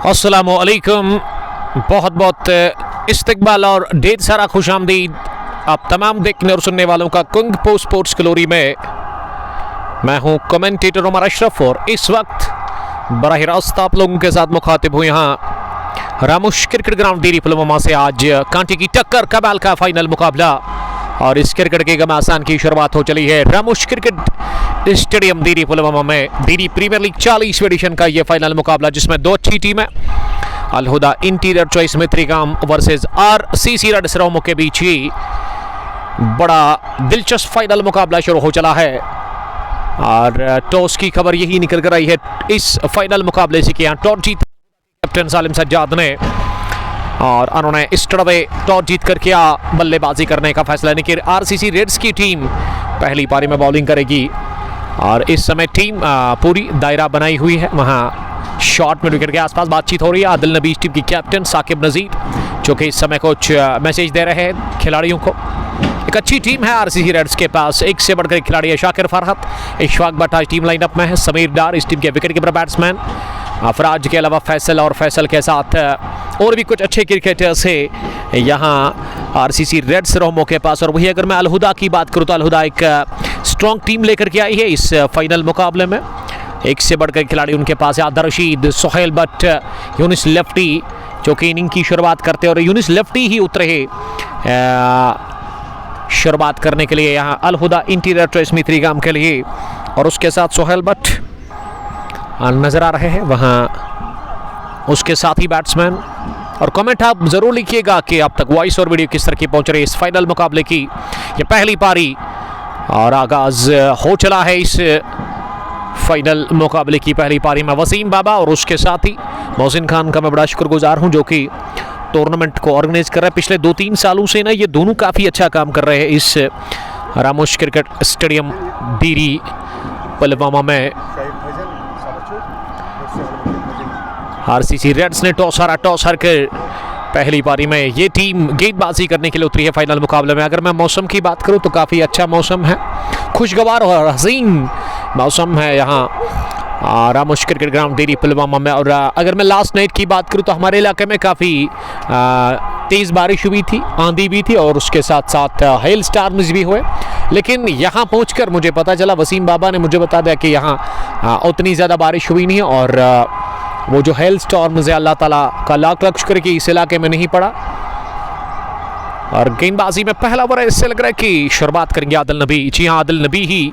अस्सलामुअलैकुम, बहुत बहुत इस्तकबाल और ढेर सारा खुशामदीद आप तमाम देखने और सुनने वालों का कुंग पोस्ट स्पोर्ट्स ग्लोरी में। मैं हूं कमेंटेटर उमर अशरफ और इस वक्त बराह रास्त आप लोगों के साथ मुखातिब हूँ यहाँ रामोश क्रिकेट ग्राउंड दीरी पुलवामा से। आज कांटे की टक्कर कमाल का फाइनल मुकाबला और इस क्रिकेट के घमासान की शुरुआत हो चली है रामोश क्रिकेट स्टेडियम दीरी पुलवामा में। दीरी प्रीमियर लीग 40वीं एडिशन का यह फाइनल मुकाबला जिसमें दो अच्छी टीमें Al Huda interior choice Mitrigam versus RCC red सरोमो के बीच ही बड़ा दिलचस्प फाइनल मुकाबला शुरू हो चला है। और टॉस की खबर यही निकल कर आई है इस फाइनल मुकाबले से कि यहाँ टॉस जीत कैप्टन सालिम सज्जाद ने और उन्होंने स्टडवे टॉस जीत कर किया बल्लेबाजी करने का फैसला। यानी कि आरसीसी रेड्स की टीम पहली पारी में बॉलिंग करेगी और इस समय टीम पूरी दायरा बनाई हुई है। वहाँ शॉट में विकेट के आसपास बातचीत हो रही है। आदिल नबी टीम की कैप्टन साकिब नजीर जो कि इस समय कुछ मैसेज दे रहे हैं खिलाड़ियों को। एक अच्छी टीम है आरसीसी रेड्स के पास, एक से बढ़कर एक खिलाड़ी है। शाकिर फरहत, इशफाक भट्ट आज टीम लाइनअप में है। समीर डार इस टीम के विकेट कीपर बैट्समैन। अफराज के अलावा फैसल और फैसल के साथ और भी कुछ अच्छे क्रिकेटर्स है यहाँ आरसीसी रेड्स रोमो के पास। और वही अगर मैं अल हुदा की बात करूँ तो अल हुदा एक स्ट्रॉन्ग टीम लेकर के आई है इस फाइनल मुकाबले में। एक से बढ़कर खिलाड़ी उनके पास है। आदर रशीद, सोहेल भट्ट, यूनिस लेफ्टी जो कि इनिंग की शुरुआत करते और यूनिस लेफ्टी ही उतरे शुरुआत करने के लिए यहाँ अल हुदा इंटीरियर चॉइस मित्रिगाम के लिए। और उसके साथ सोहेल भट्ट नजर आ रहे हैं वहाँ, उसके साथ ही बैट्समैन। और कमेंट आप जरूर लिखिएगा कि अब तक वॉइस और वीडियो किस तरह की पहुंच रही है इस फाइनल मुकाबले की। ये पहली पारी और आगाज हो चला है इस फाइनल मुकाबले की पहली पारी में। वसीम बाबा और उसके साथ ही मोहसिन खान का मैं बड़ा शुक्रगुजार हूं जो कि टूर्नामेंट को ऑर्गेनाइज कर रहे हैं। पिछले 2-3 सालों से ना ये दोनों काफ़ी अच्छा काम कर रहे हैं इस रामोश क्रिकेट स्टेडियम दीरी पुलवामा में। आरसीसी रेड्स ने टॉस हारा, टॉस हारकर पहली पारी में ये टीम गेंदबाजी करने के लिए उतरी है फाइनल मुकाबले में। अगर मैं मौसम की बात करूं तो काफ़ी अच्छा मौसम है, खुशगवार और हसीन मौसम है यहाँ रामोश क्रिकेट ग्राउंड दीरी पुलवामा में। और अगर मैं लास्ट नाइट की बात करूं तो हमारे इलाके में काफ़ी तेज़ बारिश हुई थी, आंधी भी थी और उसके साथ साथ हेल स्टार्म्स भी हुए। लेकिन यहाँ पहुंचकर मुझे पता चला, वसीम बाबा ने मुझे बता दिया कि यहाँ उतनी ज़्यादा बारिश हुई नहीं है और वो जो हेल स्टॉर्म्स है अल्लाह ताला का लाख लाख शुक्र कि इस इलाके में नहीं पड़ा। और गेंदबाजी में पहला ओवर इससे लग रहा है कि शुरुआत करेंगे आदिल नबी। जी हाँ, आदिल नबी ही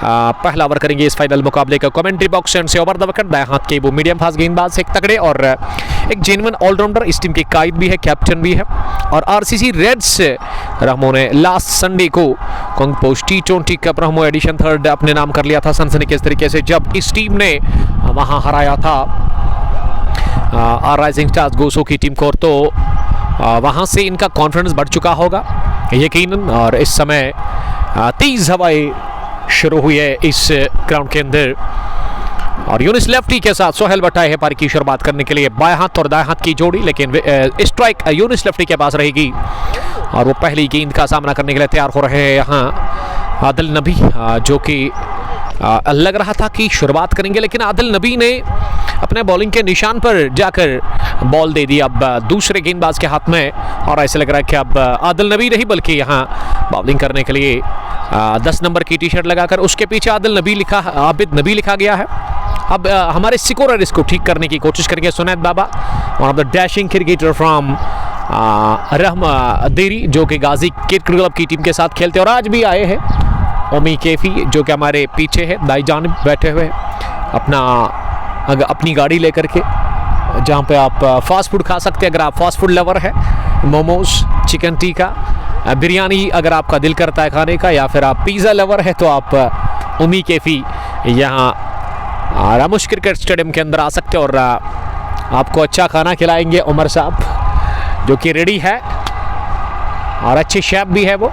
पहला ओवर करेंगे इस फाइनल मुकाबले का। कमेंट्री बॉक्स से ओवर द विकेट दाएं हाथ के वो मीडियम फास्ट गेंदबाज एक तगड़े और एक जेन्युइन ऑलराउंडर इस टीम के कायद भी है, कैप्टन भी है। और आरसीसी रेड्स रहमो ने लास्ट संडे को कुंग पोस्ट T20 cup Rahmoo edition 3rd अपने नाम कर लिया था सनसनी इस तरीके से जब इस टीम ने वहाँ हराया था राइजिंग स्टार्स गोसो की टीम को। तो वहाँ से इनका कॉन्फिडेंस बढ़ चुका होगा यकीनन। और इस समय तेज हवाएं शुरू हुई है इस ग्राउंड के अंदर और यूनिस लेफ्टी के साथ सोहेल भट्ट है पारी की शुरुआत करने के लिए। बाएं हाथ और दाएं हाथ की जोड़ी, लेकिन स्ट्राइक यूनिस लेफ्टी के पास रहेगी और वो पहली गेंद का सामना करने के लिए तैयार हो रहे हैं यहाँ आदिल नबी जो कि लग रहा था कि शुरुआत करेंगे लेकिन आदिल नबी ने अपने बॉलिंग के निशान पर जाकर बॉल दे दी अब दूसरे गेंदबाज के हाथ में। और ऐसे लग रहा है कि अब आदिल नबी नहीं बल्कि यहाँ बॉलिंग करने के लिए 10 नंबर की टी-शर्ट लगाकर उसके पीछे आदिल नबी लिखा, आबिद नबी लिखा गया है। अब हमारे स्कोरर इसको ठीक करने की कोशिश करेंगे। Sunaid Baba, one of the dashing cricketer from Diri जो कि गाजी क्रिकेट क्लब की टीम के साथ खेलते और आज भी आए हैं। ओमी कैफी जो कि हमारे पीछे है दाई जानिब बैठे हुए अपनी गाड़ी लेकर के, जहाँ पे आप फास्ट फूड खा सकते हैं अगर आप फास्ट फूड लवर है। मोमोज, चिकन टिक्का, बिरयानी अगर आपका दिल करता है खाने का, या फिर आप पिज़्ज़ा लवर है तो आप ओमी कैफी यहाँ रामोश क्रिकेट स्टेडियम के अंदर आ सकते हैं और आपको अच्छा खाना खिलाएंगे उमर साहब जो कि रेडी है और अच्छे शेफ भी है, वो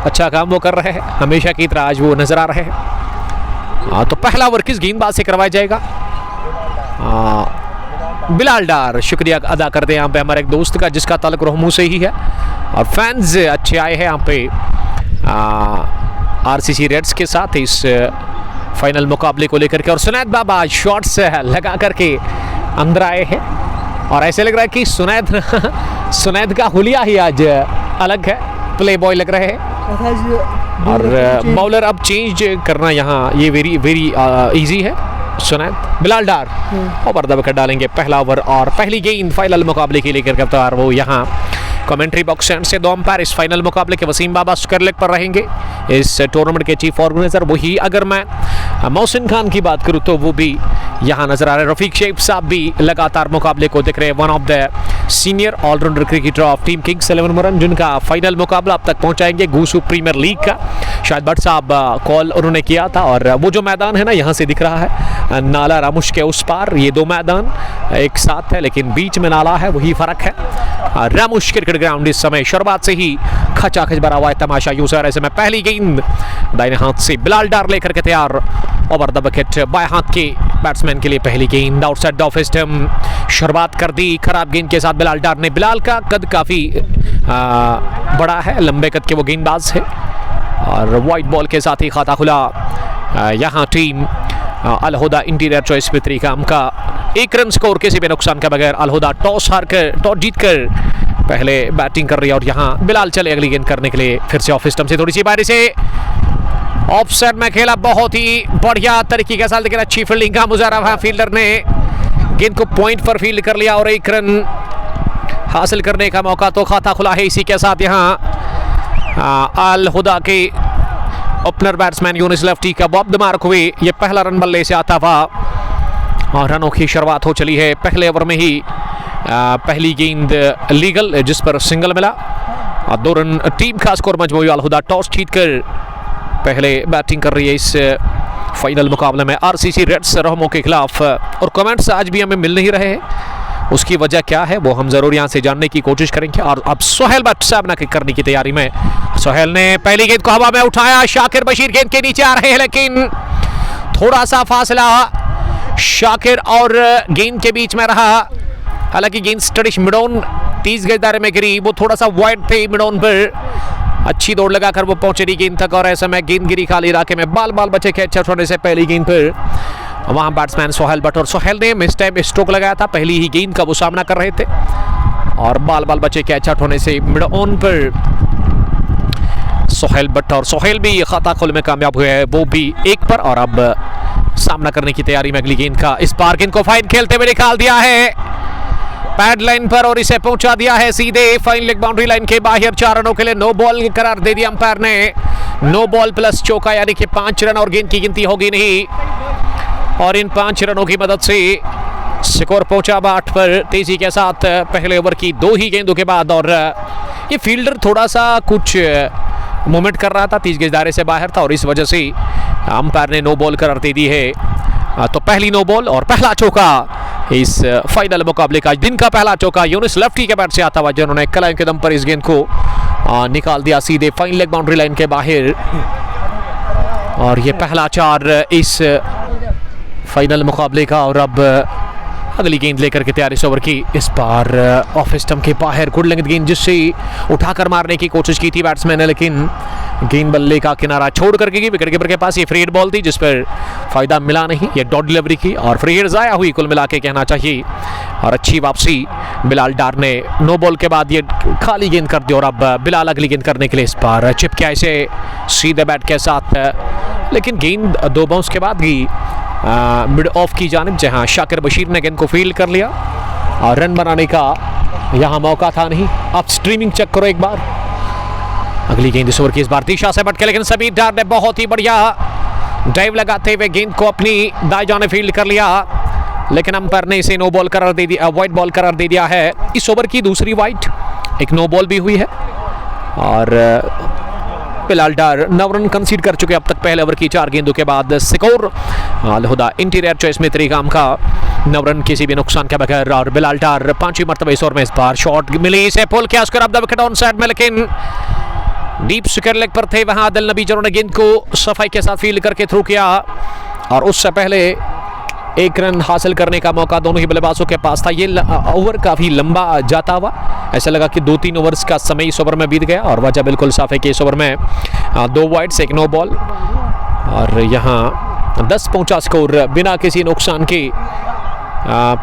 अच्छा काम वो कर रहे हैं हमेशा की तरह, आज वो नजर आ रहे हैं। तो पहला ओवर किस गेंदबाज से करवाया जाएगा? बिलाल डार शुक्रिया अदा करते हैं यहाँ पे हमारे एक दोस्त का जिसका ताल्लुक रोहमू से ही है और फैंस अच्छे आए हैं यहाँ पे आरसीसी रेड्स के साथ इस फाइनल मुकाबले को लेकर के। और सुनैद बाबा शॉट्स लगा करके अंदर आए हैं और ऐसे लग रहा है कि सुनैद का हुलिया ही आज अलग है, प्ले बॉय लग रहे हैं। और बॉलर अब चेंज करना यहाँ ये वेरी वेरी इजी है। सुनैद Bilal Dar over the wicket डालेंगे पहला ओवर और पहली गेंद फाइनल मुकाबले के लेकर कप्तान वो यहाँ कमेंट्री बॉक्स से 2 अंपायर इस फाइनल मुकाबले के वसीम बाबा स्क्वायर लेग पर रहेंगे। इस टूर्नामेंट के चीफ ऑर्गेनाइजर वही, अगर मैं मोहसिन खान की बात करूं तो वो भी यहाँ नजर आ रहे हैं। रफीक शेख साहब भी लगातार मुकाबले को देख रहे हैं। One of the senior allrounder cricketer of team Kings 11 मुरन, जिनका फाइनल मुकाबला अब तक पहुंचाएंगे गूसू प्रीमियर लीग का। शायद भट्ट साहब कॉल उन्होंने किया था। और वो जो मैदान है ना, यहाँ से दिख रहा है नाला रामुश के उस पार, ये 2 मैदान एक साथ है लेकिन बीच में नाला है, वही फर्क है। रामुश क्रिकेट ग्राउंड इस समय शुरुआत से ही खचाखच भरा हुआ है, तमाशा यूसर। ऐसे में पहली गेंद दाहिने हाथ से बिलाल डार लेकर के तैयार, ओवर द विकेट बाएं हाथ के बैट्समैन के लिए पहली गेंद आउटसाइड ऑफ स्टंप। शुरुआत कर दी खराब गेंद के साथ बिलाल डार ने। बिलाल का कद काफी बड़ा है, लंबे कद के वो गेंदबाज है और वाइट बॉल के साथ ही खाता खुला यहाँ टीम अलहुदा इंटीरियर चॉइस में तरीकाम का 1 रन स्कोर किसी भी नुकसान के बगैर। अलहुदा टॉस जीतकर पहले बैटिंग कर रही है और यहाँ बिलाल चले अगली गेंद करने के लिए। फिर से ऑफ स्टंप से थोड़ी सी बारी से ऑफ साइड में खेला, बहुत ही बढ़िया तरीके के साथ, लेकिन अच्छी फील्डिंग का मुजाहरा वहाँ फील्डर ने गेंद को पॉइंट पर फील्ड कर लिया और 1 रन हासिल करने का मौका तो खाता खुला है। इसी के साथ यहाँ अलहुदा के ओपनर बैट्समैन यूनिस लेफ्टी का बॉब द मार्क हुए, ये पहला रन बल्ले से आता हुआ और रनों की शुरुआत हो चली है। पहले ओवर में ही पहली गेंद लीगल जिस पर सिंगल मिला और 2 रन टीम का स्कोर मजबूरी। अलहुदा टॉस जीतकर पहले बैटिंग कर रही है इस फाइनल मुकाबले में आरसीसी रेड्स रहमों के खिलाफ। और कमेंट्स आज भी हमें मिल नहीं रहे हैं, उसकी वजह क्या है वो हम जरूर यहाँ से जानने की कोशिश करेंगे। और अब सोहेल भट्ट साहब ना करने की तैयारी में, सोहेल ने पहली गेंद को हवा में उठाया, शाकिर बशीर गेंद के नीचे आ रहे हैं लेकिन थोड़ा सा फासला शाकिर और गेंद के बीच में रहा। हालांकि गेंद स्टडिश मिडोन 30 गज दायरे में गिरी, वो थोड़ा सा वाइड थे मिडोन पर, अच्छी दौड़ लगाकर वो पहुंचे नहीं गेंद तक और ऐसे में गेंद गिरी खाली इलाके में। बाल बचे कैच आउट होने से पहली गेंद पर वहां बैट्समैन सोहेल भट्ट, और सोहेल ने मिस टाइम स्ट्रोक लगाया था, पहली ही गेंद का वो सामना कर रहे थे और बाल बचे कैच आउट होने से मिड ऑन पर सोहेल भट्ट, और सोहेल भी खाता खोलने में कामयाब हुए हैं, वो भी 1 पर। और अब सामना करने की तैयारी में अगली गेंद का। इस बार गेंद को फाइन खेलते हुए निकाल दिया है पैड लाइन पर और इसे पहुंचा दिया है सीधे फाइन लेग बाउंड्री लाइन के बाहर। 4 रनों के लिए नो बॉल करार दे दिया अंपायर ने। नो बॉल प्लस चौका यानी कि 5 रन और गेंद की गिनती होगी नहीं, और इन 5 रनों की मदद से स्कोर पहुंचा 8 पर तेजी के साथ पहले ओवर की 2 ही गेंदों के बाद। और ये फील्डर थोड़ा सा कुछ मूवमेंट कर रहा था, 30 गज दायरे से बाहर था और इस वजह से अंपायर ने नो बॉल करार दे दी है। तो पहली नो बॉल और पहला चौका इस फाइनल मुकाबले का, दिन का पहला चौका यूनिस लेफ्टी के बैट से आता हुआ, जिन्होंने कलाई के दम पर इस गेंद को निकाल दिया सीधे फाइन लेग बाउंड्री लाइन के बाहर। और ये पहला 4 इस फाइनल मुकाबले का। और अब अगली गेंद लेकर के तैयार इस ओवर की। इस बार ऑफ स्टंप के बाहर गुड लेंथ गेंद जिससे उठाकर मारने की कोशिश की थी बैट्समैन ने, लेकिन गेंद बल्ले का किनारा छोड़ करके विकेट कीपर के पास। ये फ्री हिट बॉल थी जिस पर फायदा मिला नहीं, ये डॉट डिलीवरी की और फ्री हिट जाया हुई कुल मिला के कहना चाहिए। और अच्छी वापसी बिलाल डार ने नो बॉल के बाद ये खाली गेंद कर दी और अब बिलाल अगली गेंद करने के लिए इस बार चिपके ऐसे सीधे बैट के साथ, लेकिन गेंद 2 बाउंस के बाद ही मिड ऑफ की जानिब, जहां शाकिर बशीर ने गेंद को फील्ड कर लिया और रन बनाने का यहां मौका था नहीं। अब स्ट्रीमिंग चेक करो एक बार। अगली गेंद इस ओवर की इस बार दिशा से बटके, लेकिन समीर डार ने बहुत ही बढ़िया ड्राइव लगाते हुए गेंद को अपनी दाएं जाने फील्ड कर लिया, लेकिन अंपायर ने इसे नो बॉल करार दे दिया, वाइड बॉल करार दे दिया है। इस ओवर की दूसरी वाइड, एक नो बॉल भी हुई है और बिलाल डार 9 रन कंसीड कर चुके अब तक पहले ओवर की 4 गेंदों के बाद। स्कोर अलहुदा इंटीरियर चॉइस में तरीकाम का 9 रन किसी भी नुकसान के बगैर। और बिलाल डार 5वीं मरतबा इस ओवर में इस बार शॉट मिली, इसे पुल किया स्कोर अब द विकेट ऑन साइड में, लेकिन डीप स्क्वायर लेग पर थे वहां आदिल नबी, जिन्होंने गेंद को सफाई के साथ फील्ड करके थ्रू किया और उससे पहले 1 रन हासिल करने का मौका दोनों ही बल्लेबाजों के पास था। ये ओवर काफ़ी लंबा जाता हुआ, ऐसा लगा कि 2-3 ओवर्स का समय इस ओवर में बीत गया और वजह बिल्कुल साफ है कि इस ओवर में 2 वाइड्स 1 नो बॉल और यहाँ 10 पहुंचा स्कोर बिना किसी नुकसान के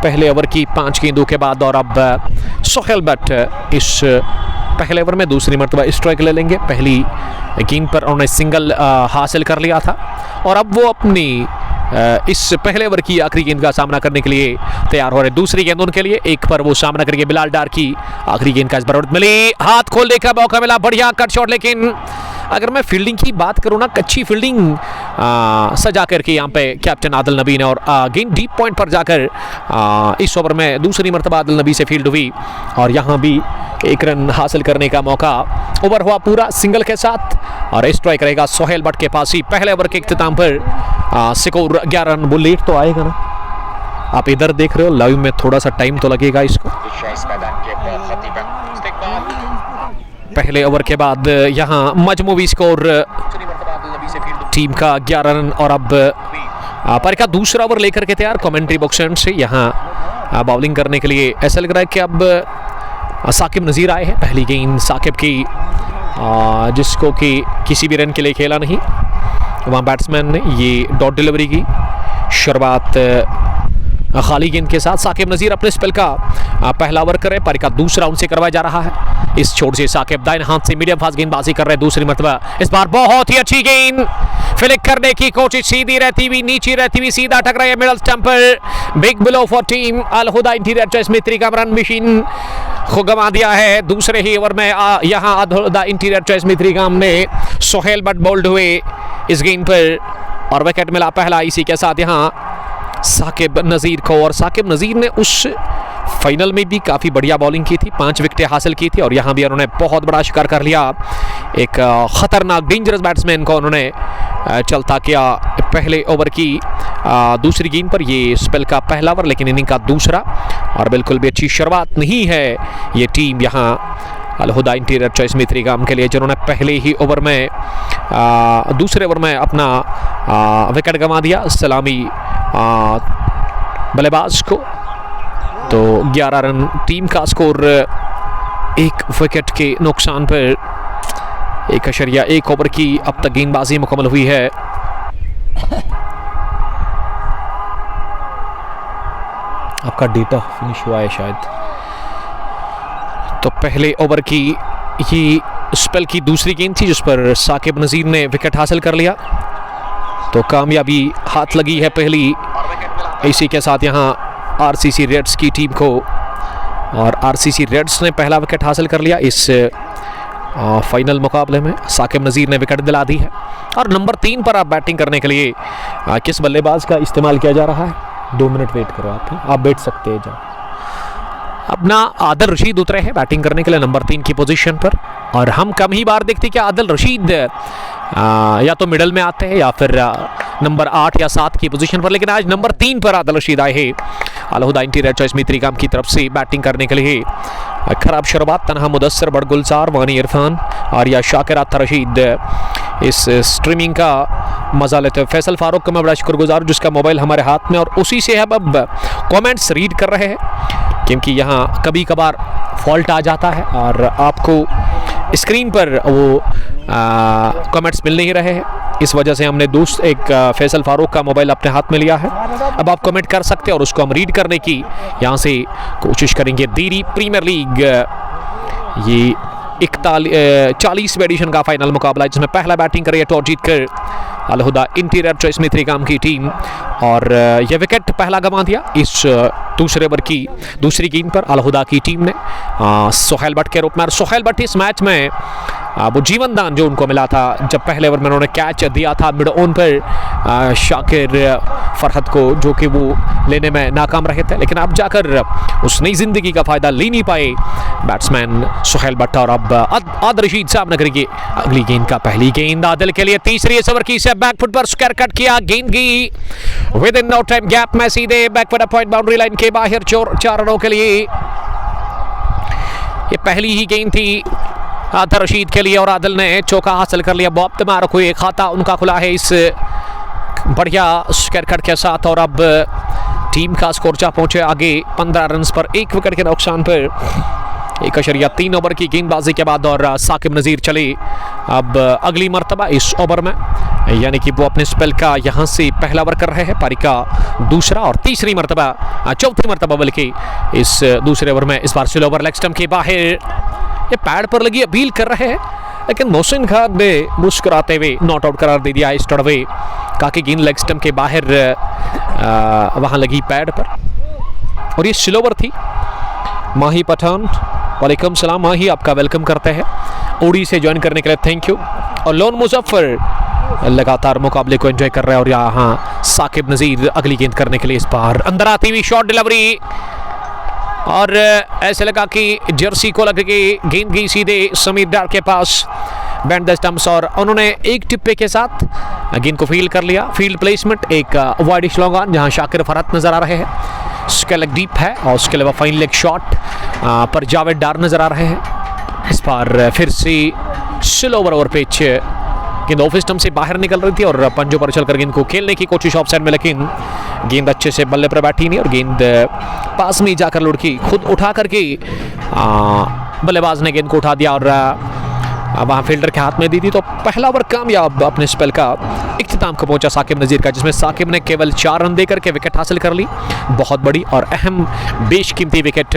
पहले ओवर की 5 गेंदों के बाद और अब सोहेल भट्ट इस पहले ओवर में दूसरी मरतबा स्ट्राइक ले लेंगे। पहली गेंद पर उन्होंने सिंगल हासिल कर लिया था और अब वो अपनी इस पहले ओवर की आखिरी गेंद का सामना करने के लिए तैयार हो रहे। दूसरी गेंद उनके लिए, एक पर वो सामना करेंगे बिलाल डार की। आखिरी गेंद का इस बार मिली, हाथ खोलने का मौका मिला, बढ़िया कट शॉट। लेकिन अगर मैं फील्डिंग की बात करूँ ना, अच्छी फील्डिंग सजा करके यहाँ पे कैप्टन आदिल नबी ने, और गेंद डीप पॉइंट पर जाकर इस ओवर में दूसरी मरतबा आदिल नबी से फील्ड हुई और यहाँ भी 1 रन हासिल करने का मौका। ओवर हुआ पूरा सिंगल के साथ और स्ट्राइक रहेगा सोहेल भट्ट के पास ही। पहले ओवर के इख्तिताम पर स्कोर 11 रन। वो लेट तो आएगा ना, आप इधर देख रहे हो, लाइव में थोड़ा सा टाइम तो लगेगा इसको। पहले ओवर के बाद यहाँ मजमूवी स्कोर टीम का 11 रन और अब पर का दूसरा ओवर लेकर के तैयार कमेंट्री बॉक्स से यहाँ बॉलिंग करने के लिए। ऐसा लग रहा है कि अब साकिब नज़ीर आए हैं। पहली गेंद साकिब की, जिसको कि किसी भी रन के लिए खेला नहीं, वहाँ बैट्समैन ने ये डॉट डिलीवरी की। शुरुआत खाली गेंद के साथ साकिब नज़ीर अपने स्पेल का पहला ओवर करे, पर का दूसरा उनसे करवाया जा रहा है। इस छोर से साकिब दाएं हाथ से मीडियम फास्ट गेंदबाजी कर रहे हैं दूसरी मरतबा। इस बार बहुत ही अच्छी गेंद, फ्लिक करने की कोशिश, सीधी रहती हुई, नीचे रहती हुई, सीधा टकरा है मिडल स्टंप पर। Big blow for team Al Huda interior choice Mitri का रन मशीन को गंवा दिया है। दूसरे ही ओवर में यहाँ अल हुदा इंटीरियर चॉइस मित्री गाम ने सोहेल भट्ट बोल्ड हुए इस गेंद पर और विकेट मिला पहला। इसी के साथ यहाँ साकिब नज़ीर को, और साकिब नज़ीर ने उस फाइनल में भी काफ़ी बढ़िया बॉलिंग की थी, 5 विकेटें हासिल की थी और यहाँ भी उन्होंने बहुत बड़ा शिकार कर लिया। एक ख़तरनाक डेंजरस बैट्समैन को उन्होंने चलता किया। पहले ओवर की दूसरी गेंद पर ये स्पेल का पहला ओवर, लेकिन इनिंग का दूसरा, और बिल्कुल भी अच्छी शुरुआत नहीं है ये टीम यहाँ अल हुदा इंटीरियर चॉइस मित्री गाम के लिए, जिन्होंने पहले ही ओवर में दूसरे ओवर में अपना विकेट गंवा दिया सलामी बल्लेबाज को। तो 11 रन टीम का स्कोर, 1 विकेट के नुकसान पर 1.1 ओवर की अब तक गेंदबाजी मुकम्मल हुई है। आपका डेटा फिनिश हुआ है शायद। तो पहले ओवर की ये स्पेल की दूसरी गेंद थी जिस पर साकिब नज़ीर ने विकेट हासिल कर लिया, तो कामयाबी हाथ लगी है पहली। इसी के साथ यहाँ आरसीसी रेड्स की टीम को, और आरसीसी रेड्स ने पहला विकेट हासिल कर लिया इस फाइनल मुकाबले में। साकिब नज़ीर ने विकेट दिला दी है और नंबर 3 पर आप बैटिंग करने के लिए किस बल्लेबाज का इस्तेमाल किया जा रहा है? 2 मिनट वेट करो, आप बैठ सकते हैं। जाओ, अपना आदिल रशीद उतरे हैं बैटिंग करने के लिए नंबर 3 की पोजीशन पर, और हम कम ही बार देखते कि आदिल रशीद या तो मिडल में आते हैं या फिर नंबर 8 या 7 की पोजीशन पर, लेकिन आज नंबर 3 पर आदिल रशीद आए हैं अल हुदा इंटीरियर चॉइस मित्री गाम की तरफ से बैटिंग करने के लिए। खराब शुरुआत, तनहा मुदस्सर, बड़ गुलजार, वानी इरफान, आर्या शाकिर, आथा रशीद इस स्ट्रीमिंग का मजा लेते हैं। फैसल फारूक का मैं बड़ा शुक्रगुजार हूँ जिसका मोबाइल हमारे हाथ में, और उसी से हम अब कमेंट्स रीड कर रहे हैं, क्योंकि यहाँ कभी कभार फॉल्ट आ जाता है और आपको स्क्रीन पर वो कमेंट्स मिल नहीं रहे हैं। इस वजह से हमने दोस्त एक फैसल फारूक का मोबाइल अपने हाथ में लिया है। अब आप कमेंट कर सकते हैं और उसको हम रीड करने की यहाँ से कोशिश करेंगे। दीरी प्रीमियर लीग ये 40वें एडिशन का फाइनल मुकाबला है जिसमें पहला बैटिंग कर रही है टॉस जीतकर अल हुदा इंटीरियर चॉइस मित्री गाम की टीम, और यह विकेट पहला गंवा दिया इस दूसरे ओवर की दूसरी गेंद पर अल हुदा की टीम ने सोहेल भट्ट के रूप में। और सोहेल भट्ट इस मैच में वो जीवन दान जो उनको मिला था जब पहले ओवर में उन्होंने कैच दिया था मिड ऑन पर शाकिर फरहत को, जो कि वो लेने में नाकाम रहे थे, लेकिन अब जाकर उस नई जिंदगी का फायदा ले नहीं पाए बैट्समैन सोहेल भट्ट। और अब आदिल रशीद साहब ने करेंगे अगली गेंद का पहली गेंद आदिल के लिए, तीसरी ओवर की से बैक फुट पर स्क्वायर कट किया, गेंद की within no time gap में सीधे बैकवर्ड पॉइंट बाउंड्री लाइन के बाहर 4 रनों के लिए। ये पहली ही गेंद थी आदिल रशीद के लिए और आदिल ने चौका हासिल कर लिया। बॉब तमारक हुए, खाता उनका खुला है इस बढ़िया स्क्वायर कट के साथ, और अब टीम का स्कोर जा पहुंचे आगे 15 रन पर 1 विकेट के नुकसान पर 1.3 ओवर की गेंदबाजी के बाद। और साकिब नज़ीर चले अब अगली मरतबा इस ओवर में यानी कि वो अपने स्पेल का यहाँ से पहला ओवर कर रहे हैं। पारी का दूसरा और तीसरी मरतबा, चौथी मरतबा बल्कि इस दूसरे ओवर में। इस बार स्लो ओवर लेग स्टंप के बाहर, ये पैड पर लगी अपील कर रहे हैं, लेकिन मोहसिन खान ने मुस्कुराते हुए नॉट आउट करार दे दिया इस टर्वे का कि गेंद लेग स्टंप के बाहर वहाँ लगी पैड पर। और ये स्लो ओवर थी। माही पठान, वालेकुम सलाम माही, आपका वेलकम करते हैं ओडी से ज्वाइन करने के लिए, थैंक यू। और लोन मुजफ्फर लगातार मुकाबले को एंजॉय कर रहे हैं। और यहाँ साकिब नज़ीर अगली गेंद करने के लिए इस बार अंदर आती हुई शॉट डिलीवरी, और ऐसे लगा कि जर्सी को लग गई, गेंद गई सीधे समीर डार के पास बैंड द स्टंप्स, और उन्होंने एक टिप्पे के साथ गेंद को फील्ड कर लिया। फील्ड प्लेसमेंट एक वाइडिश लॉन्ग ऑन, जहां शाकिर फरहत नजर आ रहे हैं, उसका लेग डीप है, और उसके अलावा फाइन लेग शॉट पर जावेद डार नजर आ रहे हैं। इस बार फिर से स्लो ओवर पिच, गेंद ऑफ स्टंप से बाहर निकल रही थी और पंजों पर चलकर गेंद को खेलने की कोशिश ऑफ साइड में, लेकिन गेंद अच्छे से बल्ले पर बैठी नहीं और गेंद पास में जाकर लुढ़की, खुद उठा करके बल्लेबाज ने गेंद को उठा दिया और वहाँ फील्डर के हाथ में दी थी। तो पहला ओवर कामयाब अपने स्पेल का इख्तिताम को पहुंचा साकिब नज़ीर का, जिसमें साकिब ने केवल 4 रन देकर के विकेट हासिल कर ली। बहुत बड़ी और अहम बेशकीमती विकेट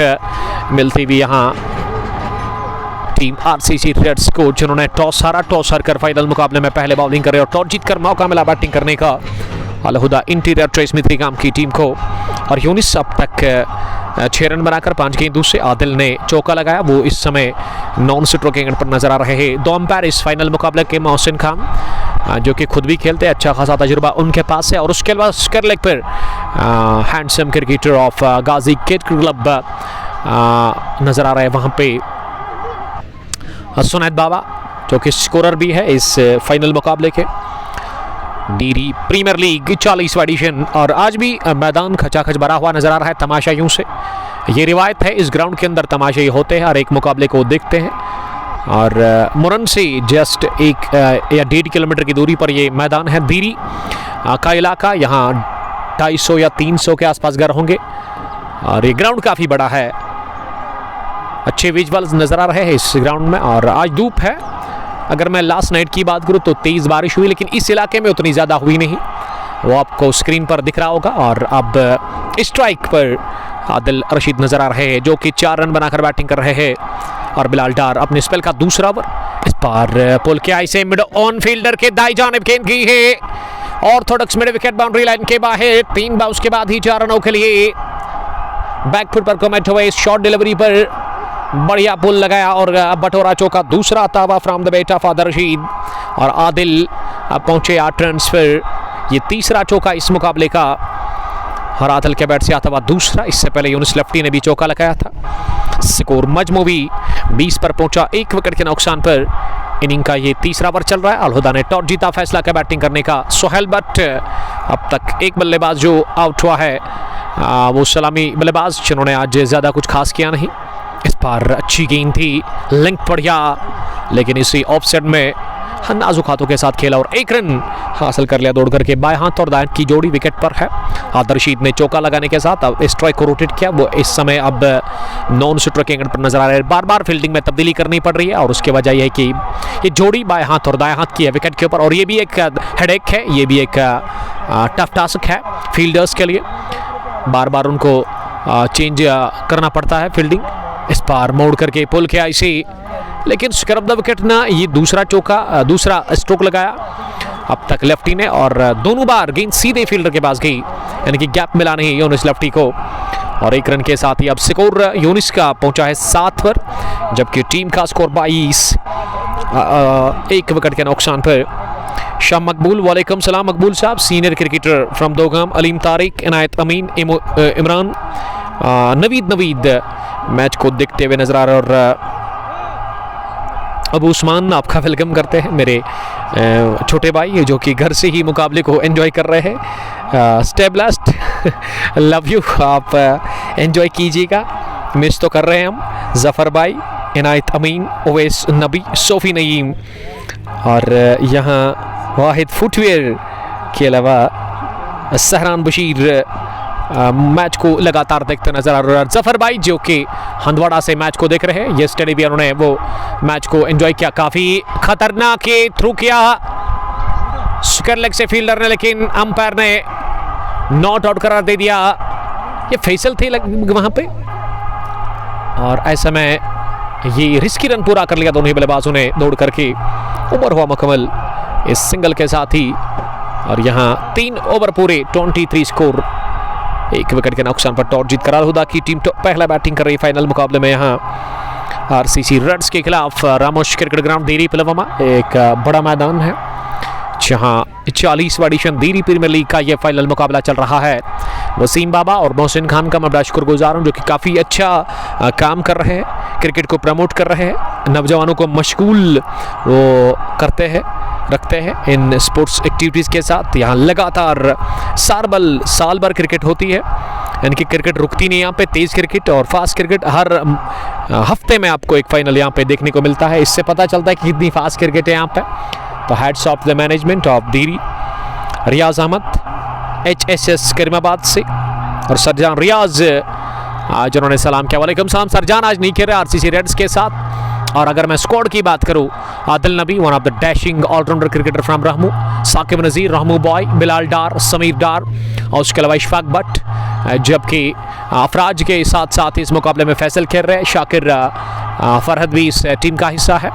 मिलती हुई यहाँ टीम आरसीसी रेड्स को, जिन्होंने टॉस हारा। टॉस हारकर फाइनल मुकाबले में पहले बॉलिंग करे और टॉस जीतकर मौका मिला बैटिंग करने का अलहुदा इंटीरियर ट्रेस मित्रिगाम की टीम को। और यूनिस अब तक 6 रन बनाकर 5 गेंदों से आदिल ने चौका लगाया, वो इस समय नॉन स्ट्रोकिंग पर नजर आ रहे हैं। 2 अंपायर इस फाइनल मुकाबले के मोहसिन खान, जो कि खुद भी खेलते हैं, अच्छा खासा तजुर्बा उनके पास है। और उसके अलावा स्क्वायर लेग पर handsome cricketer of Ghazi cricket club नजर आ रहे हैं वहाँ पे सुनैद बाबा, जो कि स्कोरर भी है इस फाइनल मुकाबले के। डीरी प्रीमियर लीग 40वां एडिशन, और आज भी मैदान खचाखच भरा हुआ नजर आ रहा है तमाशाइयों से। ये रिवायत है, इस ग्राउंड के अंदर तमाशाई होते हैं, हर एक मुकाबले को देखते हैं। और मुरन से जस्ट 1 या 1.5 किलोमीटर की दूरी पर ये मैदान है। डीरी का इलाका, यहाँ 250 या 300 के आसपास घर होंगे, और ये ग्राउंड काफ़ी बड़ा है। अच्छे विजुअल्स नज़र आ रहे हैं इस ग्राउंड में। और आज धूप है। अगर मैं लास्ट नाइट की बात करूं तो तेज़ बारिश हुई, लेकिन इस इलाके में उतनी ज़्यादा हुई नहीं, वो आपको स्क्रीन पर दिख रहा होगा। और अब स्ट्राइक पर आदिल रशीद नज़र आ रहे हैं, जो कि 4 रन बनाकर बैटिंग कर रहे हैं। और बिलाल डार अपने स्पेल का दूसरा ओवर, इस बार पुल के आई से मिड ऑन फील्डर के दाई जानिब गेंद की है, Orthodox mid wicket boundary line के बाहर। 3 बाउंस के बाद ही 4 रनों के लिए बैकफुट पर कमेंट हुए इस शॉर्ट डिलीवरी पर, बढ़िया पुल लगाया और बटोरा चौका, दूसरा तावा from the bat of Adil Rashid. और आदिल अब पहुंचे 8 रन पर, ये तीसरा चौका इस मुकाबले का, और आदिल के बैट से आता हुआ दूसरा। इससे पहले यूनिस लेफ्टी ने भी चौका लगाया था। स्कोर मजमूवी 20 पर पहुंचा, 1 विकेट के नुकसान पर। इनिंग का ये तीसरा ओवर चल रहा है। अलहुदा ने टॉस जीता, फैसला किया बैटिंग करने का। सोहेल भट्ट अब तक एक बल्लेबाज जो आउट हुआ है, वो सलामी बल्लेबाज, जिन्होंने आज ज़्यादा कुछ खास किया नहीं। इस बार अच्छी गेंद थी, लिंक बढ़िया, लेकिन इसी ऑफसाइड में नाजुक हाथों के साथ खेला और 1 रन हासिल कर लिया दौड़ करके। बाएं हाथ और दाएं की जोड़ी विकेट पर है। आदिल रशीद ने चौका लगाने के साथ अब स्ट्राइक को रोटेट किया, वो इस समय अब नॉन स्ट्राइकिंग पर नजर आ रहे हैं। बार बार फील्डिंग में तब्दीली करनी पड़ रही है, और उसकी वजह यह है कि ये जोड़ी बाएं हाथ और दाएं हाथ की है विकेट के ऊपर, और ये भी एक हेडेक है, ये भी एक टफ टास्क है फील्डर्स के लिए। बार बार उनको चेंज करना पड़ता है फील्डिंग। इस बार मोड़ करके पुल के आई सी, लेकिन स्क्रब द विकेट ना, ये दूसरा चौका, दूसरा स्ट्रोक लगाया अब तक लेफ्टी ने, और दोनों बार गेंद सीधे फील्डर के पास गई, यानी कि गैप मिला नहीं यूनिस लेफ्टी को। और 1 रन के साथ ही अब स्कोर यूनिस का पहुंचा है 7 पर, जबकि टीम का स्कोर 22, 1 विकेट के नुकसान पर। शाह मकबूल, वालेकुम सलाम Maqbool Sahab, senior cricketer from Dogam, Aleem Tariq, Inayat Amin, Imran, Naveed match को देखते हुए नजर आ रहे। और अबू उस्मान, आपका वेलकम करते हैं, मेरे छोटे भाई जो कि घर से ही मुकाबले को एंजॉय कर रहे हैं। स्टे ब्लेस्ड, लव यू, आप एंजॉय कीजिएगा, मिस तो कर रहे हैं हम। जफ़र भाई, इनायत अमीन, ओवैस नबी, सोफ़ी नईम, और यहाँ वाहिद फुटवेयर के अलावा सहरान बशीर मैच को लगातार देखते नजर आ रहे हैं। जफर भाई जो कि हंदवाड़ा से मैच को देख रहे हैं, येस्टरडे भी उन्होंने वो मैच को एंजॉय किया, काफ़ी खतरनाक थ्रू किया, स्क्वायर लेग से फील्डर ने, लेकिन अंपायर ने नॉट आउट करार दे दिया। ये फैसल थे वहां पे, और ऐसे में ये रिस्की रन पूरा कर लिया दोनों ही बल्लेबाजों ने दौड़ करके। ओवर हुआ मुकम्मल इस सिंगल के साथ ही, और यहाँ 3 ओवर पूरे, 23 स्कोर, 1 विकेट के नुकसान पर टॉस जीत करार हुदा की टीम तो पहला बैटिंग कर रही फाइनल मुकाबले में यहाँ आरसीसी रेड्स के खिलाफ। रामोश क्रिकेट ग्राउंड देरी पुलवामा एक बड़ा मैदान है जहां 40वां एडिशन देरी प्रीमियर लीग का यह फाइनल मुकाबला चल रहा है। वसीम बाबा और मोहसिन खान का मैं बड़ा शुक्रगुजार हूं जो कि काफ़ी अच्छा काम कर रहे हैं, क्रिकेट को प्रमोट कर रहे हैं, नौजवानों को मशगूल वो करते हैं, रखते हैं इन स्पोर्ट्स एक्टिविटीज़ के साथ। यहाँ लगातार साल भर क्रिकेट होती है, इनकी क्रिकेट रुकती नहीं यहाँ पे। तेज़ क्रिकेट और फास्ट क्रिकेट हर हफ्ते में आपको एक फाइनल यहाँ पे देखने को मिलता है। इससे पता चलता है कि कितनी फास्ट क्रिकेट है यहाँ पे। तो heads of the management of Diri, Riyaz Ahmad HSS Karimabad से, और सरजान रियाज आज उन्होंने सलाम किया। वालेकुम सलाम सरजान, आज नहीं खेल रहे आरसीसी रेड्स के साथ। और अगर मैं स्क्वाड की बात करूं, Adil Nabi one of the dashing allrounder cricketer from Rahmoo, Saqib Nazir, Rahmoo boy, Bilal Dar, Sameer Dar, और उसके अलावा इशफाक भट्ट, जबकि अफराज के साथ साथ इस मुकाबले में फैसल खेल रहे हैं। शाकिर फरहद भी इस टीम का हिस्सा है।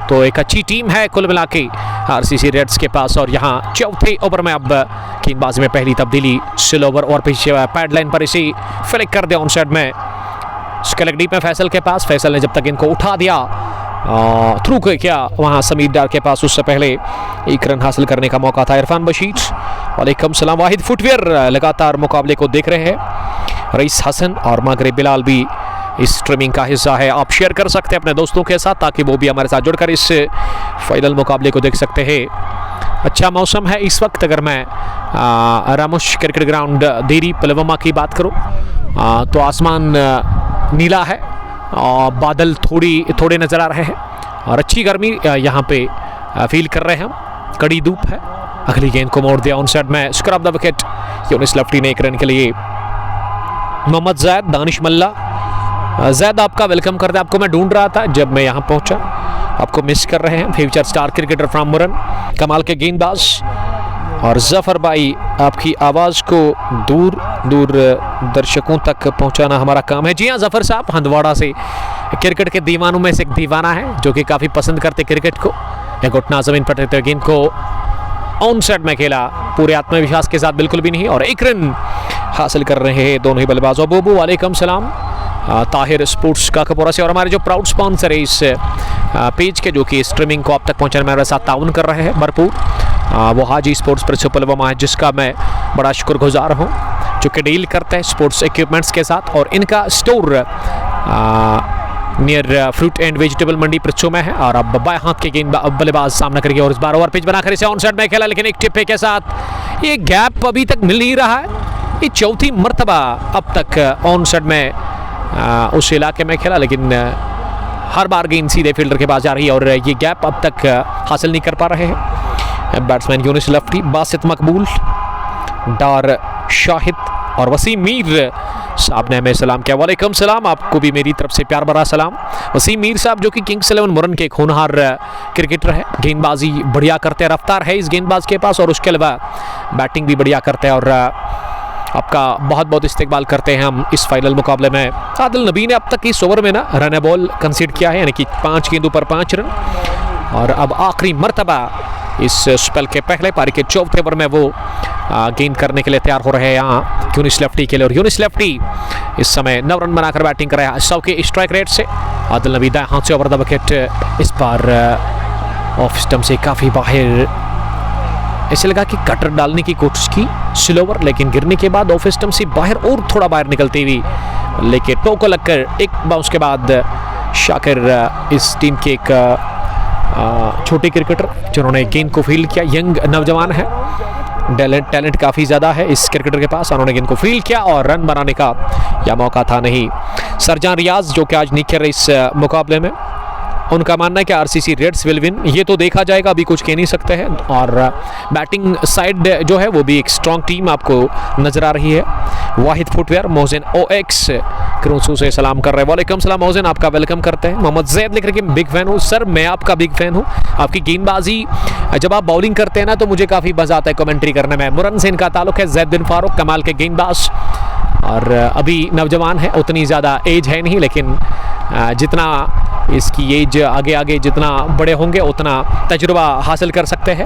तो एक अच्छी टीम है कुल मिला के आरसीसी रेड्स के पास। और यहाँ चौथे ओवर में अब गेंदबाजी में पहली तब्दीली, स्लो ओवर और पीछे पैड लाइन पर इसी फ्लिक कर दिया ऑन साइड में स्केलेक डीप में फैसल के पास। फैसल ने जब तक इनको उठा दिया, थ्रू किया वहाँ समीर डार के पास, उससे पहले 1 रन हासिल करने का मौका था। इरफान बशीर, वालेकुम सलाम। वाहिद फुटवेयर लगातार मुकाबले को देख रहे हैं। रईस हसन और मगरिब बिलाल भी इस स्ट्रीमिंग का हिस्सा है। आप शेयर कर सकते हैं अपने दोस्तों के साथ ताकि वो भी हमारे साथ जुड़कर इस फाइनल मुकाबले को देख सकते हैं। अच्छा मौसम है इस वक्त। अगर मैं रामोश क्रिकेट ग्राउंड देरी पुलवामा की बात करूं तो आसमान नीला है और बादल थोड़े नज़र आ रहे हैं, और अच्छी गर्मी यहाँ पे फील कर रहे हैं हम। कड़ी धूप है। अगली गेंद को मोड़ दिया ऑन साइड में, स्क्रैप द विकेट। यूनिस लफ्टी ने 1 रन के लिए। मोहम्मद जैद, दानिश मल्ला, जैद आपका वेलकम करते। आपको मैं ढूंढ रहा था जब मैं यहाँ पहुँचा, आपको मिस कर रहे हैं। फ्यूचर स्टार क्रिकेटर फ्रॉम मुरन, कमाल के गेंदबाज। और जफर भाई, आपकी आवाज़ को दूर दूर दर्शकों तक पहुंचाना हमारा काम है। जी हाँ, जफर साहब हंदवाड़ा से क्रिकेट के दीवानों में से एक दीवाना है जो कि काफ़ी पसंद करते क्रिकेट को। एक घुटना ज़मीन पर रहते हुए गेंद को ऑन साइड में खेला, पूरे आत्मविश्वास के साथ, बिल्कुल भी नहीं, और 1 रन हासिल कर रहे हैं दोनों ही बल्लेबाज। अबू वालेकुम सलाम, ताहिर स्पोर्ट्स का कपूरा से, और हमारे जो प्राउड स्पॉन्सर है इस पेज के, जो कि स्ट्रीमिंग को अब तक पहुंचाने में हमारे साथ ताउन कर रहे हैं भरपूर, वो हाजी स्पोर्ट्स पर पुलवामा है, जिसका मैं बड़ा शुक्रगुजार हूं, जो कि डील करते हैं स्पोर्ट्स इक्विपमेंट्स के साथ। और इनका store near fruit and vegetable mandi Pracho में है। और अब बाएं हाथ के गेंद बल्लेबाज सामना करेंगे, और इस बार ओवर पिच बनाकर इसे ऑन साइड में खेला, लेकिन एक टिप्पे के साथ ये गैप अभी तक मिल नहीं रहा है। ये चौथी मरतबा अब तक ऑन साइड में उस इलाके में खेला, लेकिन हर बार गेंद सीधे फील्डर के पास जा रही है, और ये गैप अब तक हासिल नहीं कर पा रहे हैं बैट्समैन यूनिस लफ्टी, बासित मकबूल, डार शाहिद और वसीम मीर साहब ने हमें सलाम किया। वालेकुम सलाम, आपको भी मेरी तरफ से प्यार भरा सलाम। वसीम मीर साहब जो कि किंग्स 11 मुरन के होनहार क्रिकेटर है, गेंदबाजी बढ़िया करते हैं, रफ्तार है इस गेंदबाज के पास, और उसके अलावा बैटिंग भी बढ़िया करते हैं। और आपका बहुत बहुत इस्तेकबाल करते हैं हम इस फाइनल मुकाबले में। आदिल नबी ने अब तक इस ओवर में ना रन बॉल कंसीड किया है, यानी कि 5 गेंदों पर 5 रन, और अब आखिरी मरतबा इस स्पेल के पहले पारी के 4थे ओवर में वो गेंद करने के लिए तैयार हो रहे हैं यहाँ यूनिस लेफ्टी के लिए। और यूनिस लेफ्टी इस समय 9 रन बनाकर बैटिंग कर रहा है 100 के स्ट्राइक रेट से। आदिल नबी दाएं हाथ से ओवर द विकेट, इस बार ऑफ स्टंप से काफ़ी बाहर, ऐसे लगा कि कटर डालने की कोशिश की स्लोवर, लेकिन गिरने के बाद ऑफ स्टंप से बाहर और थोड़ा बाहर निकलती हुई, लेकिन टो को लगकर एक बाउंस के बाद शाकिर इस टीम के एक छोटे क्रिकेटर जिन्होंने गेंद को फील्ड किया, यंग नौजवान है, टैलेंट काफ़ी ज़्यादा है इस क्रिकेटर के पास, उन्होंने गेंद को फील्ड किया और रन बनाने का यह मौका था नहीं। सरजान रियाज जो कि आज नहीं खेल रहे इस मुकाबले में, उनका मानना है कि आरसीसी रेड्स विल विन, ये तो देखा जाएगा, अभी कुछ कह नहीं सकते हैं। और बैटिंग साइड जो है वो भी एक स्ट्रॉन्ग टीम आपको नजर आ रही है। वाहिद फुटवेयर, मोहसिन OX क्रूसू से सलाम कर रहे हैं। वालेकुम सलाम मोहसिन, आपका वेलकम करते हैं। मोहम्मद जैद लिख रहे कि बिग फैन हूँ। सर मैं आपका बिग फैन हूँ, आपकी गेंदबाजी जब आप बॉलिंग करते हैं ना तो मुझे काफ़ी मज़ा आता है कमेंट्री करने में। मुरन से इनका ताल्लुक है। जैदुद्दीन फारूक कमाल के गेंदबाज, और अभी नौजवान है, उतनी ज़्यादा एज है नहीं, लेकिन जितना इसकी एज आगे आगे जितना बड़े होंगे उतना तजुर्बा हासिल कर सकते हैं।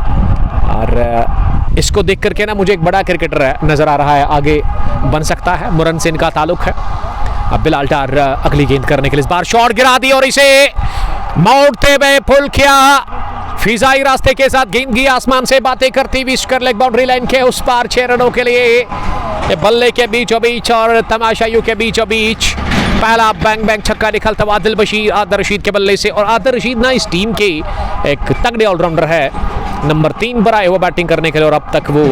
और इसको देख करके ना मुझे एक बड़ा क्रिकेटर नज़र आ रहा है, आगे बन सकता है। मुरन से इनका ताल्लुक है। अब बिलाल डार अगली गेंद करने के लिए इस बार शॉट गिरा दी और इसे मोड़ते हुए पुल किया। फिजाई रास्ते के साथ गेंद की आसमान से बातें करती हुई स्क्वायर लेग बाउंड्री लाइन के उस पार 6 रनों के लिए बल्ले के बीचों बीच और तमाशाइयों के बीचों बीच पहला बैंग बैंग छक्का निकलता हुआ आदिल बशीर आदिल रशीद के बल्ले से। और आदिल रशीद ना इस टीम के एक तगड़े ऑलराउंडर है, नंबर 3 पर आए वो बैटिंग करने के लिए, और अब तक वो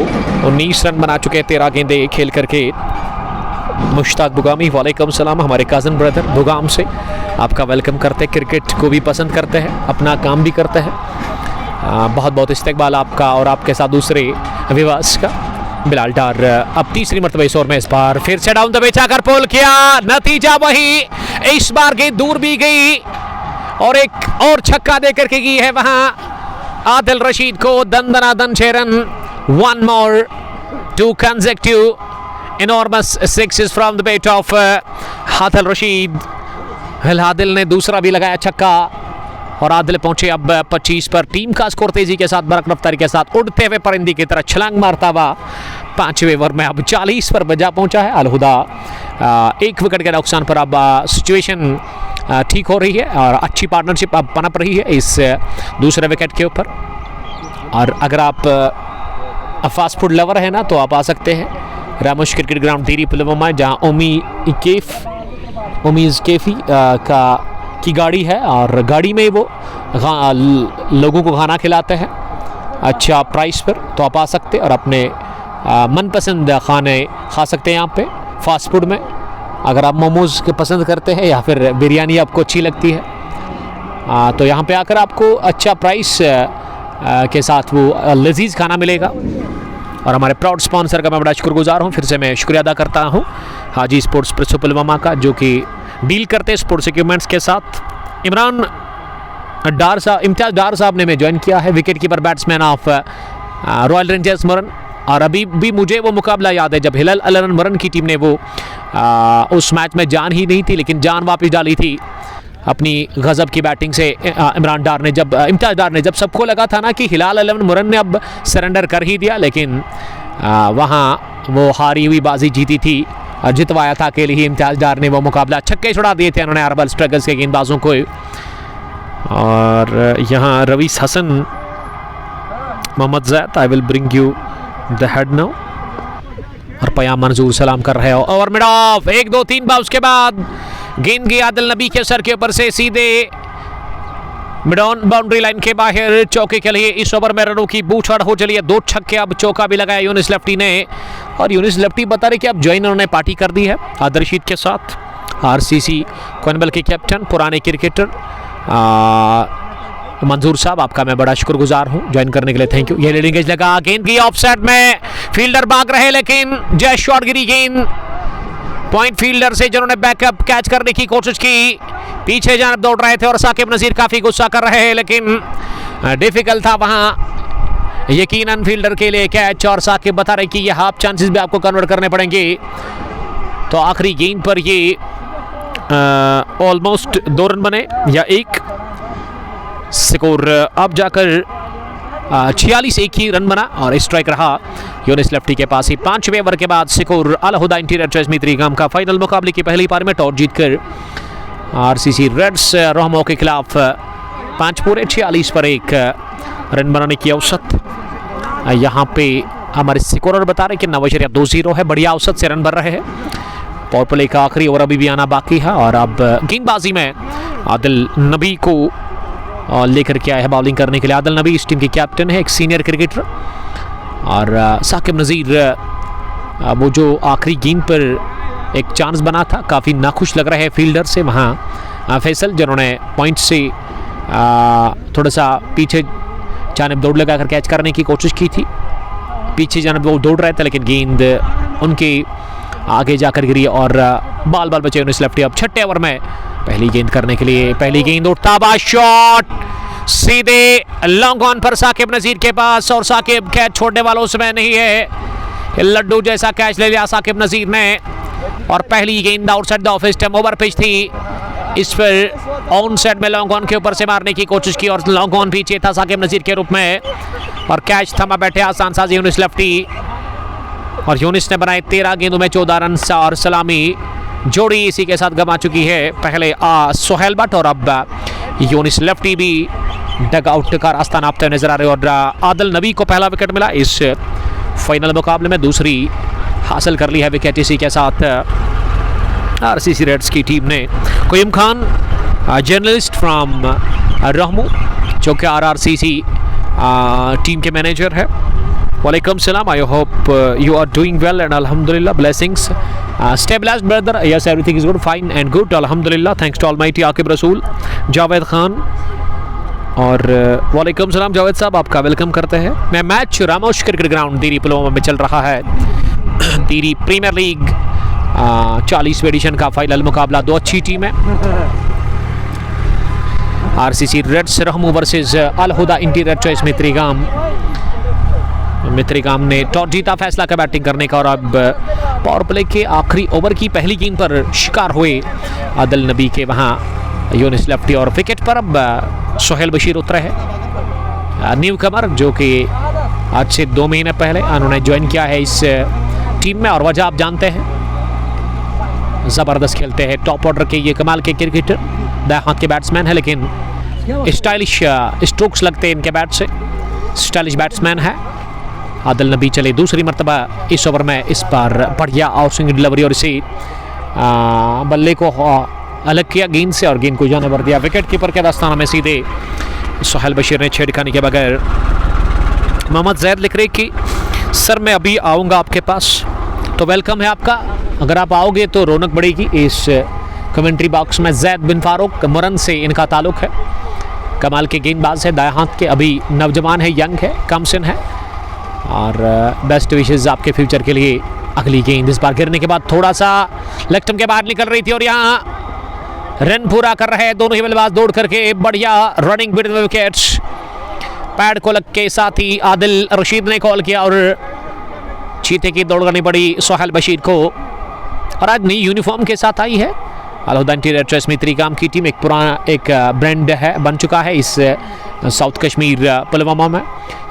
19 रन बना चुके हैं 13 गेंदे खेल करके। मुश्ताक बुगामी, वालेकुम सलाम, हमारे कज़न ब्रदर बुगाम से आपका वेलकम करते हैं। क्रिकेट को भी पसंद करते हैं, अपना काम भी करते हैं। बहुत बहुत इस्तकबाल आपका और आपके साथ दूसरे विवास का। बिलाल डार अब तीसरी मरतबा इस ओवर में इस बार फिर से डाउन द पिच आकर पुल किया, नतीजा वही। इस बार गेंद दूर भी गई और एक और छक्का देकर के की है वहां आदिल रशीद को। दन 6 run, 1 more, 2 consecutive enormous sixes from the bat of Adil Rashid. Adil ने दूसरा भी लगाया छक्का और आदिल पहुंचे अब 25 पर। टीम का स्कोर तेजी के साथ बरक रफ्तारी के साथ उड़ते हुए परिंदे की तरह छलांग मारता हुआ 5वें ओवर में अब 40 पर बजा पहुंचा है। अलहुदा 1 विकेट के नुकसान पर अब सिचुएशन ठीक हो रही है और अच्छी पार्टनरशिप अब पनप रही है इस दूसरे विकेट के ऊपर। और अगर आप फास्ट फूड लवर है ना तो आप आ सकते हैं रामोश क्रिकेट ग्राउंड दीरी पुलवामा, जहाँ उमीज़ कैफ़ी की गाड़ी है और गाड़ी में वो लोगों को खाना खिलाते हैं अच्छा प्राइस पर। तो आप आ सकते हैं और अपने मनपसंद खाने खा सकते हैं यहाँ पे फास्ट फूड में। अगर आप मोमोज़ के पसंद करते हैं या फिर बिरयानी आपको अच्छी लगती है तो यहाँ पे आकर आपको अच्छा प्राइस के साथ वो लजीज खाना मिलेगा। और हमारे प्राउड स्पॉन्सर का मैं बड़ा शुक्रगुजार हूँ, फिर से मैं शुक्रिया अदा करता हूँ हाजी स्पोर्ट्स प्रेस पुलवामा का, जो कि डील करते हैं स्पोर्ट्स इक्विपमेंट्स के साथ। इम्तियाज़ डार साहब ने मैं ज्वाइन किया है, wicket keeper batsman of royal rangers Muran. और अभी भी मुझे वो मुकाबला याद है जब हिलाल अलरन मुरन की टीम ने वो उस मैच में जान ही नहीं थी लेकिन जान वापस डाली थी अपनी गज़ब की बैटिंग से। इम्तियाज़ डार ने जब सबको लगा था ना कि हिलाल अलरन मुरन ने अब सरेंडर कर ही दिया, लेकिन वहाँ वो हारी हुई बाजी जीती थी और जितवाया था अकेले ही इम्तियाज़ डार ने वो मुकाबला। छक्के छुड़ा दिए थे उन्होंने अरबल स्ट्रगल्स के गेंदबाजों को। और यहाँ Raees Hasan, Mohammad Zaid, I will bring you the head now, और पयाम मंजूर सलाम कर रहे हो। ओवर मिड ऑफ 1 2 3 बाउंस के बाद गेंद गई आदिल नबी के सर के ऊपर से सीधे मिड ऑन बाउंड्री लाइन के बाहर चौके के लिए। इस ओवर में रनों की बूछाड़ हो चली है, 2 छक्के, अब चौका भी लगाया यूनिस लेफ्टी ने। और यूनिस लेफ्टी बता रहे कि अब ज्वाइन उन्होंने पार्टी कर दी है आदिल रशीद के साथ। आरसीसी कोनबल के कैप्टन पुराने क्रिकेटर मंजूर साहब, आपका मैं बड़ा शुक्रगुजार हूं ज्वाइन करने के लिए, थैंक यू। ये लीडिंग एज लगा, गेंद की ऑफसाइड में, फील्डर भाग रहे लेकिन जय शॉट गिरी गेंद पॉइंट फील्डर से, जिन्होंने बैकअप कैच करने की कोशिश की, पीछे जानब दौड़ रहे थे और साकिब नज़ीर काफ़ी गुस्सा कर रहे हैं लेकिन डिफिकल्ट था वहाँ यकीनन फील्डर के लिए कैच। और साकिब बता रहे कि ये हाफ चांसेस भी आपको कन्वर्ट करने पड़ेंगे। तो आखिरी गेंद पर ये ऑलमोस्ट 2 रन बने या 1 स्कोर अब जाकर 46 एक ही रन बना और स्ट्राइक रहा यूनिस लेफ्टी के पास ही। 5वें ओवर के बाद स्कोर अलहुदा इंटीरियर चॉइस मीतरीगाम का फाइनल मुकाबले की पहली पारी में टॉस जीतकर आरसीसी रेड्स रोहमो के खिलाफ 5 पूरे 46 पर 1 रन बनाने की औसत। यहाँ पे हमारे स्कोरर बता रहे कि 9.20 है, बढ़िया औसत से रन बन रहे हैं। पावर प्ले का आखिरी ओवर अभी भी आना बाकी है और अब गेंदबाजी में आदिल नबी को लेकर के आया है बॉलिंग करने के लिए। आदिल नबी इस टीम के कैप्टन है, एक सीनियर क्रिकेटर। और साकिब नज़ीर वो जो आखिरी गेंद पर एक चांस बना था, काफ़ी नाखुश लग रहे हैं फील्डर से वहाँ फैसल, जिन्होंने पॉइंट से थोड़ा सा पीछे जानिब दौड़ लगा कर कैच करने की कोशिश की थी। पीछे जानिब वो दौड़ रहे थे लेकिन गेंद उनके आगे जाकर गिरी और बाल बचे यूनिस लेफ्टी। अब 6ठे ओवर में पहली गेंद करने के लिए, पहली गेंद उठता बा शॉट सीधे लॉन्ग ऑन पर साकिब नजीर के पास, और साकिब कैच छोड़ने वालों से नहीं है। लड्डू जैसा कैच ले लिया साकिब नजीर ने, और पहली गेंद outside the off stump, over pitch थी। इस पर ऑन साइड में लॉन्ग ऑन के ऊपर से मारने की कोशिश की, और लॉन्ग ऑन पीछे था साकिब नजीर के रूप में, और कैच थमा बैठे आसान साज यूनिस लेफ्टी। और यूनिस ने बनाए 13 गेंदों में 14 रन, और सलामी जोड़ी इसी के साथ गंवा चुकी है। पहले सोहेल भट्ट और अब यूनिस लेफ्टी भी डग आउट का रास्ता नापते नजर आ रहे, और आदिल नबी को पहला विकेट मिला इस फाइनल मुकाबले में, दूसरी हासिल कर ली है विकेट इसी के साथ आरसीसी रेड्स की टीम ने। कोयम खान जर्नलिस्ट फ्रॉम रहमू, जो कि आरआरसीसी टीम के मैनेजर है। वालेकुम सलाम, I hope you are doing well and अल्हम्दुलिल्लाह, blessings, stay blessed brother, yes everything is good, fine and good, alhamdulillah, thanks to almighty Aqib रसूल। जावेद खान और वालेकुम सलाम जावेद साहब, आपका वेलकम करते हैं। मैं मैच रामोश क्रिकेट ग्राउंड दीरी पुलवामा में चल रहा है। दीरी प्रीमियर लीग 40वें एडिशन का फाइनल मुकाबला, दो अच्छी टीम है। आरसीसी रेड्स रहमू वर्सेस अल हुदा इंटीरियर चॉइस मित्रिगाम ने टॉस जीता, फैसला का बैटिंग करने का, और अब पावर प्ले के आखिरी ओवर की पहली गेंद पर शिकार हुए आदिल नबी के वहां यूनिस लेफ्टी, और विकेट पर अब सोहेल बशीर उतरे हैं, न्यू कमर, जो कि आज से 2 महीने पहले उन्होंने ज्वाइन किया है इस टीम में। और वजह आप जानते हैं, ज़बरदस्त खेलते हैं, टॉप ऑर्डर के ये कमाल के क्रिकेटर, दाएं हाथ के बैट्समैन है, लेकिन स्टाइलिश स्ट्रोक्स लगते हैं इनके बैट से, स्टाइलिश बैट्समैन है आदिल नबी। चले दूसरी मरतबा इस ओवर में इस पर बढ़िया आउट स्विंग डिलीवरी, और इसी बल्ले को अलग किया गेंद से, और गेंद को जाने भर दिया विकेट कीपर के दस्ताना में। सीधे सोहेल बशीर ने छेड़खानी के बगैर। मोहम्मद जैद लिख रहे कि सर मैं अभी आऊँगा आपके पास, तो वेलकम है आपका, अगर आप आओगे तो रौनक बढ़ेगी इस कमेंट्री बॉक्स में। जैद बिन फारूक मुरन से इनका ताल्लुक़ है, कमाल के गेंदबाज है, दाएं हाथ के, अभी नौजवान है, यंग है, कम सिन है, और बेस्ट विशेस आपके फ्यूचर के लिए। अगली गेंद इस बार गिरने के बाद थोड़ा सा लेग स्टंप के बाहर निकल रही थी, और यहाँ रन पूरा कर रहे हैं दोनों ही बल्लेबाज दौड़ करके, बढ़िया रनिंग विद विकेट्स। पैड को लग के साथ ही आदिल रशीद ने कॉल किया, और चीते की दौड़ करनी पड़ी सोहेल बशीर को, और आज नई यूनिफॉर्म के साथ आई है अल हुदा इंटीरियर चॉइस मित्रिगाम की टीम। एक पुराना एक ब्रांड है, बन चुका है इस साउथ कश्मीर पुलवामा में।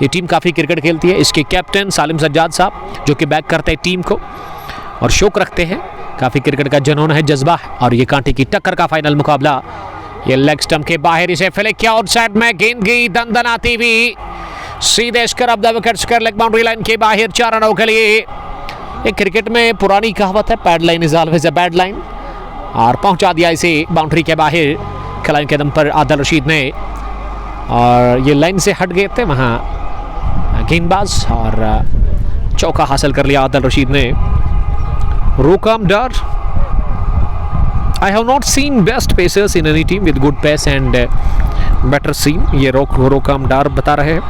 ये टीम काफ़ी क्रिकेट खेलती है। इसके कैप्टन सालिम सज्जाद साहब, जो कि बैक करते हैं टीम को और शौक रखते हैं, काफ़ी क्रिकेट का जुनून है, जज्बा है। और ये कांटे की टक्कर का फाइनल मुकाबला, ये लेग स्टंप के बाहर इसे फ्लिक किया, आउटसाइड में गेंद गई दंदनाती हुई सीधे scrub the wicket, square leg boundary line के बाहर 4 रनों के लिए। एक क्रिकेट में पुरानी कहावत है, pad line is always a bad line, और पहुंचा दिया इसे बाउंड्री के बाहर खिलाड़ी के दम पर आदिल रशीद ने, और ये लाइन से हट गए थे वहाँ गेंदबाज, और चौका हासिल कर लिया आदिल रशीद ने। रोकम डार, I have not seen best pacers in any team with good pace and better seam, ये रोकम डार बता रहे हैं।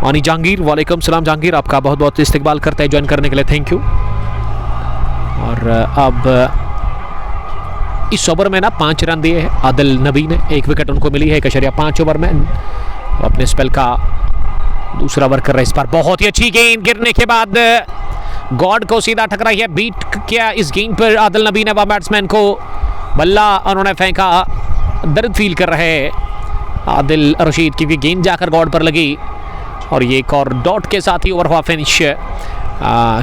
वानी जहांगीर, वालेकुम सलाम जहांगीर, आपका बहुत बहुत इस्तकबाल करते हैं ज्वाइन करने के लिए, थैंक यू। और अब इस ओवर में ना 5 रन दिए हैं आदिल नबी ने, 1 विकेट उनको मिली है 1.5 ओवर में। अपने स्पेल का दूसरा ओवर कर रहे इस पर, बहुत ही अच्छी गेंद गिरने के बाद गॉड को सीधा टकराई है, बीट किया इस गेंद पर आदिल नबी ने बैट्समैन को, बल्ला उन्होंने फेंका, दर्द फील कर रहे आदिल रशीद की गेंद जाकर गॉड पर लगी, और ये एक और डॉट के साथ ही ओवर हुआ फिनिश।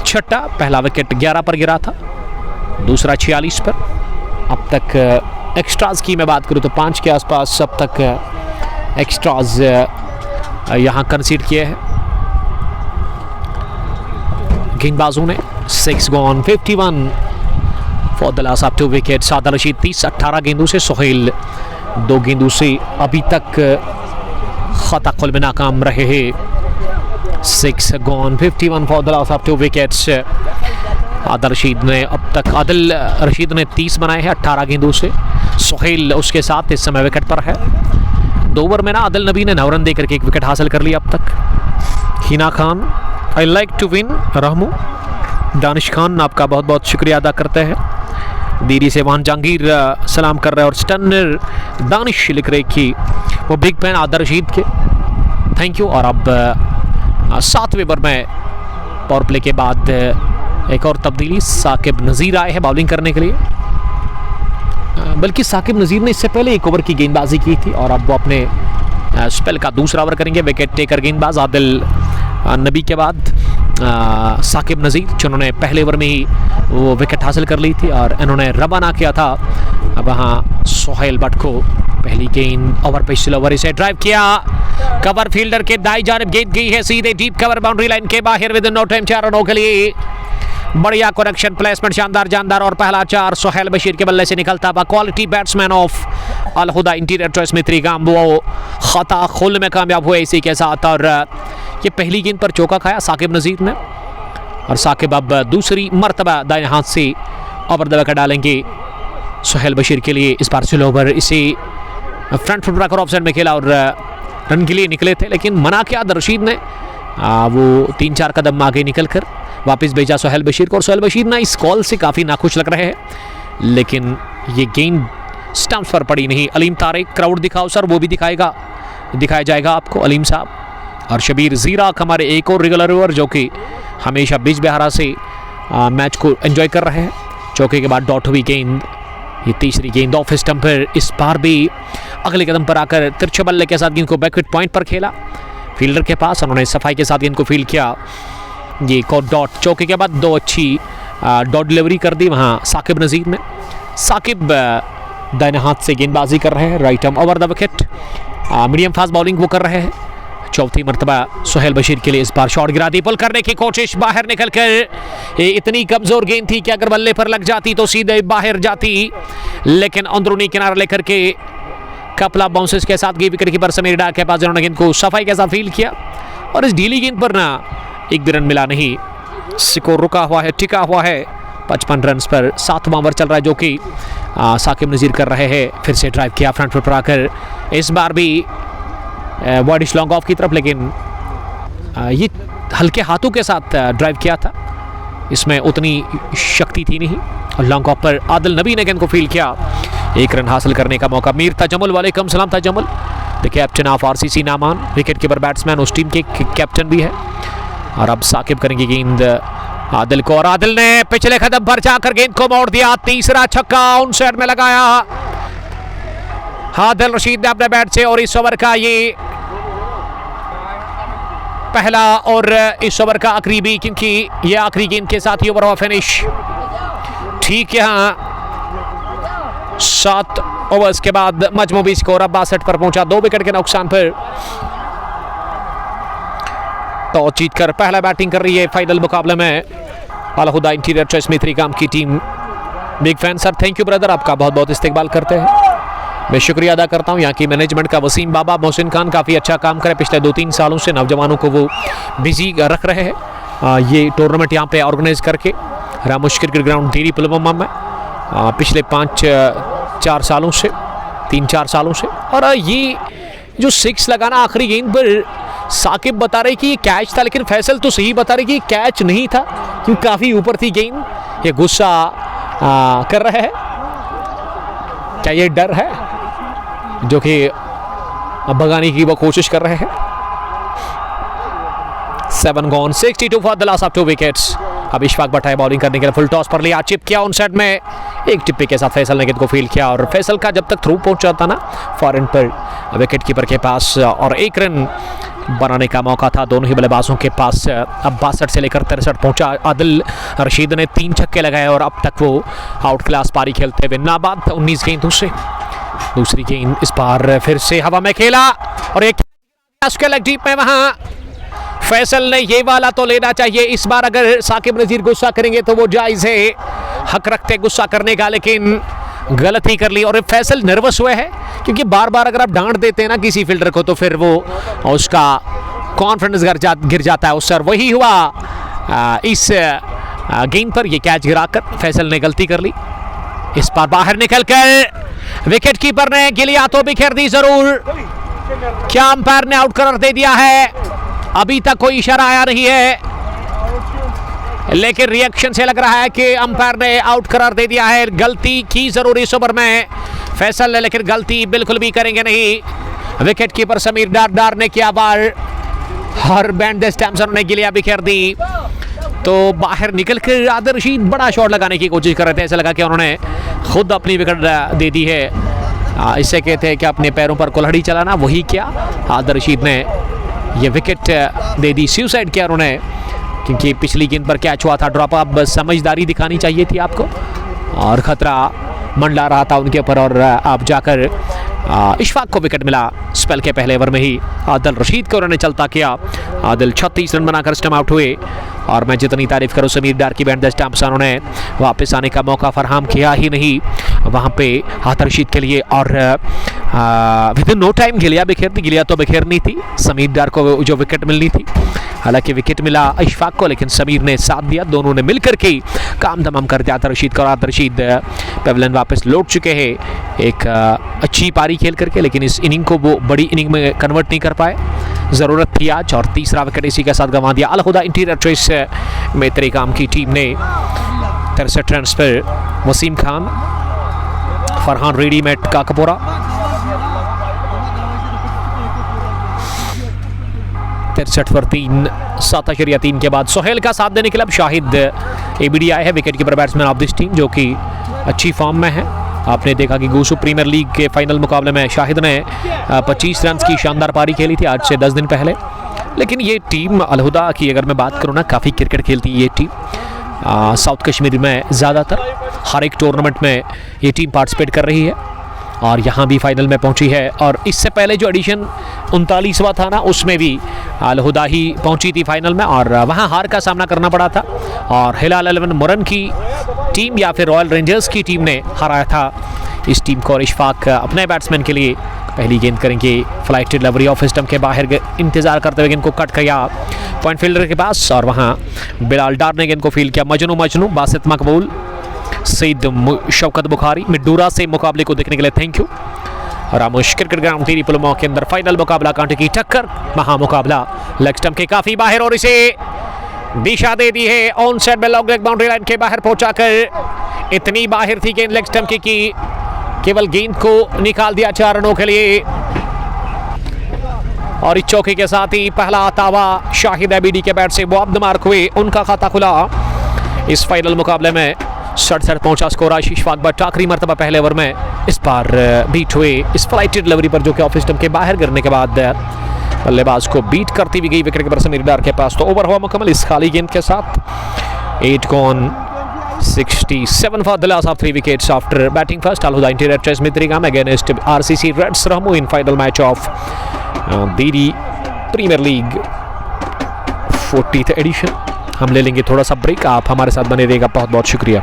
छठा, पहला विकेट 11 पर गिरा था, दूसरा 46 पर। अब तक एक्स्ट्राज की मैं बात करूँ तो 5 के आसपास अब तक एक्स्ट्राज यहाँ कंसीड किए हैं गेंदबाजों ने। 6 gone 51 for the last 2 wickets. Adil Rashid 30-18 गेंदों से, सोहेल 2 गेंदों से अभी तक खता खुल में नाकाम रहे हैं। 6 gone 51 for the last 2 wickets. Adil Rashid ने 30 बनाए हैं 18 गेंदों से, सोहेल उसके साथ इस समय विकेट पर है। 2 ओवर में ना आदिल नबी ने 9 रन देकर के 1 विकेट हासिल कर लिया अब तक। Hina Khan, I like to win Rahmoo. Danish Khan, आपका बहुत बहुत शुक्रिया अदा करते हैं। देरी से वहां जहांगीर सलाम कर रहे हैं और स्टनर दानिश लिख रहे कि वो बिग फैन आदर रशीद के, थैंक यू। और अब 7वें ओवर में पावर प्ले के बाद एक और तब्दीली, साकिब नज़ीर आए हैं बॉलिंग करने के लिए। बल्कि साकिब नज़ीर ने इससे पहले एक ओवर की गेंदबाजी की थी और अब वो अपने स्पेल का दूसरा ओवर करेंगे। विकेट टेकर गेंदबाज आदिल नबी के बाद साकिब नज़ीर, जिन्होंने पहले ओवर में ही वो विकेट हासिल कर ली थी और इन्होंने रवाना किया था वहाँ सोहेल भट्ट को। पहली गेंद ओवर पे स्लोवर इसे ड्राइव किया, कवर फील्डर के दाई जानिब गेंद गई है सीधे डीप कवर बाउंड्री लाइन के बाहर। विद इन नो टाइम 4 रनों के लिए बढ़िया कनेक्शन, प्लेसमेंट शानदार जानदार और पहला 4 सोहेल बशीर के बल्ले से निकलता हुआ quality batsman of Al Huda interior choice में त्रिगाम वो खता खुल में कामयाब हुए इसी के साथ। और ये पहली गेंद पर चौका खाया साकिब नज़ीर ने और साकिब अब दूसरी मरतबा दाएं हाथ से ओवर दबाकर डालेंगे सोहेल बशीर के लिए। इस बार स्लो ओवर इसे फ्रंट फुट रखकर ऑफ साइड में खेला और रन के लिए निकले थे, लेकिन मना किया रशीद ने। वो 3-4 कदम आगे निकल कर वापस भेजा सोहेल बशीर को और सोहेल बशीर ना इस कॉल से काफ़ी नाखुश लग रहे हैं, लेकिन ये गेंद स्टंप्स पर पड़ी नहीं। अलीम तारिक, क्राउड दिखाओ सर, वो भी दिखाया जाएगा आपको अलीम साहब। और शबीर ज़ीराक हमारे एक और रेगुलर ओवर जो कि हमेशा बीच बिहारा से मैच को एंजॉय कर रहे हैं। चौके के बाद डॉट हुई गेंद, ये तीसरी गेंद ऑफ स्टंप पर, इस बार भी अगले कदम पर आकर तिरछे बल्ले के साथ गेंद को बैकविट पॉइंट पर खेला फील्डर के पास, उन्होंने सफाई के साथ गेंद को फील्ड किया। ये एक और डॉट, चौके के बाद 2 अच्छी डॉट डिलीवरी कर दी वहाँ साकिब नज़ीर ने। साकिब दाहिने हाथ से गेंदबाजी कर रहे हैं, right arm over the wicket, medium fast bowling वो कर रहे हैं। चौथी मरतबा सोहेल बशीर के लिए इस बार शॉट गिरा दी, पुल करने की कोशिश, बाहर निकलकर इतनी कमजोर गेंद थी कि अगर बल्ले पर लग जाती तो सीधे बाहर जाती, लेकिन अंदरूनी किनारा लेकर के कपल ऑफ बाउंसेस के साथ गई विकेट कीपर समीर डार के पास, जिन्होंने गेंद को सफाई के साथ फील्ड किया और इस ढीली गेंद पर ना एक भी रन मिला नहीं। स्कोर रुका हुआ है, टिका हुआ है 55 रन पर। 7वां ओवर चल रहा है जो कि साकिब नज़ीर कर रहे हैं। फिर से ड्राइव किया फ्रंट फुट पर आकर, इस बार भी वाइडिश लॉन्ग ऑफ की तरफ, लेकिन ये हल्के हाथों के साथ ड्राइव किया था, इसमें उतनी शक्ति थी नहीं। और लॉन्ग ऑफ पर आदिल नबी ने गेंद को फील्ड किया, 1 रन हासिल करने का मौका। मीर तजमुल, वालेकुम सलाम Tajamul, the captain of RCC Naaman, wicket keeper batsman उस टीम के कैप्टन भी है। और अब साकिब करेंगे गेंद आदिल को और आदिल ने पिछले कदम पर जाकर गेंद को मोड़ दिया, तीसरा छक्का ऑन साइड में लगाया आदिल रशीद ने अपने बैट से। और इस ओवर का ये पहला और इस ओवर का आखिरी भी, क्योंकि ये आखिरी गेंद के साथ ही ओवर हुआ फिनिश। ठीक यहाँ 7 ओवर्स के बाद मजमूई स्कोर अब 62 पर पहुंचा, 2 विकेट के नुकसान पर। टॉस जीतकर पहला बैटिंग कर रही है फाइनल मुकाबले में अल हुदा इंटीरियर चॉइस में त्रिगाम की team. Big fan sir, thank you brother, आपका बहुत बहुत इस्तेकबाल करते हैं। मैं शुक्रिया अदा करता हूं यहाँ की मैनेजमेंट का। वसीम बाबा, मोहसिन खान काफ़ी अच्छा काम करे पिछले 2-3 सालों से, नौजवानों को वो बिजी रख रहे हैं। ये टूर्नामेंट यहाँ पे ऑर्गेनाइज करके रामोश क्रिकेट ग्राउंड देरी पुलवामा में पिछले 5-4 सालों से, 3-4 सालों से। और ये जो 6 लगाना आखिरी गेंद पर, साकिब बता रहे कि ये कैच था, लेकिन फैसल तो सही बता रहे कि कैच नहीं था क्योंकि काफ़ी ऊपर थी गेंद। ये गुस्सा कर रहे हैं, क्या ये डर है जो कि भगाने की वो कोशिश कर रहे हैं। 7 gone, 62 for the loss of 2 wickets. अब इशफाक भट्ट बॉलिंग करने के लिए फुल टॉस पर लिया, चिप किया ऑन साइड में, एक टिप्पे के साथ फैसल ने गेंद को फील्ड किया और फैसल का जब तक थ्रू पहुंच जाता ना फॉरन पर विकेट कीपर के पास और 1 रन बनाने का मौका था दोनों ही बल्लेबाजों के पास। अब 62 से लेकर 63 पहुंचा। आदिल रशीद ने 3 छक्के लगाए और अब तक वो आउट क्लास पारी खेलते हुए नाबाद 19 गेंदों से। दूसरी गेंद इस बार फिर से हवा में खेला और एक उसके लेग डीप में, वहां फैसल ने ये वाला तो लेना चाहिए। इस बार अगर साकिब नज़ीर गुस्सा करेंगे तो वो जायज़ है, हक रखते गुस्सा करने का, लेकिन गलती कर ली। और फैसल नर्वस हुए हैं क्योंकि बार बार अगर आप डांट देते हैं ना किसी फील्डर को तो फिर वो उसका कॉन्फिडेंस गिर जाता है उससे। वही हुआ इस गेंद पर, ये कैच गिराकर फैसल ने गलती कर ली। इस बार बाहर निकलकर विकेट कीपर ने गिलिया तो बिखेर दी जरूर, क्या अंपायर ने आउट करार दे दिया है? अभी तक कोई इशारा आया नहीं है। लेकिन रिएक्शन से लग रहा है कि अंपायर ने आउट करार दे दिया है। गलती की जरूर इस ओवर में फैसल ने, लेकिन गलती बिल्कुल भी करेंगे नहीं। विकेट कीपर समीर डार ने किया बार और बैंड द स्टैम्प्स उन्होंने गिलिया बिखेर दी, तो बाहर निकल कर आदिल रशीद बड़ा शॉट लगाने की कोशिश कर रहे थे। ऐसा लगा कि उन्होंने खुद अपनी विकेट दे दी है। इससे कहते हैं कि अपने पैरों पर कुल्हाड़ी चलाना, वही क्या आदिल रशीद ने ये विकेट दे दी, सुसाइड किया उन्होंने, क्योंकि पिछली गेंद पर कैच हुआ था ड्रॉप। अब समझदारी दिखानी चाहिए थी आपको, और खतरा मंडला रहा था उनके ऊपर, और अब जाकर इशफाक को विकेट मिला स्पेल के पहले ओवर में ही। आदिल रशीद को उन्होंने चलता किया। आदिल 36 रन बनाकर स्टम्प आउट हुए, और मैं जितनी तारीफ करूं समीर डार की, बैंड द स्टंप्स उन्होंने वापस आने का मौका फराहम किया ही नहीं वहां पे आदिल रशीद के लिए, और विद इन नो टाइम गिलिया बिखेर दी। गिलिया तो बिखेरनी थी, समीर डार को जो विकेट मिलनी थी। हालांकि विकेट मिला इशफाक को, लेकिन समीर ने साथ दिया, दोनों ने मिलकर के काम तमाम कर दिया आदिल रशीद का। और आदिल रशीद पेविलियन वापस लौट चुके हैं एक अच्छी पारी खेल करके, लेकिन इस इनिंग को वो बड़ी इनिंग में कन्वर्ट नहीं कर पाए, ज़रूरत थी आज, और तीसरा विकेट इसी के साथ गंवा दिया। अलहुदा इंटीरियर ट्रेस में तरीकाम की टीम ने 63 रन पर वसीम खान, फरहान रेडीमेड का कपोरा, 63 पर 3, 7.3 के बाद सोहेल का साथ देने के लिए अब शाहिद एबीडी आए हैं, wicket keeper batsman of this team, जो कि अच्छी फॉर्म में है। आपने देखा कि गूसू प्रीमियर लीग के फाइनल मुकाबले में शाहिद ने 25 रन की शानदार पारी खेली थी आज से 10 दिन पहले। लेकिन ये टीम अलहुदा की अगर मैं बात करूँ ना, काफ़ी क्रिकेट खेलती है ये टीम। साउथ कश्मीर में ज़्यादातर हर एक टूर्नामेंट में ये टीम पार्टिसिपेट कर रही है, और यहाँ भी फाइनल में पहुँची है। और इससे पहले जो एडिशन 39वां था ना, उसमें भी अलहुदा ही पहुँची थी फाइनल में, और वहाँ हार का सामना करना पड़ा था, और हिलाल 11 मुरन की टीम या फिर रॉयल रेंजर्स की टीम ने हराया था इस टीम को। और इशफाक अपने बैट्समैन के लिए पहली गेंद करेंगे, फ्लाइट डिलीवरी ऑफ स्टंप के बाहर इंतजार करते हुए गेंद को कट किया पॉइंट फील्डर के पास, और वहाँ बिलाल डार ने गेंद को फील्ड किया। मजनू बासित मकबूल, सईद शौकत बुखारी मिड्डूरा से मुकाबले को देखने के लिए thank you. Ramosh cricket ground Diri Pulwama के अंदर फाइनल मुकाबला, कांटे की टक्कर, महा मुकाबला, लेग स्टंप के काफी बाहर, और इसे दिशा दे दी है ऑन साइड में लॉन्ग लेग बाउंड्री लाइन के बाहर पहुंचाकर। इतनी बाहर थी गेंद लेग स्टंप की कि केवल गेंद को निकाल दिया 4 रनों के लिए, और इस चौके के साथ ही पहला तावा शाहिद एबीडी के बैट से वो अब्द मार्क हुए, उनका खाता खुला इस फाइनल मुकाबले में। 67 पहुंचा स्कोर आशीष इशफाक बट आखिरी मरतबा पहले ओवर में इस बार बीट हुए इस फ्लाइटेड डिलीवरी पर, जो कि ऑफ स्टंप के बाहर गिरने के बाद बल्लेबाज को बीट करती हुई गई विकेट कीपर समीर डार के पास। तो ओवर हुआ मुकम्मल इस खाली गेंद के साथ। 8 gone, 67 for the loss of 3 wickets after batting first. Al-Huda Interior Trust Mitrigam against RCC Reds Ramu in final match of DD Premier League 40th edition. हम ले लेंगे थोड़ा सा ब्रेक, आप हमारे साथ बने रहिएगा, बहुत बहुत शुक्रिया।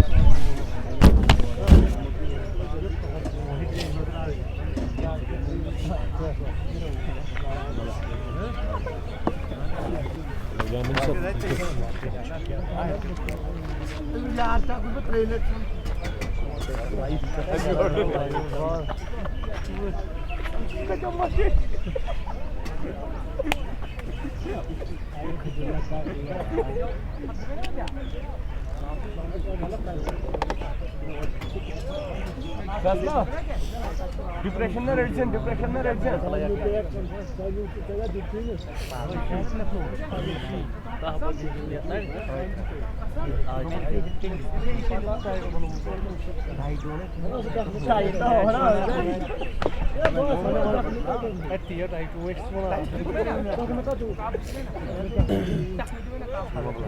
डिप्रेशन में रेडसन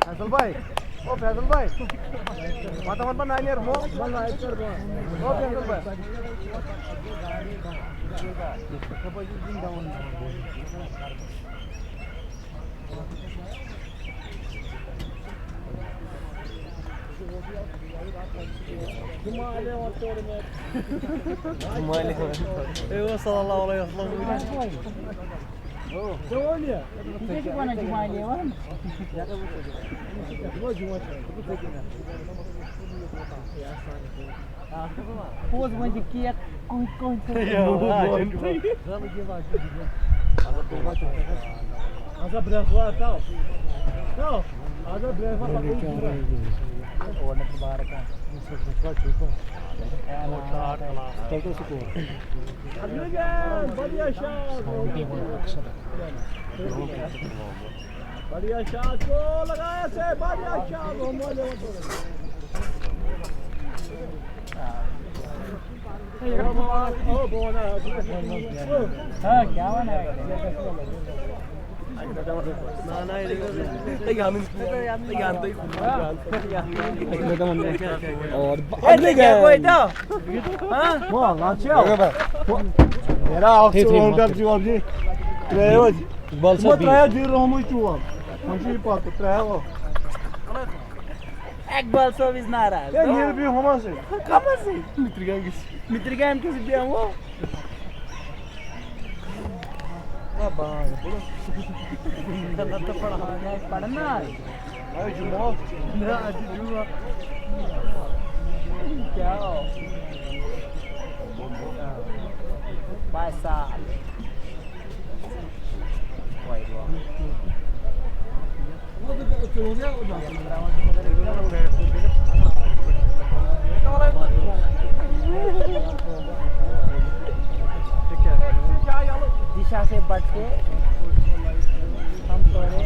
फैसल भाई, ओ फैसल भाई, वातावरण पर नाइन ईयर मो, ओ फैसल भाई, Jumaale on tuoda me. Jumaale. Ei oo salalla ole jos lopuin. Oh, se on ja. किती कोणाची माहिती आहे वा? पोज म्हणजे की एक कोण Asa brefwa tal. Não, asa brefwa tá com ओढण्यात बाहेर का बढ़िया शॉट बढ़िया शॉट को लगाया से बढ़िया शॉट हाँ क्या बना Era alçılar diyordu. Treo. Balsa bir romu chuva. Onji pato treo. एक बाल सर्विस ना रहा Ya niye bir homası? कहाँ से Mitrigangis. मित्र का हम किसी भी हम वो Baba, गलत तो पढ़ना ay cuma. Ne acı cuma. क्या हो पैसा दिशा से बच के हम तोड़े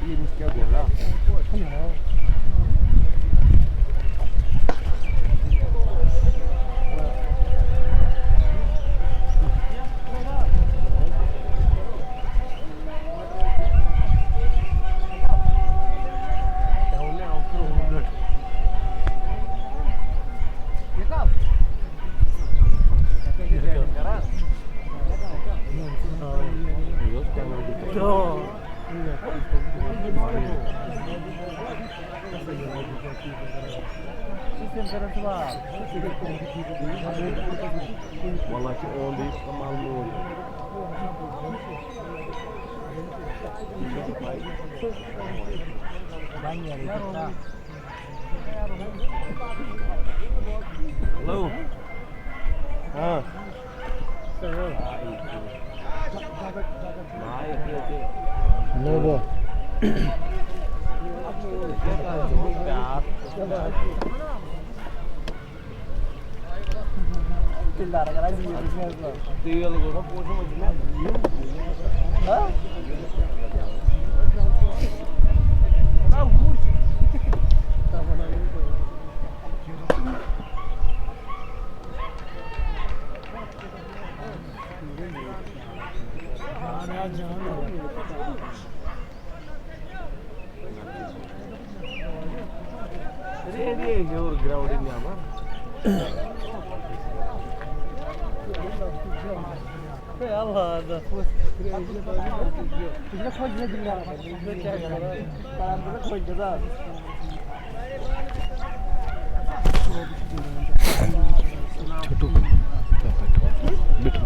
ये क्या बोला? Vallahi ki 10 değil ama alma oluyor. Hello. हाँ. Hello. Ground in Yama. Allah da. इसमें खोज ले दिया क्या करा काम तो खोज दे छोटू बैठो नीचे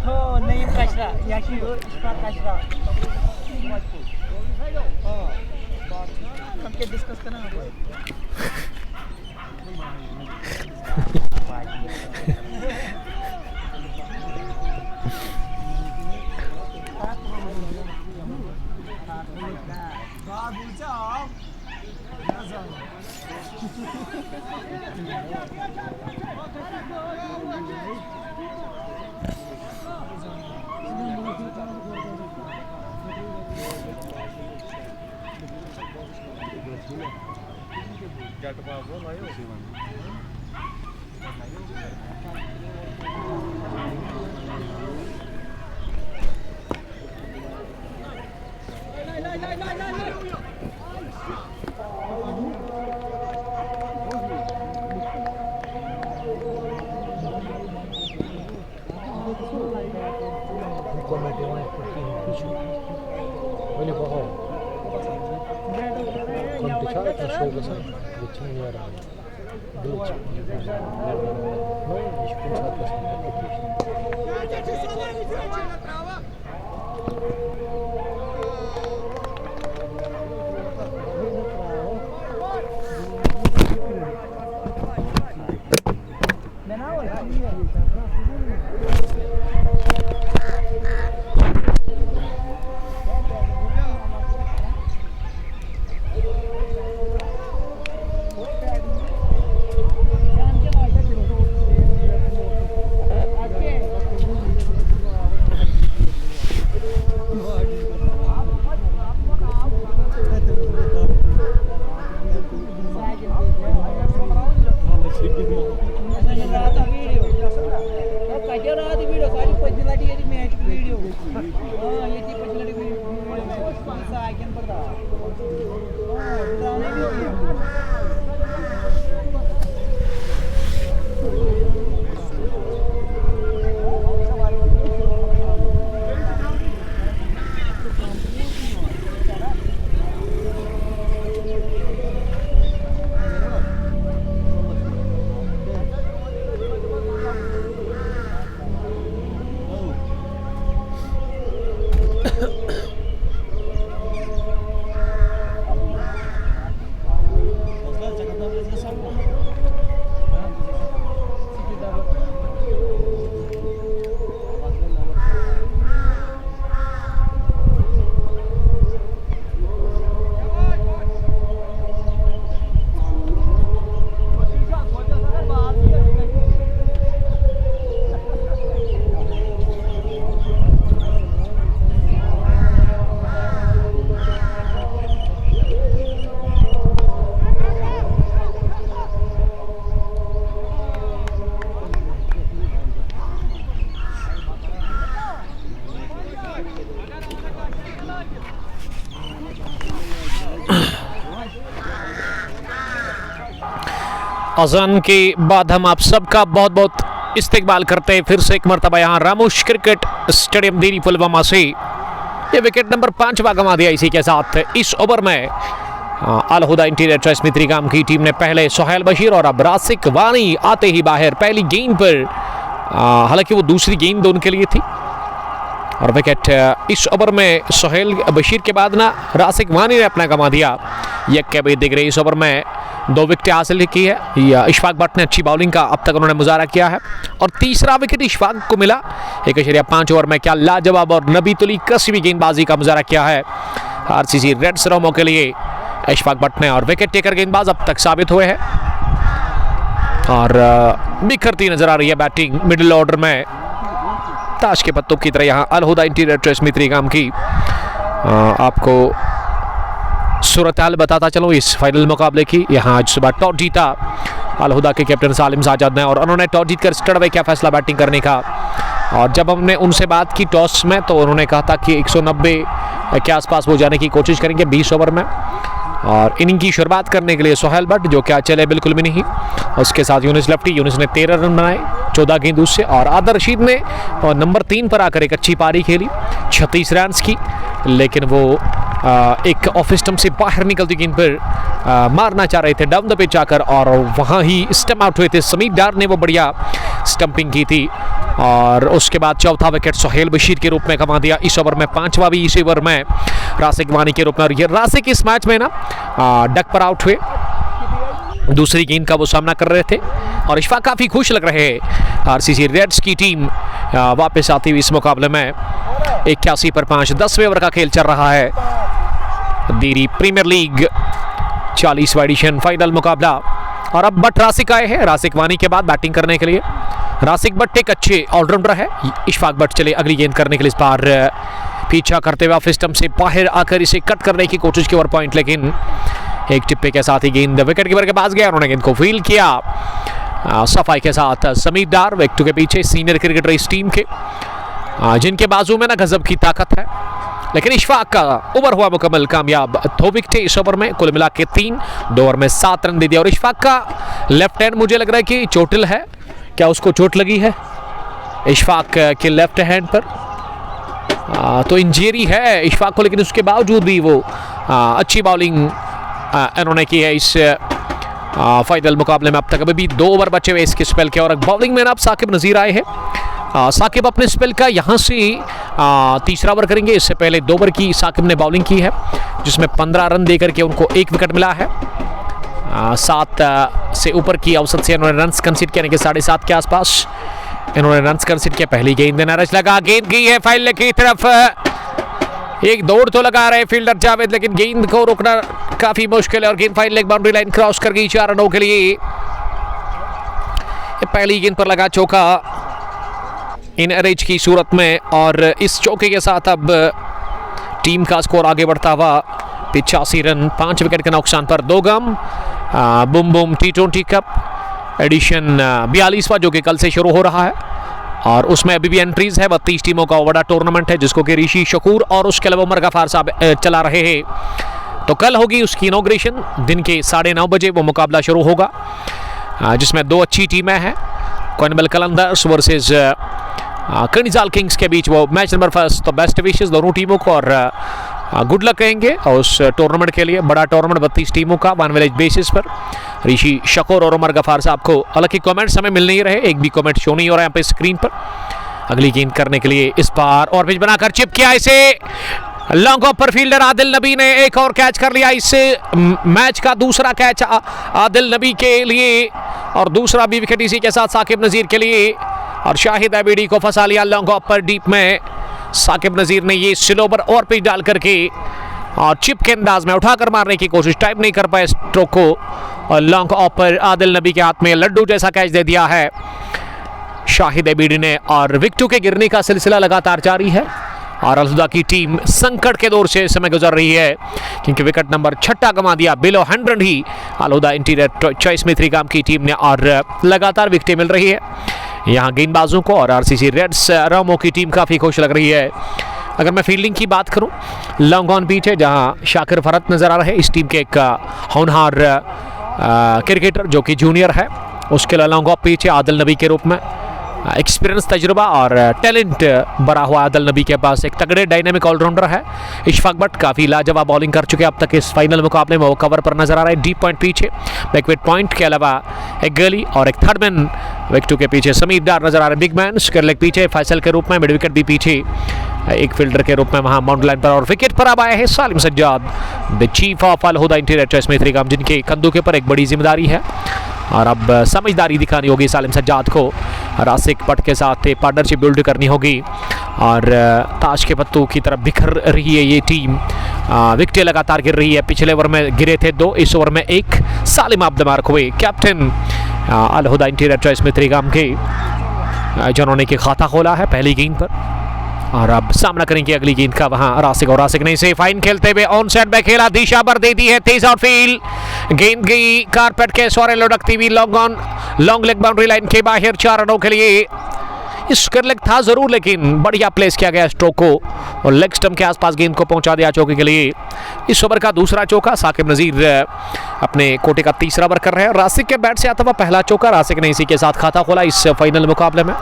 हो नहीं कचरा याची स्पॉट कचरा हम क्या डिस्कस करना है अजान के बाद हम आप सबका बहुत बहुत इस्तकबाल करते हैं फिर से एक मरतबा यहाँ रामोश क्रिकेट स्टेडियम देरी पुलवामा से। ये विकेट नंबर 5 गंवा दिया। इसी के साथ इस ओवर में अल हुदा इंटीरियर ट्रस्ट मित्रिगाम की टीम ने पहले सोहेल बशीर और अब रासिक वानी आते ही बाहर पहली गेंद पर, हालांकि वो दूसरी गेंद उनके लिए थी और विकेट इस ओवर में सोहेल बशीर के बाद ना रासिक वानी ने अपना गंवा दिया। यक के भी दिख रही इस ओवर में 2 विकेट हासिल की है। इशफाक भट्ट ने अच्छी बॉलिंग का अब तक उन्होंने मुजाहरा किया है और तीसरा विकेट इशफाक को मिला। 1.5 ओवर में क्या लाजवाब और नबीतुली कस्बी गेंदबाजी का मुजाहरा किया है आरसीसी रेड्स रोमो के लिए इशफाक भट्ट ने, और विकेट टेकर गेंदबाज अब तक साबित हुए हैं और बिखरती नजर आ रही है बैटिंग मिडिल ऑर्डर में ताश के पत्तों की तरह। यहाँ अल हुदा इंटीरियर ट्रस्ट मित्रिगाम की आपको सूरत हाल बताता चलो इस फाइनल मुकाबले की। यहाँ आज सुबह टॉस जीता अल हुदा के कैप्टन सालिम साजाद ने और उन्होंने टॉस जीतकर स्टडवे किया फैसला बैटिंग करने का। और जब हमने उनसे बात की टॉस में तो उन्होंने कहा था कि 190 के आसपास वो जाने की कोशिश करेंगे 20 ओवर में। और इनिंग की शुरुआत करने के लिए सोहेल भट्ट जो क्या चले बिल्कुल भी नहीं, उसके साथ यूनिस लफ्टी, यूनिस ने 13 रन बनाए 14 गेंदों से। और आदर रशीद ने नंबर 3 पर आकर एक अच्छी पारी खेली 36 रन की, लेकिन वो एक ऑफ स्टंप से बाहर निकलती गेंद पर मारना चाह रहे थे डाउन द पिच आकर और वहाँ ही स्टंप आउट हुए थे। समीर डार ने वो बढ़िया स्टंपिंग की थी और उसके बाद चौथा विकेट सोहेल बशीर के रूप में कमा दिया इस ओवर में। 5वां भी इस ओवर में रासिक वानी के रूप में। और ये रासिक इस मैच में ना डक पर आउट हुए, दूसरी गेंद का वो सामना कर रहे थे और इशफाक काफ़ी खुश लग रहे हैं। आरसीसी रेड्स की टीम वापस आती हुई इस मुकाबले में 81 पर 5 10वें ओवर का खेल चल रहा है। देरी प्रीमियर लीग 40वां एडिशन फाइनल मुकाबला और अब भट्ट रासिक आए हैं रासिक वानी के बाद बैटिंग करने के लिए। रासिक भट्ट एक अच्छे ऑलराउंडर है। इशफाक भट्ट चले अगली गेंद करने के लिए, इस बार पीछा करते हुए ऑफ स्टंप से बाहर आकर इसे कट करने की कोशिश की और पॉइंट, लेकिन एक टिप्पे के साथ ही गेंद विकेट कीपर के पास गया, उन्होंने गेंद को फील्ड किया सफाई के साथ। समीर डार विकेट के पीछे सीनियर क्रिकेटर इस टीम के जिनके बाजू में ना गजब की ताकत है, लेकिन इशफाक का ओवर हुआ मुकम्मल कामयाब। 2 विकेट इस ओवर में, कुल मिला के 3, 2 ओवर में 7 रन दे दिया। और इशफाक का लेफ्ट हैंड मुझे लग रहा है कि चोटिल है, क्या उसको चोट लगी है इशफाक के लेफ्ट हैंड पर? तो इंजरी है इशफाक को, लेकिन उसके बावजूद भी वो अच्छी बॉलिंग इन्होंने की है इस फाइनल मुकाबले में। अब तक अभी भी 2 ओवर बचे हुए इसके स्पेल के, और बॉलिंग में अब साकिब नज़ीर आए हैं। साकिब अपने स्पेल का यहाँ से तीसरा ओवर करेंगे। इससे पहले 2 ओवर की साकिब ने बॉलिंग की है, जिसमें 15 रन देकर के उनको 1 विकेट मिला है। 7 से ऊपर की औसत से इन्होंने रन्स कंसीड किए, कि 7.5 के आसपास इन्होंने रन्स कंसीड किया। पहली गेंद में नरज लगा, गेंद गई है फाइनल की तरफ। एक दौड़ तो लगा रहे फील्डर जावेद, लेकिन गेंद को रोकना काफी मुश्किल है और गेंद final leg boundary line cross कर गई 4 रनों के लिए। पहली गेंद पर लगा चौका इन एवरेज की सूरत में, और इस चौके के साथ अब टीम का स्कोर आगे बढ़ता हुआ 85 रन 5 विकेट के नुकसान पर 2 गम। Bum Bum T20 cup addition 42वां जो कि कल से शुरू हो रहा है, और उसमें अभी भी एंट्रीज है। 32 टीमों का बड़ा टूर्नामेंट है, जिसको कि ऋषि शकूर और उसके अलावा उमर गफार साहब चला रहे हैं। तो कल होगी उसकी इनॉग्रेशन, दिन के 9:30 बजे वो मुकाबला शुरू होगा, जिसमें 2 अच्छी टीमें हैं। कॉइनबेल कलंदर्स वर्सेस कनिजाल किंग्स के बीच वो मैच नंबर 1। तो बेस्ट विशेस दोनों टीमों को, और गुड लक कहेंगे और उस टूर्नामेंट के लिए। बड़ा टूर्नामेंट 32 टीमों का 1 विलेज बेसिस पर। ऋषि शकूर और उमर गफार साहब को हालांकि कमेंट्स हमें मिल नहीं रहे, एक भी कमेंट शो नहीं हो रहा है यहाँ पे स्क्रीन पर। अगली गेंद करने के लिए इस बार और पिच बनाकर चिप किया, इसे लॉन्ग ऑफ पर फील्डर आदिल नबी ने एक और कैच कर लिया। इससे मैच का दूसरा कैच आदिल नबी के लिए, और दूसरा भी विकेट इसी के साथ साकिब नज़ीर के लिए, और शाहिद आबिदी को फंसा लिया लॉन्ग ऑफ पर डीप में। साकिब नज़ीर ने ये स्लोवर और पिच डाल करके और चिप के अंदाज में उठाकर मारने की कोशिश, टाइप नहीं कर पाए स्ट्रोक को, और लॉन्ग ऑफ पर आदिल नबी के हाथ में लड्डू जैसा कैच दे दिया है शाहिद आबिदी ने। और विकेटों के गिरने का सिलसिला लगातार जारी है, और अलहुदा की टीम संकट के दौर से समय गुजर रही है, क्योंकि विकेट नंबर 6 गंवा दिया। बिलो 100 ही अलहुदा इंटीरियर चॉइस में 3 काम की टीम ने, और लगातार विकेटें मिल रही है यहाँ गेंदबाजों को, और आरसीसी रेड्स रामो की टीम काफ़ी खुश लग रही है। अगर मैं फील्डिंग की बात करूं, लॉन्ग ऑन पिच है जहां शाकिर फरत नज़र आ रहे हैं, इस टीम के एक होनहार क्रिकेटर जो कि जूनियर है। उसके अलावा लॉन्ग ऑफ पिच है आदिल नबी के रूप में, एक्सपीरियंस, तजुर्बा और टैलेंट भरा हुआ आदिल नबी के पास एक तगड़े डायनामिक ऑलराउंडर है। इशफाक भट्ट काफ़ी लाजवाब बॉलिंग कर चुके हैं अब तक इस फाइनल मुकाबले में, वो कवर पर नजर आ रहा है। डीप पॉइंट पीछे बैकवेट पॉइंट के अलावा एक गली और एक थर्ड मैन विकेटों के पीछे समीर डार नजर आ रहे हैं। बिग मैन स्क्वायर लेग पीछे फैसल के रूप में, मिड विकेट भी पीछे एक फील्डर के रूप में वहां बाउंड्री लाइन पर, और विकेट पर अब आए हैं Salim Sajjad, the chief of Alhuda interior choice में 3 काम, जिनके कंधों के ऊपर एक बड़ी जिम्मेदारी है, और अब समझदारी दिखानी होगी सालिम सज्जाद को। रासिक भट्ट के साथ पार्टनरशिप बिल्ड करनी होगी, और ताश के पत्तों की तरफ बिखर रही है ये टीम। विकेटें लगातार गिर रही है, पिछले ओवर में गिरे थे 2, इस ओवर में 1। सालिम ऑफ द मार्क हुए कैप्टन अलहुदा इंटीरियर चॉइस में 3 काम के, जिन्होंने कि खाता खोला है पहली गेंद पर, और अब सामना करेंगे अगली गेंद का वहां रासिक, और रासिक ने इसे फाइन खेलते हुए ऑन साइड में खेला, दिशा पर दे दी है तेज आउटफील्ड, गेंद गई कारपेट के सौरे लुढ़कती हुई लॉन्ग लेग बाउंड्री लाइन के बाहर 4 रनों के लिए। स्क्वायर लेग था जरूर, लेकिन बढ़िया प्लेस किया गया स्ट्रोक को, और लेग स्टंप के आसपास गेंद को पहुंचा दिया चौके के लिए। इस ओवर का दूसरा चौका, साकिब नज़ीर अपने कोटे का तीसरा ओवर कर रहे हैं। रासिक के बैट से आता हुआ पहला चौका, रासिक ने इसी के साथ खाता खोला इस फाइनल मुकाबले में।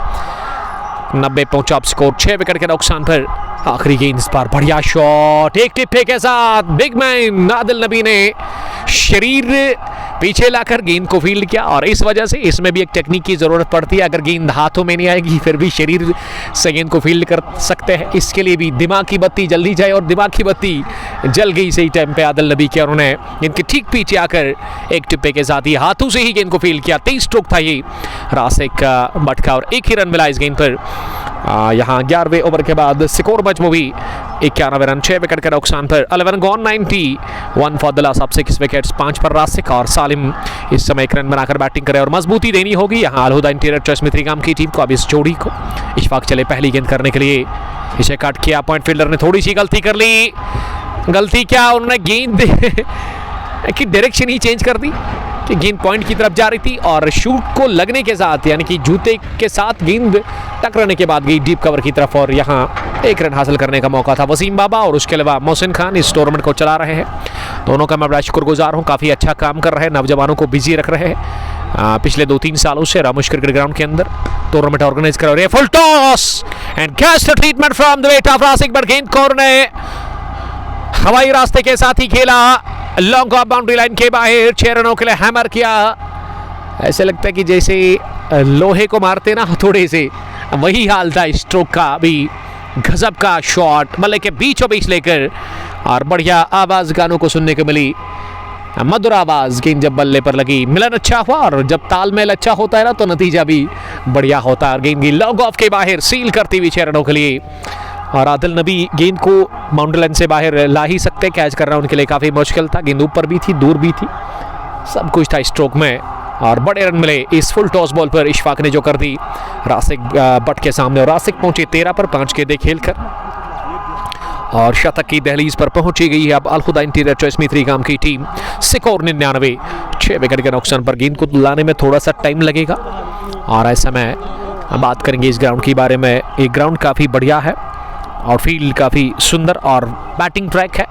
90 पहुंचा स्कोर 6 विकेट के नुकसान पर। आखिरी गेंद इस बार बढ़िया शॉट, एक टिप्पे के साथ बिग मैन आदिल नबी ने शरीर पीछे लाकर गेंद को फील्ड किया, और इस वजह से इसमें भी एक टेक्निक की ज़रूरत पड़ती है। अगर गेंद हाथों में नहीं आएगी फिर भी शरीर से गेंद को फील्ड कर सकते हैं, इसके लिए भी दिमाग की बत्ती जल्दी जाए, और दिमाग की बत्ती जल गई सही टाइम पे आदिल नबी की, और उन्होंने गेंद के ठीक पीछे आकर एक टिप्पे के साथ ही हाथों से ही गेंद को फील्ड किया। 23 स्ट्रोक था ये रासिक भट्ट का, और 1 ही रन मिला इस गेंद पर। यहाँ 11वें ओवर के बाद स्कोर मजमूई 91 रन 6 विकेट के नुकसान पर। 11 gone 90 1 for the loss of 6 wickets, 5 पर रासिक, और सालिम इस समय 1 रन बनाकर बैटिंग करे, और मजबूती देनी होगी यहाँ अलहुदा इंटीरियर चॉइस में 3 काम की टीम को। अब इस जोड़ी को इशफाक चले पहली गेंद करने के लिए, इसे कट किया, पॉइंट फील्डर ने थोड़ी सी गलती कर ली। गलती क्या, उन्होंने गेंद की डायरेक्शन ही चेंज कर दी कि गेंद पॉइंट की तरफ जा रही थी, और शूट को लगने के साथ यानी कि जूते के साथ गेंद टकराने के बाद गई डीप कवर की तरफ, और यहाँ 1 रन हासिल करने का मौका था। वसीम बाबा और उसके अलावा मोहसिन खान इस टूर्नामेंट को चला रहे हैं, दोनों का मैं बड़ा शुक्रगुजार हूँ, काफ़ी अच्छा काम कर रहे हैं, नौजवानों को बिजी रख रहे हैं। पिछले 2-3 सालों से रामोश क्रिकेट ग्राउंड के अंदर टूर्नामेंट ऑर्गेनाइज कर रहे हैं। Full toss and catch the treatment from the weight of Rasik, but गेंद को उन्होंने हवाई रास्ते के साथ ही खेला, लॉन्ग ऑफ बाउंड्री लाइन के बाहर 6 रनों के लिए हैमर किया। ऐसे लगता है कि जैसे लोहे को मारते ना हथौड़े से, वही हाल था स्ट्रोक का। अभी गजब का शॉट बल्ले के बीचों बीच लेकर, और बढ़िया आवाज गानों को सुनने को मिली, मधुर आवाज। गेंद जब बल्ले पर लगी, मिलन अच्छा हुआ, और जब तालमेल अच्छा होता है ना तो नतीजा भी बढ़िया होता है। गेंद की लॉन्ग ऑफ के बाहर सील करती हुई 6 रनों के लिए, और आदिल नबी गेंद को बाउंड्री लाइन से बाहर ला ही सकते। कैच करना उनके लिए काफ़ी मुश्किल था। गेंद ऊपर भी थी, दूर भी थी, सब कुछ था स्ट्रोक में, और बड़े रन मिले इस फुल टॉस बॉल पर। इशफाक ने जो कर दी रासिक बट के सामने, और रासिक पहुंचे 13 पर 5 गेंदें खेलकर, और शतक की दहलीज पर पहुंची गई है अब अल खुदा इंटीरियर चॉइस में 3 की टीम। स्कोर 99, 6 विकेट के नुकसान पर। गेंद को लाने में थोड़ा सा टाइम लगेगा, और ऐसा में बात करेंगे इस ग्राउंड के बारे में। ये ग्राउंड काफ़ी बढ़िया है, और फील्ड काफ़ी सुंदर, और बैटिंग ट्रैक है।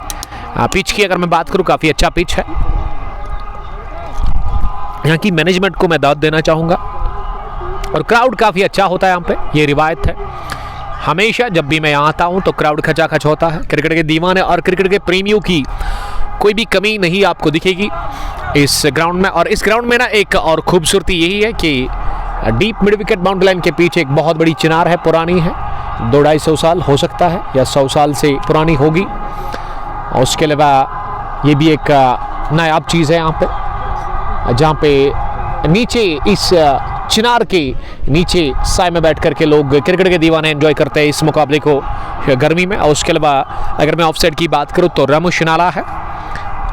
पिच की अगर मैं बात करूं, काफ़ी अच्छा पिच है। यहाँ की मैनेजमेंट को मैं दाद देना चाहूँगा, और क्राउड काफ़ी अच्छा होता है यहाँ पे, ये रिवायत है। हमेशा जब भी मैं यहाँ आता हूँ तो क्राउड खचाखच होता है। क्रिकेट के दीवाने और क्रिकेट के प्रेमियों की कोई भी कमी नहीं आपको दिखेगी इस ग्राउंड में। और इस ग्राउंड में ना एक और खूबसूरती यही है कि deep mid wicket boundary line के पीछे एक बहुत बड़ी चिनार है, पुरानी है, 200-250 साल हो सकता है, या 100 साल से पुरानी होगी। और उसके अलावा ये भी एक नायाब चीज़ है यहाँ पे, जहाँ पे नीचे इस चिनार के नीचे साए में बैठ कर के लोग, क्रिकेट के दीवाने, एंजॉय करते हैं इस मुकाबले को गर्मी में। और उसके अलावा अगर मैं ऑफ साइड की बात करूँ तो रामूश नाला है,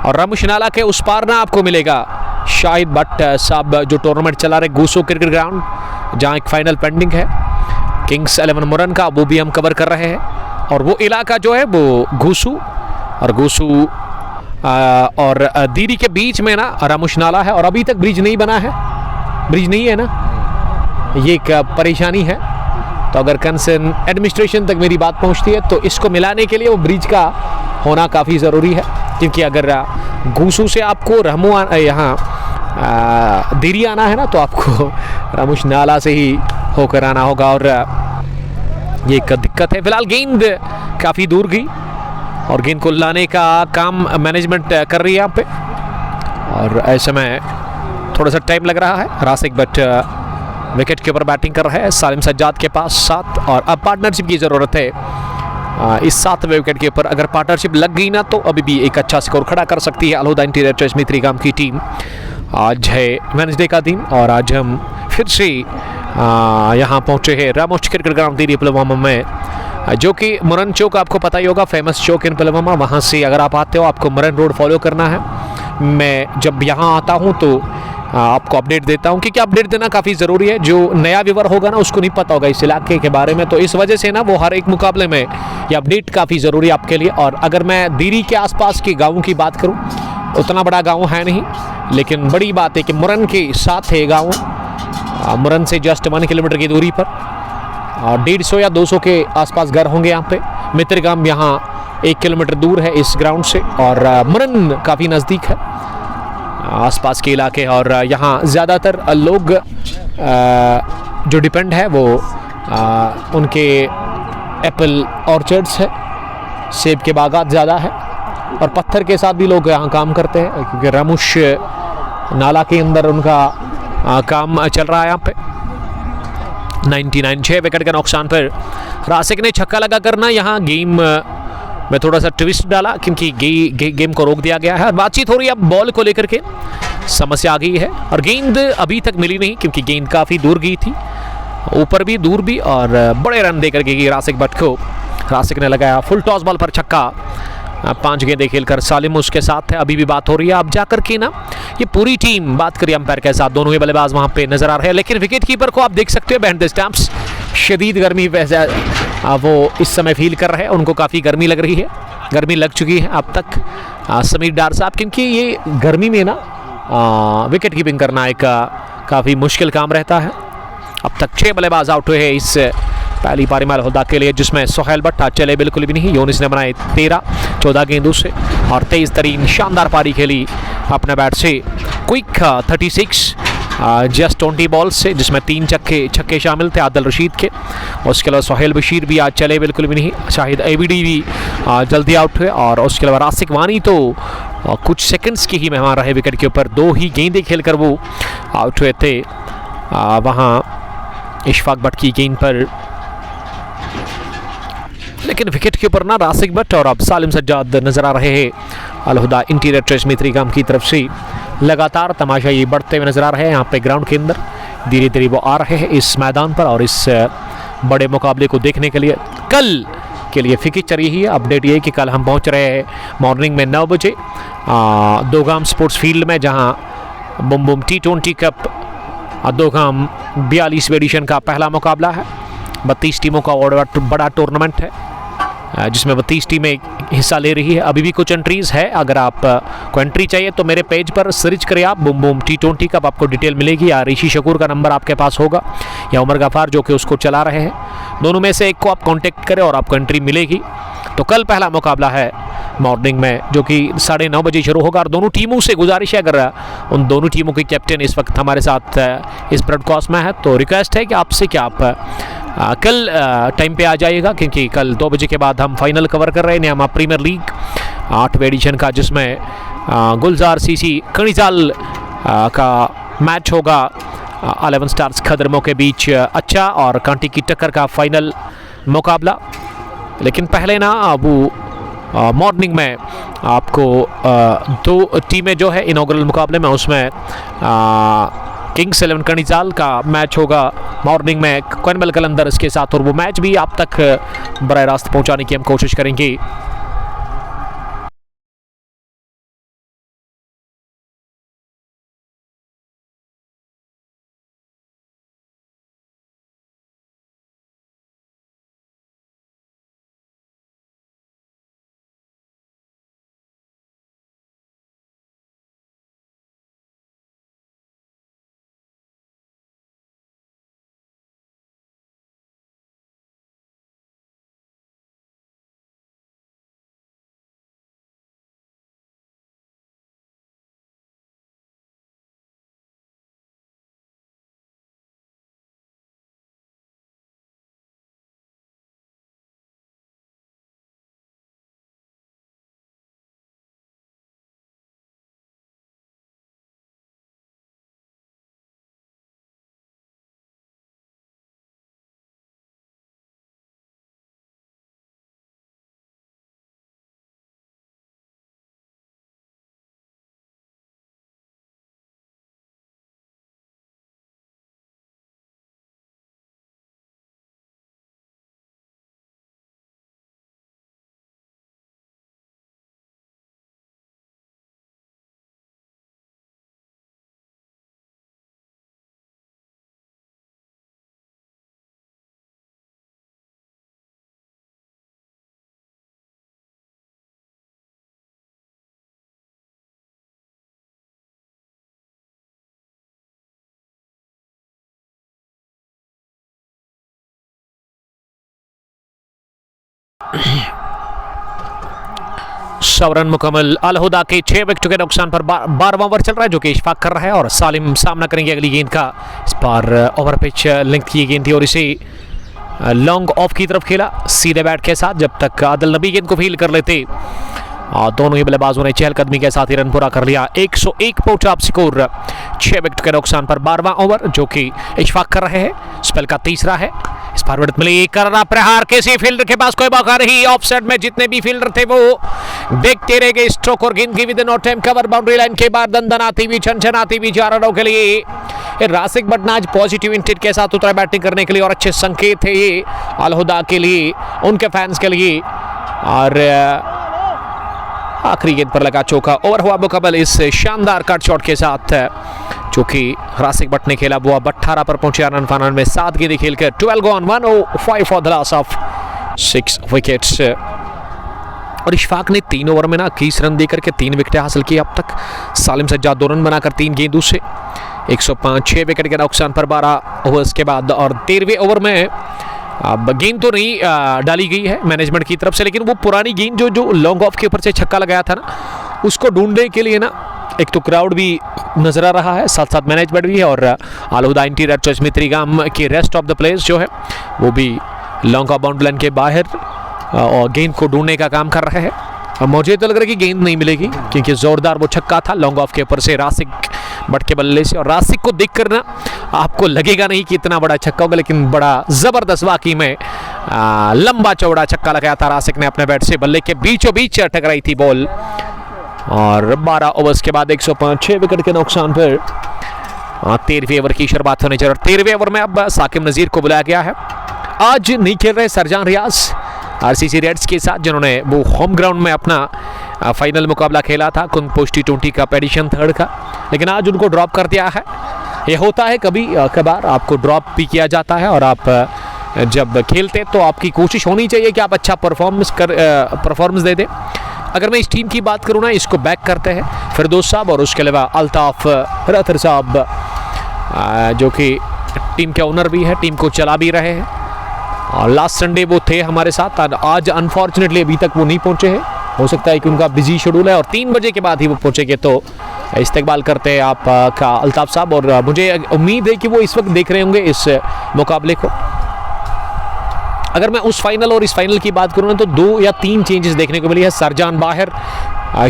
और रामूश नाला के उस पार ना आपको मिलेगा शाहिद भट्ट साहब जो टूर्नामेंट चला रहे गूसू क्रिकेट ग्राउंड, जहाँ एक फाइनल पेंडिंग है किंग्स 11 मुरन का, वो भी हम कवर कर रहे हैं। और वो इलाका जो है वो घूसू और घूसू और दीरी के बीच में ना रामूश नाला है, और अभी तक ब्रिज नहीं बना है, ब्रिज नहीं है ना, ये एक परेशानी है। तो अगर कंसर्न एडमिनिस्ट्रेशन तक मेरी बात पहुंचती है तो इसको मिलाने के लिए वो ब्रिज का होना काफ़ी ज़रूरी है, क्योंकि अगर घूसू से आपको रहमू यहाँ दीरी आना है ना तो आपको रामूश नाला से ही होकर आना होगा, और ये एक दिक्कत है। फिलहाल गेंद काफ़ी दूर गई, और गेंद को लाने का काम मैनेजमेंट कर रही है यहाँ पे, और ऐसे में थोड़ा सा टाइम लग रहा है। रासिक बट विकेट के ऊपर बैटिंग कर रहे हैं, सालिम सज्जाद के पास 7, और अब पार्टनरशिप की ज़रूरत है इस 7वें विकेट के ऊपर। अगर पार्टनरशिप लग गई ना तो अभी भी एक अच्छा स्कोर खड़ा कर सकती है अल हुदा इंटीरियर चॉइस में 3 की टीम। आज है वेडनेसडे का दिन, और आज हम फिर से यहाँ पहुँचे हैं रामोश क्रिकेट ग्राउंड दीरी पुलवामा में, जो कि मुरन चौक आपको पता ही होगा, फेमस चौक इन पुलवामा। वहाँ से अगर आप आते हो आपको मुरन रोड फॉलो करना है। मैं जब यहाँ आता हूँ तो आपको अपडेट देता हूँ, क्योंकि अपडेट देना काफ़ी ज़रूरी है। जो नया व्यूअर होगा ना उसको नहीं पता होगा इस इलाके के बारे में, तो इस वजह से ना वो हर एक मुकाबले में ये अपडेट काफ़ी ज़रूरी है आपके लिए। और अगर मैं दीरी के आसपास के गाँवों की बात करूँ, उतना बड़ा गाँव है नहीं, लेकिन बड़ी बात है कि मुरन के साथ है गाँव, मुरन से जस्ट 1 किलोमीटर की दूरी पर, और 150 या 200 के आसपास घर होंगे यहाँ पे। मित्रगाम यहाँ 1 किलोमीटर दूर है इस ग्राउंड से, और मुरन काफ़ी नज़दीक है आसपास के इलाके। और यहाँ ज़्यादातर लोग जो डिपेंड है वो उनके एप्पल ऑर्चर्ड्स है, सेब के बागात ज़्यादा है, और पत्थर के साथ भी लोग यहाँ काम करते हैं, क्योंकि रामूश नाला के अंदर उनका काम चल रहा है यहाँ पे। 99, 6 विकेट के नुकसान पर रासिक ने छक्का लगा करना यहाँ गेम में थोड़ा सा ट्विस्ट डाला, क्योंकि गेम को रोक दिया गया है। बातचीत हो रही है अब बॉल को लेकर के, समस्या आ गई है, और गेंद अभी तक मिली नहीं, क्योंकि गेंद काफ़ी दूर गई थी, ऊपर भी दूर भी, और बड़े रन देकर के रासिक भट्ट को। रासिक ने लगाया फुल टॉस बॉल पर छक्का, 5 गेंदें खेलकर। सालिम उसके साथ है, अभी भी बात हो रही है। अब जाकर के ना ये पूरी टीम बात करिए अंपायर के साथ, दोनों ही बल्लेबाज वहाँ पे नजर आ रहे हैं, लेकिन विकेट कीपर को आप देख सकते हो बिहाइंड द स्टंप्स, शदीद गर्मी वैसे वो इस समय फील कर रहे हैं, उनको काफ़ी गर्मी लग रही है, गर्मी लग चुकी है अब तक समीर डार साहब, क्योंकि ये गर्मी में ना विकेट कीपिंग करना एक काफ़ी मुश्किल काम रहता है। अब तक 6 बल्लेबाज आउट हुए हैं इस पहली पारी में अल हुदा के लिए, जिसमें सोहेल भट्ट चले बिल्कुल भी नहीं। यूनिस ने बनाए 13 14 गेंदों से, और 23 तरीन शानदार पारी खेली अपने बैट से। क्विक 36 जस्ट 20 बॉल्स से, जिसमें 3 छक्के शामिल थे आदिल रशीद के। उसके अलावा सोहेल बशीर भी आज चले बिल्कुल भी नहीं, शाहिद एबीडी भी जल्दी आउट हुए, और उसके अलावा रासिक वानी तो और कुछ सेकंड्स की ही मेहमान रहे विकेट के ऊपर, 2 ही गेंदें खेलकर वो आउट हुए थे। वहाँ इशफाक भट्ट की गेंद पर, लेकिन विकेट के ऊपर ना रासिक भट्ट और अब सालिम सज्जाद नजर आ रहे हैं। अलहुदा इंटीरियर ट्रेस मित्रीगाम की तरफ से लगातार तमाशा ये बढ़ते हुए नजर आ रहे हैं यहाँ पे ग्राउंड के अंदर। धीरे धीरे वो आ रहे हैं इस मैदान पर और इस बड़े मुकाबले को देखने के लिए। कल के लिए फिक्चर यही है, अपडेट ये है कि कल हम पहुंच रहे हैं मॉर्निंग में 9 बजे दोगाम स्पोर्ट्स फील्ड में, जहां Bum Bum T20 cup दोगाम 42वें addition का पहला मुकाबला है। 32 टीमों का बड़ा टूर्नामेंट है जिसमें 32 टीमें हिस्सा ले रही है। अभी भी कुछ एंट्रीज है, अगर आप को एंट्री चाहिए तो मेरे पेज पर सर्च करें आप बुम बुम T20 कप, आपको डिटेल मिलेगी। या ऋषि शकूर का नंबर आपके पास होगा या उमर गफार जो कि उसको चला रहे हैं, दोनों में से एक को आप कांटेक्ट करें और आपको एंट्री मिलेगी। तो कल पहला मुकाबला है मॉर्निंग में जो कि 9:30 बजे शुरू होगा। और दोनों टीमों से गुजारिश है, अगर उन दोनों टीमों के कैप्टन इस वक्त हमारे साथ इस ब्रॉडकास्ट में है तो रिक्वेस्ट है कि आपसे कि आप कल टाइम पे आ जाइएगा, क्योंकि कल 2 बजे के बाद हम फाइनल कवर कर रहे हैं न्यामा प्रीमियर लीग 8वें एडिशन का, जिसमें गुलजार सीसी कणिजाल का मैच होगा 11 स्टार्स खदरमों के बीच। अच्छा और कांटी की टक्कर का फाइनल मुकाबला। लेकिन पहले ना वो मॉर्निंग में आपको 2 टीमें जो है इनॉग्रल मुकाबले में, उसमें किंग्स 11 कणिजाल का मैच होगा मॉर्निंग में कॉइनबेल कलंदर्स के साथ, और वो मैच भी आप तक बराह रास्त पहुंचाने की हम कोशिश करेंगे। शवरन मुकम्मल। अलहुदा के 6 विकेटों के नुकसान पर 12वां ओवर चल रहा है जो कि इशफाक कर रहा है, और सालिम सामना करेंगे अगली गेंद का। इस बार ओवर पिच लिंक की गेंद थी और इसे लॉन्ग ऑफ की तरफ खेला सीधे बैट के साथ, जब तक आदिल नबी गेंद को फील कर लेते। दोनों ही बल्लेबाजों ने चहलकदमी के साथ ही रन पूरा कर लिया। 101 पहुंचा स्कोर 6 विकेट के नुकसान पर 12वां ओवर जो कि इशफाक कर रहे हैं। स्पेल का तीसरा है। इस बार विकेट मिली, करना प्रहार, किसी फील्डर के पास कोई मौका नहीं। ऑफसाइड में जितने भी फील्डर थे वो देखते रह गए। स्ट्रोक और गेंद की with in time cover boundary line के बाद दंदनाती हुई छनछनाती हुई 4 रनों के लिए रासिक भट्ट आज पॉजिटिव इंटेंट के साथ उतरा बैटिंग करने के लिए, और अच्छे संकेत है ये अलहुदा के लिए, उनके फैंस के लिए। और आखिरी गेंद पर लगा चौका। ओवर हुआ मुकम्मल इस शानदार कट शॉट के साथ जो कि रासिक भट्ट ने खेला। वो अब 18 पर पहुंचे रन फानन में 7 गेंदें खेलकर 12 gone 105 for the loss of 6 wickets. और इशफाक ने 3 ओवर में ना 21 रन देकर के 3 विकेटें हासिल की अब तक। सालिम सज्जाद 2 रन बनाकर 3 गेंदों से 105, 6 विकेट के नुकसान पर 12 ओवर्स के बाद। और 13वें ओवर में अब गेंद तो नहीं डाली गई है मैनेजमेंट की तरफ से, लेकिन वो पुरानी गेंद जो लॉन्ग ऑफ के ऊपर से छक्का लगाया था ना, उसको ढूंढने के लिए ना एक तो क्राउड भी नजर आ रहा है, साथ साथ मैनेजमेंट भी है, और अलहुदा इंटीरियर चर्च मित्रीगाम के रेस्ट ऑफ द प्लेयर्स जो है वो भी लॉन्ग ऑफ बाउंड्री लाइन के बाहर और गेंद को ढूंढने का काम कर रहे हैं। मुझे तो लग रहा है कि गेंद नहीं मिलेगी, क्योंकि जोरदार वो छक्का था लॉन्ग ऑफ के ऊपर से रासिक बट के बल्ले से। और रासिक को देख कर ना आपको लगेगा नहीं कि इतना बड़ा छक्का होगा, लेकिन बड़ा जबरदस्त वाकई में लंबा चौड़ा छक्का लगाया था रासिक ने अपने बैट से। बल्ले के बीचों बीच टकराई थी बॉल। और 12 ओवर्स के बाद 106 विकेट के नुकसान पर 13वें ओवर की शुरुआत होने जा रही है। 13वें ओवर में अब साकिब नज़ीर को बुलाया गया है। आज नहीं खेल रहे सरजान रियाज आरसीसी रेड्स के साथ, जिन्होंने वो होम ग्राउंड में अपना फाइनल मुकाबला खेला था कुंग पोस्ट T20 का एडिशन 3 का, लेकिन आज उनको ड्रॉप कर दिया है। ये होता है कभी कभार, आपको ड्रॉप भी किया जाता है। और आप जब खेलते तो आपकी कोशिश होनी चाहिए कि आप अच्छा परफॉर्मेंस दे दें। अगर मैं इस टीम की बात करूँ ना, इसको बैक करते हैं फिरदौस साहब और उसके अलावा अल्ताफ रतर साहब, जो कि टीम के ओनर भी है, टीम को चला भी रहे हैं। और लास्ट संडे वो थे हमारे साथ, आज अनफॉर्चुनेटली अभी तक वो नहीं पहुंचे हैं। हो सकता है कि उनका बिजी शेड्यूल है और 3 बजे के बाद ही वो पहुंचेंगे। तो इस्तकबाल करते हैं आप का अल्ताफ साहब, और मुझे उम्मीद है कि वो इस वक्त देख रहे होंगे इस मुकाबले को। अगर मैं उस फाइनल और इस फाइनल की बात करूँ ना, तो 2 या 3 चेंजेस देखने को मिली है। सरजान बाहर,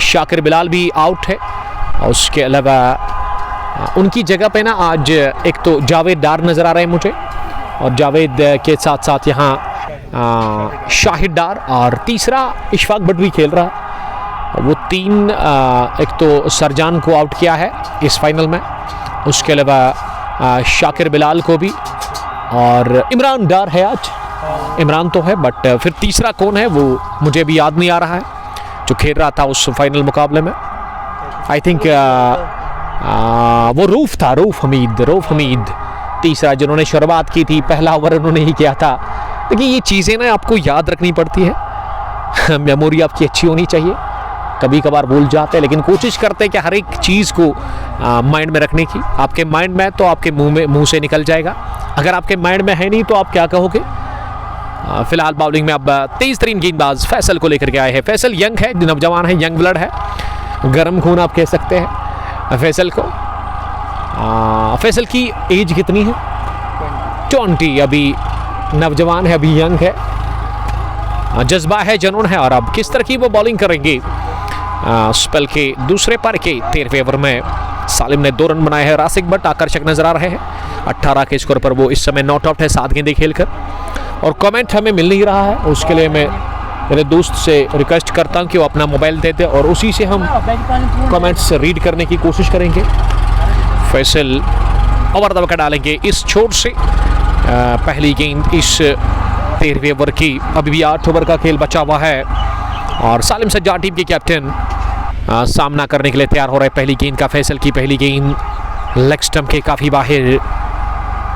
शाकिर बिलाल भी आउट है, और उसके अलावा उनकी जगह पे ना आज एक तो जावेद डार नज़र आ रहे हैं मुझे, और जावेद के साथ साथ यहाँ शाहिद डार, और तीसरा इशफाक भट्ट भी खेल रहा है। वो 3 एक तो सरजान को आउट किया है इस फाइनल में, उसके अलावा शाकिर बिलाल को भी, और इमरान डार है आज। इमरान तो है, बट फिर तीसरा कौन है वो मुझे भी याद नहीं आ रहा है, जो खेल रहा था उस फाइनल मुकाबले में। आई थिंक वो रूफ हमीद तीसरा, जिन्होंने शुरुआत की थी, पहला ओवर उन्होंने ही किया था। देखिए ये चीज़ें ना आपको याद रखनी पड़ती है, मेमोरी आपकी अच्छी होनी चाहिए। कभी कभार भूल जाते हैं, लेकिन कोशिश करते हैं कि हर एक चीज़ को माइंड में रखने की। आपके माइंड में तो आपके मुंह से निकल जाएगा, अगर आपके माइंड में है नहीं तो आप क्या कहोगे। फिलहाल बॉलिंग में अब तेज तरीन गेंदबाज फैसल को लेकर के आए हैं। फैसल यंग है, नौजवान है, यंग ब्लड है, गर्म खून आप कह सकते हैं फैसल को। फैसल की एज कितनी है? 20, अभी नौजवान है, अभी यंग है, जज्बा है, जुनून है। और अब किस तरह की वो बॉलिंग करेंगे। स्पेल के दूसरे पार के 13वें ओवर में सालिम ने 2 रन बनाए हैं। रासिक भट्ट आकर्षक नजर आ रहे हैं, 18 के स्कोर पर वो इस समय नॉट आउट है 7 गेंदें खेलकर। और कमेंट हमें मिल नहीं रहा है, उसके लिए मैं मेरे दोस्त से रिक्वेस्ट करता हूं कि वो अपना मोबाइल दे दे और उसी से हम कमेंट्स रीड करने की कोशिश करेंगे। फैसल ओवर दबा डालेंगे इस छोर से। पहली गेंद इस 13वें ओवर की, अभी भी 8 ओवर का खेल बचा हुआ है, और सालिम सज्जाद टीम के कैप्टन सामना करने के लिए तैयार हो रहे हैं। पहली गेंद का फैसल की पहली गेंद लेग स्टंप के काफ़ी बाहर,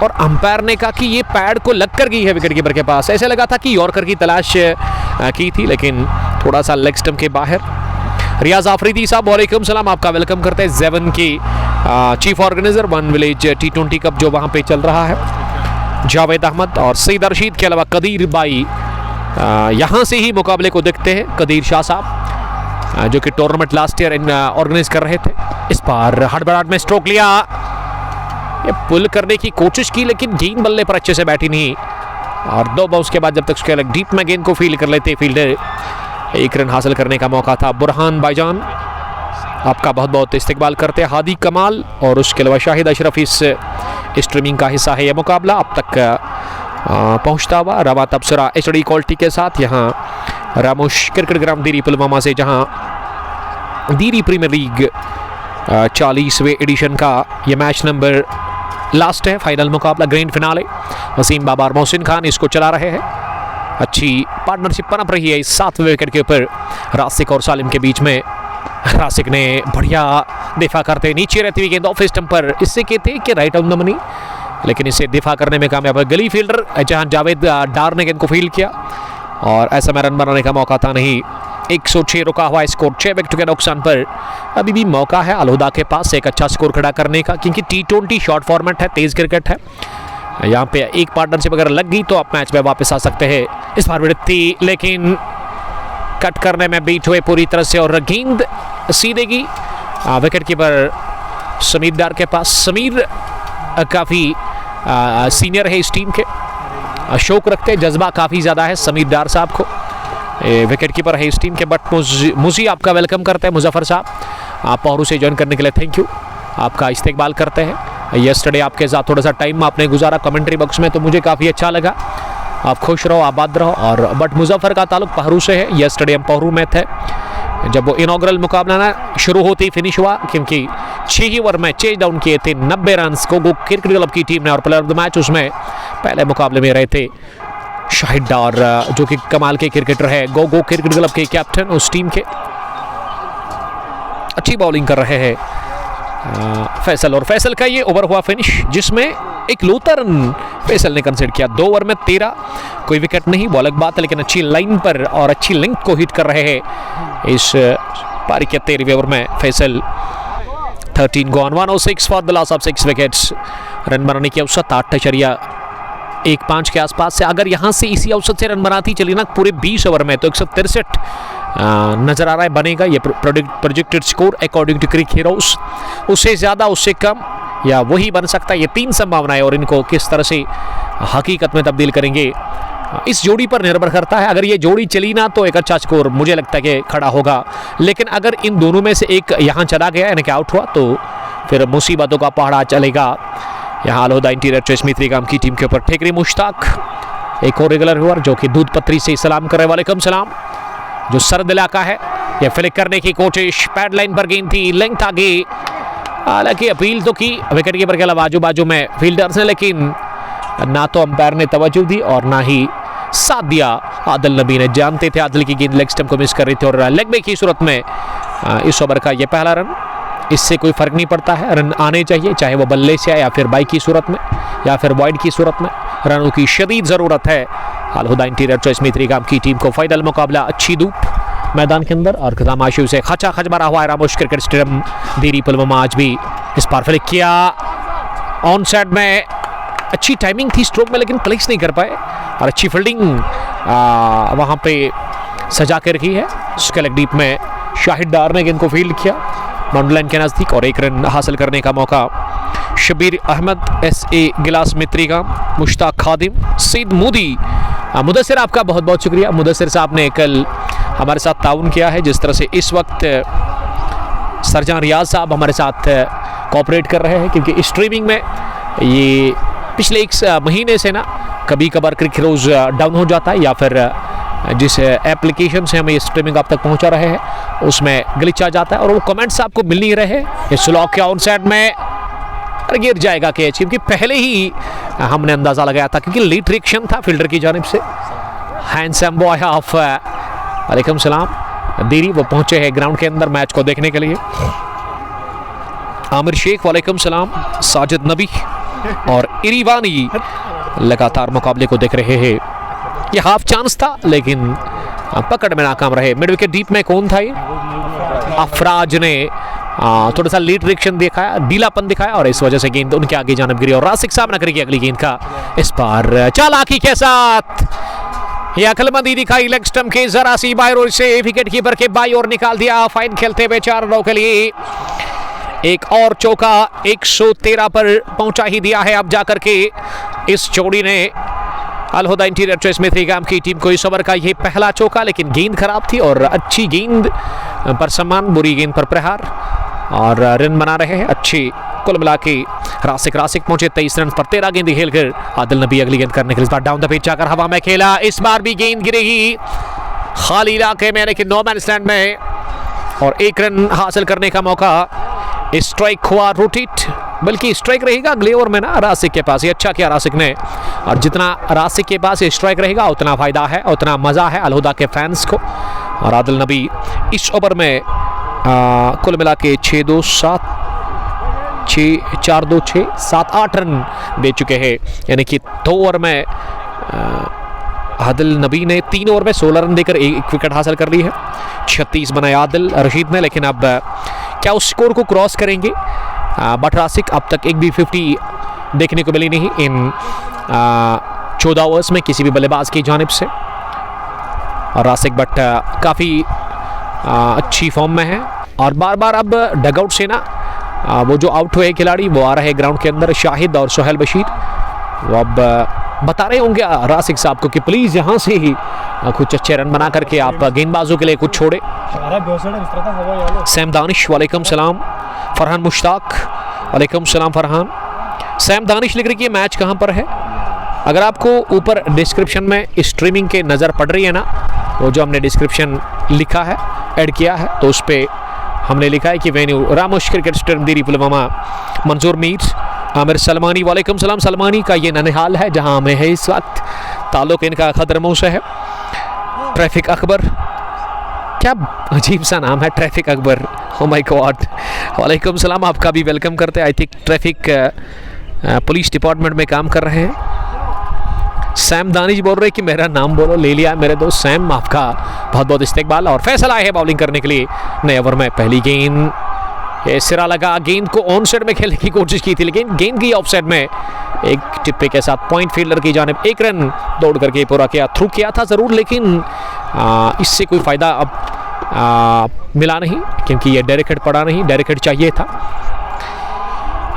और अंपायर ने कहा कि ये पैड को लग कर गई है विकेट कीपर के पास। ऐसे लगा था कि यॉर्कर की तलाश की थी, लेकिन थोड़ा सा लेग स्टंप के बाहर। रियाज आफरीदी साहब वालेकुम सलाम, आपका वेलकम करते हैं। जेवन की chief organiser 1 village T20 cup जो वहाँ पे चल रहा है, जावेद अहमद और सईद रशीद के अलावा कदीर भाई यहाँ से ही मुकाबले को देखते हैं। कदीर शाह साहब जो कि टूर्नामेंट लास्ट ईयर ऑर्गेनाइज कर रहे थे, इस बार हड़बड़ाहट में स्ट्रोक लिया, ये पुल करने की कोशिश की, लेकिन गेंद बल्ले पर अच्छे से बैठी नहीं। और 2 बाउंस के बाद जब तक उसके डीप में गेंद को फील कर लेते फील्डर, 1 रन हासिल करने का मौका था। बुरहान भाईजान आपका बहुत बहुत इस्तकबाल करते हैं। हादी कमाल और उसके अलावा शाहिद अशरफ इस स्ट्रीमिंग का हिस्सा है। यह मुकाबला अब तक पहुंचता हुआ रवा तबसरा HD क्वालिटी के साथ यहाँ रामोश क्रिकेट ग्राउंड दीरी पुलवामा से, जहाँ दीरी प्रीमियर लीग 40वें एडिशन का ये मैच नंबर लास्ट है, फाइनल मुकाबला, ग्रैंड फिनाले। वसीम बाबा और मोहसिन खान इसको चला रहे हैं। अच्छी पार्टनरशिप पनप रही है इस 7वें विकेट के ऊपर रासिक और सालिम के बीच में। रासिक ने बढ़िया दिफा करते नीचे रहती हुई गेंद ऑफ स्टंप पर, इससे कहते कि राइट ऑन द मनी, लेकिन इसे दिफा करने में कामयाब है गली फील्डर, जहां जावेद डार ने गेंद को फील्ड किया और ऐसा में रन बनाने का मौका था नहीं। 106 रुका हुआ स्कोर, 6 विकेट के नुकसान पर अभी भी मौका है अलहुदा के पास एक अच्छा स्कोर खड़ा करने का, क्योंकि T20 शॉर्ट फॉर्मेट है, तेज क्रिकेट है। यहाँ पे एक पार्टनरशिप अगर लग गई तो आप मैच में वापस आ सकते हैं। इस बार भी थी, लेकिन कट करने में बीट हुए पूरी तरह से और गेंद सीधेगी विकेट कीपर समीर डार के पास। समीर काफ़ी सीनियर है इस टीम के, शौक रखते हैं, जज्बा काफ़ी ज़्यादा है समीर डार साहब को। विकेट कीपर है इस टीम के। बट मुझी आपका वेलकम करते हैं मुजफ्फर साहब, आप पहरू से ज्वाइन करने के लिए थैंक यू, आपका इस्तेकबाल करते हैं। यस्टरडे आपके साथ थोड़ा सा टाइम आपने गुजारा कमेंट्री बॉक्स में, तो मुझे काफ़ी अच्छा लगा। आप खुश रहो, आबाद रहो। और बट मुजफ्फर का ताल्लुक पहरू से है। यस्टरडे हम पहरू में थे जब वो इनॉग्रल मुकाबला ना शुरू होती फिनिश हुआ, क्योंकि 6 ही ओवर में चेज डाउन किए थे 90 रन गोगो क्रिकेट क्लब की टीम ने। और प्लेयर ऑफ द मैच उसमें पहले मुकाबले में रहे थे शाहिद डार, जो कि कमाल के क्रिकेटर है, गोगो क्रिकेट क्लब के कैप्टन उस टीम के। अच्छी बॉलिंग कर रहे हैं फैसल, और फैसल का ये ओवर हुआ फिनिश जिसमें एक लोता रन फैसल ने कंसीडर किया। 2 ओवर में 13, कोई विकेट नहीं, वो अलग बात है, लेकिन अच्छी लाइन पर और अच्छी लिंक को हिट कर रहे हैं इस पारी के 13वें ओवर में Faisal. 13 gone, 106 for the loss of 6 wickets. Run बनाने की औसत 8.15 के आसपास से। अगर यहाँ से इसी औसत से रन बनाती चली ना पूरे 20 ओवर में, तो 163 नजर आ रहा है बनेगा ये projected score according to CricHeroes. उससे ज़्यादा, उससे कम, या वही बन सकता है। ये 3 संभावनाएं, और इनको किस तरह से हकीकत में तब्दील करेंगे इस जोड़ी पर निर्भर करता है। अगर ये जोड़ी चली ना तो एक अच्छा स्कोर मुझे लगता है कि खड़ा होगा, लेकिन अगर इन दोनों में से एक यहाँ चला गया यानी कि आउट हुआ, तो फिर मुसीबतों का पहाड़ा चलेगा। यहाँ अलहुदा इंटीरियर चेस मित्रीगाम की टीम के ऊपर ठेकरी मुश्ताक, एक और रेगुलर व्यूअर जो कि दूध पत्री से सलाम कर रहे, वालेकुम सलाम, जो सरद इलाका है। यह फ्लिक करने की कोशिश, पैड लाइन पर गेंद थी, लेंथ आगे, हालांकि अपील तो की विकेट कीपर के अलावा आजू बाजू में फील्डर्स ने, लेकिन ना तो अंपायर ने तवज्जो दी और ना ही साथ दिया आदिल नबी ने। जानते थे आदिल की गेंद लेग स्टंप को मिस कर रही थी, और लेग में की सूरत में इस ओवर का ये पहला रन, इससे कोई फर्क नहीं पड़ता है, रन आने चाहिए, चाहे वो बल्ले से आए या फिर बाई की सूरत में या फिर वाइड की सूरत में, रनों की शदीद ज़रूरत है अलहुदा इंटीरियर चॉइस मित्रीगाम की टीम को। फाइनल मुकाबला अच्छी धूप मैदान के अंदर और खजामाशी से खचा खच भरा हुआ है रामोश क्रिकेट स्टेडियम देरी पुलवामा। आज भी इस बार फ्लिक किया ऑन साइड में, अच्छी टाइमिंग थी स्ट्रोक में, लेकिन प्लेस नहीं कर पाए, और अच्छी फील्डिंग वहाँ पे सजा के रखी है। उसके लेग डीप में शाहिद डार ने गेंद को फील्ड किया बाउंड्री लाइन के नज़दीक, और 1 रन हासिल करने का मौका शबीर अहमद, SA गिलास मित्रीगाम, मुश्ताक खादिम, सईद मोदी। मुदस्सिर आपका बहुत बहुत शुक्रिया। मुदस्सिर साहब ने कल हमारे साथ ताउन किया है। जिस तरह से इस वक्त सरजान रियाज साहब हमारे साथ कोऑपरेट कर रहे हैं, क्योंकि स्ट्रीमिंग में ये पिछले 1 महीने से ना कभी कभार क्रिक हीरोज डाउन हो जाता है, या फिर जिस एप्लीकेशन से हमें ये स्ट्रीमिंग आप तक पहुंचा रहे हैं उसमें ग्लिच आ जाता है, और वो कमेंट्स आपको मिल नहीं रहे। ये स्लॉक के ऑन साइड में गिर जाएगा कैच, क्योंकि पहले ही हमने अंदाज़ा लगाया था, क्योंकि लेट रिएक्शन था फील्डर की जानिब से। हैंडसम बॉय ऑफ वालेकुम सलाम देरी, वो पहुंचे हैं ग्राउंड के अंदर मैच को देखने के लिए। आमिर शेख वालेकुम सलाम, साजिद नबी और इरीवानी लगातार मुकाबले को देख रहे हैं। ये हाफ चांस था, लेकिन पकड़ में नाकाम रहे। मिड विकेट डीप में कौन था ये? अफराज ने थोड़ा सा लेट रिएक्शन दिखाया, ढीलापन दिखाया, और इस वजह से गेंद उनके आगे जानब गिरी, और रासिक साहब न करेगी अगली गेंद का इस बार चालाकी के साथ ये अकलमंदी दिखाई लेग स्टंप के जरा सी बाई ओर से विकेट कीपर के बाई ओर निकाल दिया। फाइन खेलते हुए 4 रनों के लिए एक और चौका 113 पर पहुंचा ही दिया है अब जाकर के इस जोड़ी ने अलहुदा इंटीरियर चॉइस मित्रीगाम की टीम को। इस ओवर का ये पहला चौका, लेकिन गेंद खराब थी, और अच्छी गेंद पर सम्मान, बुरी गेंद पर प्रहार, और रन बना रहे हैं अच्छी। कुल मिला के रासिक पहुंचे 23 रन पर 13 गेंद खेलकर। आदिल नबी अगली गेंद करने के लिए इस बार डाउन द पिच जाकर हवा में खेला, इस बार भी गेंद गिरेगी खाली इलाके में, लेकिन नो मैन स्टैंड में, और 1 रन हासिल करने का मौका। स्ट्राइक हुआ रोटेट, बल्कि स्ट्राइक रहेगा अगले ओवर में ना रासिक के पास। ये अच्छा किया रासिक ने, और जितना रासिक के पास स्ट्राइक रहेगा उतना फ़ायदा है, उतना मज़ा है अलहुदा के फैंस को। और आदिल नबी इस ओवर में कुल मिला के 7-8 रन दे चुके हैं, यानी कि 2 ओवर में आदिल नबी ने 3 ओवर में 16 रन देकर 1 विकेट हासिल कर ली है। 36 बनाए आदिल रशीद ने, लेकिन अब क्या उस स्कोर को क्रॉस करेंगे? बट रासिक अब तक एक भी 50 देखने को मिली नहीं इन 14 ओवर्स में किसी भी बल्लेबाज की जानिब से। और रासिक बट काफ़ी अच्छी फॉर्म में है, और बार बार अब डगआउट से ना वो जो आउट हुए खिलाड़ी वो आ रहे हैं ग्राउंड के अंदर, शाहिद और सोहेल बशीर। वो अब बता रहे होंगे रासिक साहब को कि प्लीज़ यहाँ से ही कुछ अच्छे रन बना करके आप गेंदबाजों के लिए कुछ छोड़े। सैम दानिश वालेकुम सलाम। फरहान मुश्ताक वालेकुम सलाम फरहान। सैम दानिश लिख रही कि ये मैच कहाँ पर है। अगर आपको ऊपर डिस्क्रिप्शन में स्ट्रीमिंग के नज़र पड़ रही है ना, वो जो हमने डिस्क्रिप्शन लिखा है, ऐड किया है, तो उस पर हमने लिखा है कि venue रामोश cricket stadium Diri Pulwama. मंजूर मीर आमिर सलमानी वालेकुम सलाम। सलमानी का ये ननिहाल है जहाँ हमें है इस वक्त, ताल्लुक इनका खदरमऊ से है। ट्रैफिक अकबर, क्या अजीब सा नाम है traffic Akbar, oh my God. वालेकुम सलाम, आपका भी वेलकम करते हैं। I think traffic police department में काम कर रहे हैं। सैम दानिश बोल रहे कि मेरा नाम बोलो, ले लिया मेरे दोस्त सैम, आपका बहुत बहुत इस्तेकबाल। और फैसल आए हैं बॉलिंग करने के लिए नए ओवर में। पहली गेंद, ये सिरा लगा, गेंद को ऑन साइड में खेलने की कोशिश की थी लेकिन गेंद की ऑफ साइड में। एक टिप्पे के साथ पॉइंट फील्डर की जानिब, एक रन दौड़ करके पूरा किया। थ्रू किया था ज़रूर लेकिन इससे कोई फ़ायदा अब मिला नहीं, क्योंकि ये डायरेक्ट हिट पड़ा नहीं, डायरेक्ट हिट चाहिए था।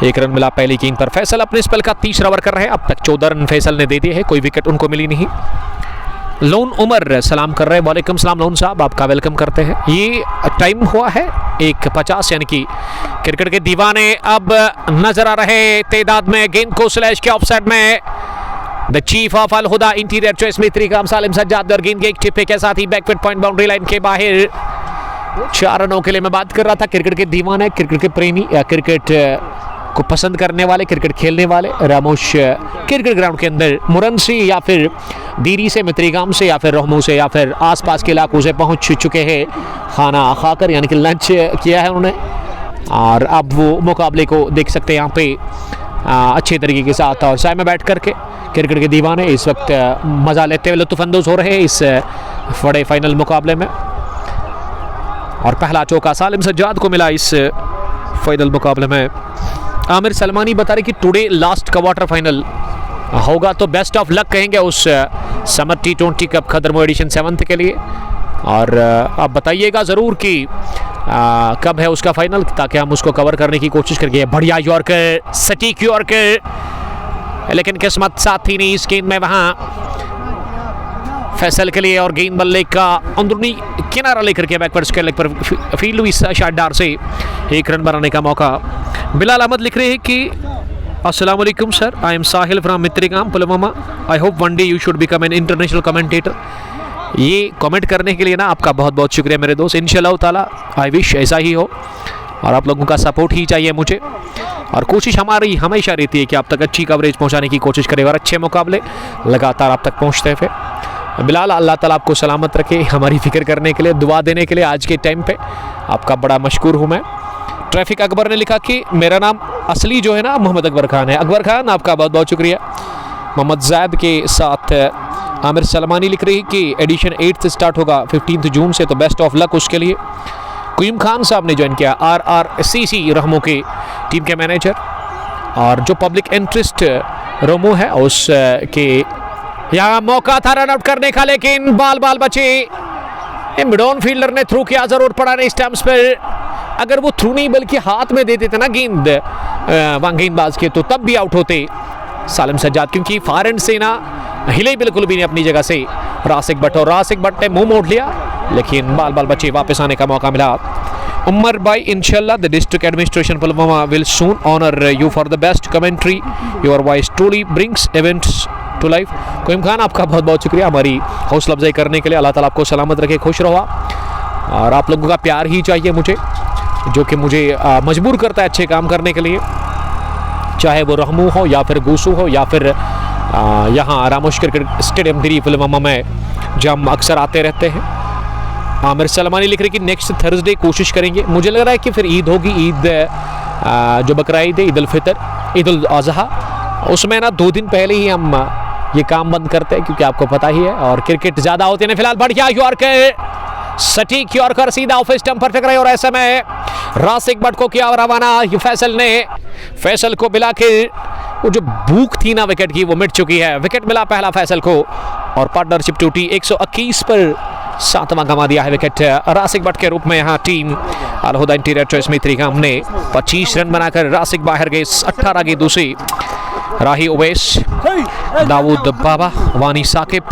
एक रन मिला पहली गेंद पर। फैसल अपने स्पेल का तीसरा ओवर कर रहे हैं। अब तक 14 रन फैसल ने दे दिए हैं, कोई विकेट उनको मिली नहीं। लोन उमर सलाम कर रहे हैं, वालेकुम सलाम लोन साहब, आपका वेलकम करते हैं। ये टाइम हुआ है 1:50, यानी कि क्रिकेट के दीवाने अब नजर आ रहे तादाद में। गेंद को स्लैश के ऑफसाइड में the chief of Al Huda interior choice में त्रिकाम सालिम सज्जाद, और गेंद के एक टिप्पे के साथ ही बैकफुट पॉइंट बाउंड्री लाइन के बाहर। 4 रनों के लिए मैं बात कर रहा था। क्रिकेट के दीवाने, क्रिकेट के प्रेमी, या क्रिकेट को पसंद करने वाले, क्रिकेट खेलने वाले रामोश क्रिकेट ग्राउंड के अंदर मुरनसी या फिर दीरी से, मित्रीगाम से या फिर रहमू से या फिर आसपास के इलाकों से पहुंच चुके हैं खाना खाकर, यानी कि लंच किया है उन्होंने, और अब वो मुकाबले को देख सकते हैं यहाँ पे अच्छे तरीके के साथ। और साय में बैठ करके क्रिकेट के दीवाने इस वक्त मज़ा लेते हुए लुत्फ़अंदोज़ हो रहे हैं इस बड़े फाइनल मुकाबले में। और पहला चौका सालिम सज्जाद को मिला इस फाइनल मुकाबले में। आमिर सलमानी बता रहे कि टुडे लास्ट का क्वार्टर फाइनल होगा, तो बेस्ट ऑफ लक कहेंगे उस समर T20 कप खदरमऊ एडिशन 7 के लिए। और आप बताइएगा ज़रूर कि कब है उसका फाइनल, ताकि हम उसको कवर करने की कोशिश करेंगे। बढ़िया यॉर्कर, सटीक यॉर्कर, लेकिन किस्मत साथ ही नहीं इस गेंद में वहाँ फैसल के लिए। और गेंद बल्ले का अंदरूनी किनारा लेकर के बैकवर्ड्स के लेग पर फील्ड हुई शानदार से 1 रन बनाने का मौका। बिलाल अहमद लिख रहे हैं कि अस्सलाम वालेकुम sir, I am Sahil from Mitrigam Pulwama, I hope one day you should become an international commentator. ये कमेंट करने के लिए ना आपका बहुत बहुत शुक्रिया मेरे दोस्त, इंशाल्लाह ताला आई विश ऐसा ही हो, और आप लोगों का सपोर्ट ही चाहिए मुझे। और कोशिश हमारी हमेशा रहती है कि आप तक अच्छी कवरेज पहुंचाने की कोशिश करें और अच्छे मुकाबले लगातार आप तक पहुंचते हैं। बिलाल, अल्लाह ताला आपको सलामत रखे, हमारी फिक्र करने के लिए, दुआ देने के लिए आज के टाइम पे आपका बड़ा मशकूर हूँ मैं। ट्रैफिक अकबर ने लिखा कि मेरा नाम असली जो है ना मोहम्मद अकबर खान है। अकबर खान, आपका बहुत बहुत शुक्रिया। मोहम्मद जैद के साथ आमिर सलमानी लिख रही कि एडिशन 8 से स्टार्ट होगा 15 जून से, तो बेस्ट ऑफ लक उसके लिए। कुयम खान साहब ने ज्वाइन किया, RRCC रहमू के टीम के मैनेजर, और जो पब्लिक इंटरेस्ट रोमो है उस के यहाँ मौका था रन आउट करने का, लेकिन बाल बचे। मिड ऑन फील्डर ने थ्रू किया, जरूर पड़ा नहीं स्टंप्स पर। अगर वो थ्रू नहीं बल्कि हाथ में दे देते ना गेंद गेंदबाज के, तो तब भी आउट होते सालिम सज्जाद, क्योंकि फार एंड से ना हिले बिल्कुल भी नहीं अपनी जगह से रासिक भट्ट, और रासिक भट्ट ने मुंह मोड़ लिया, लेकिन बाल बचे, वापस आने का मौका मिला। उमर भाई, इंशाल्लाह the district administration Pulwama will soon honour you for the best commentary, your voice truly brings events to life. Quyum Khan, आपका बहुत बहुत शुक्रिया हमारी हौसला अफजाई करने के लिए। अल्लाह ताला आपको सलामत रखे, खुश रहो, और आप लोगों का प्यार ही चाहिए मुझे, जो कि मुझे मजबूर करता है अच्छे काम करने के लिए, चाहे वो रहमू हो या फिर गूसू हो या फिर यहाँ रामोश क्रिकेट स्टेडियम दीरी पुलवामा में जब हम अक्सर आते रहते हैं। आमिर सलमानी लिख रहे कि नेक्स्ट थर्सडे कोशिश करेंगे। मुझे लग रहा है कि फिर ईद होगी, ईद जो बकरा ईद है, ईद उल फितर, ईद उल अज़हा, उसमें ना 2 दिन पहले ही हम ये काम बंद करते हैं, क्योंकि आपको पता ही है, और क्रिकेट ज़्यादा होते हैं। फिलहाल बढ़िया यॉर्कर, सटीक यॉर्कर, सीधा ऑफ स्टंप पर टकराए, और ऐसे में रासिक भट्ट को किया रवाना फैसल ने। फैसल को मिला के वो जो भूख थी ना विकेट की, वो मिट चुकी है। विकेट मिला पहला फैसल को, और पार्टनरशिप टूटी। 121 पर 7वां गंवा दिया है विकेट रासिक भट्ट के रूप में। यहाँ team Al Huda interior choice में त्रिकाम ने 25 रन बनाकर रासिक बाहर गए। 18 की दूसरी राही उवैस, दाऊद बाबा, वानी साकिब,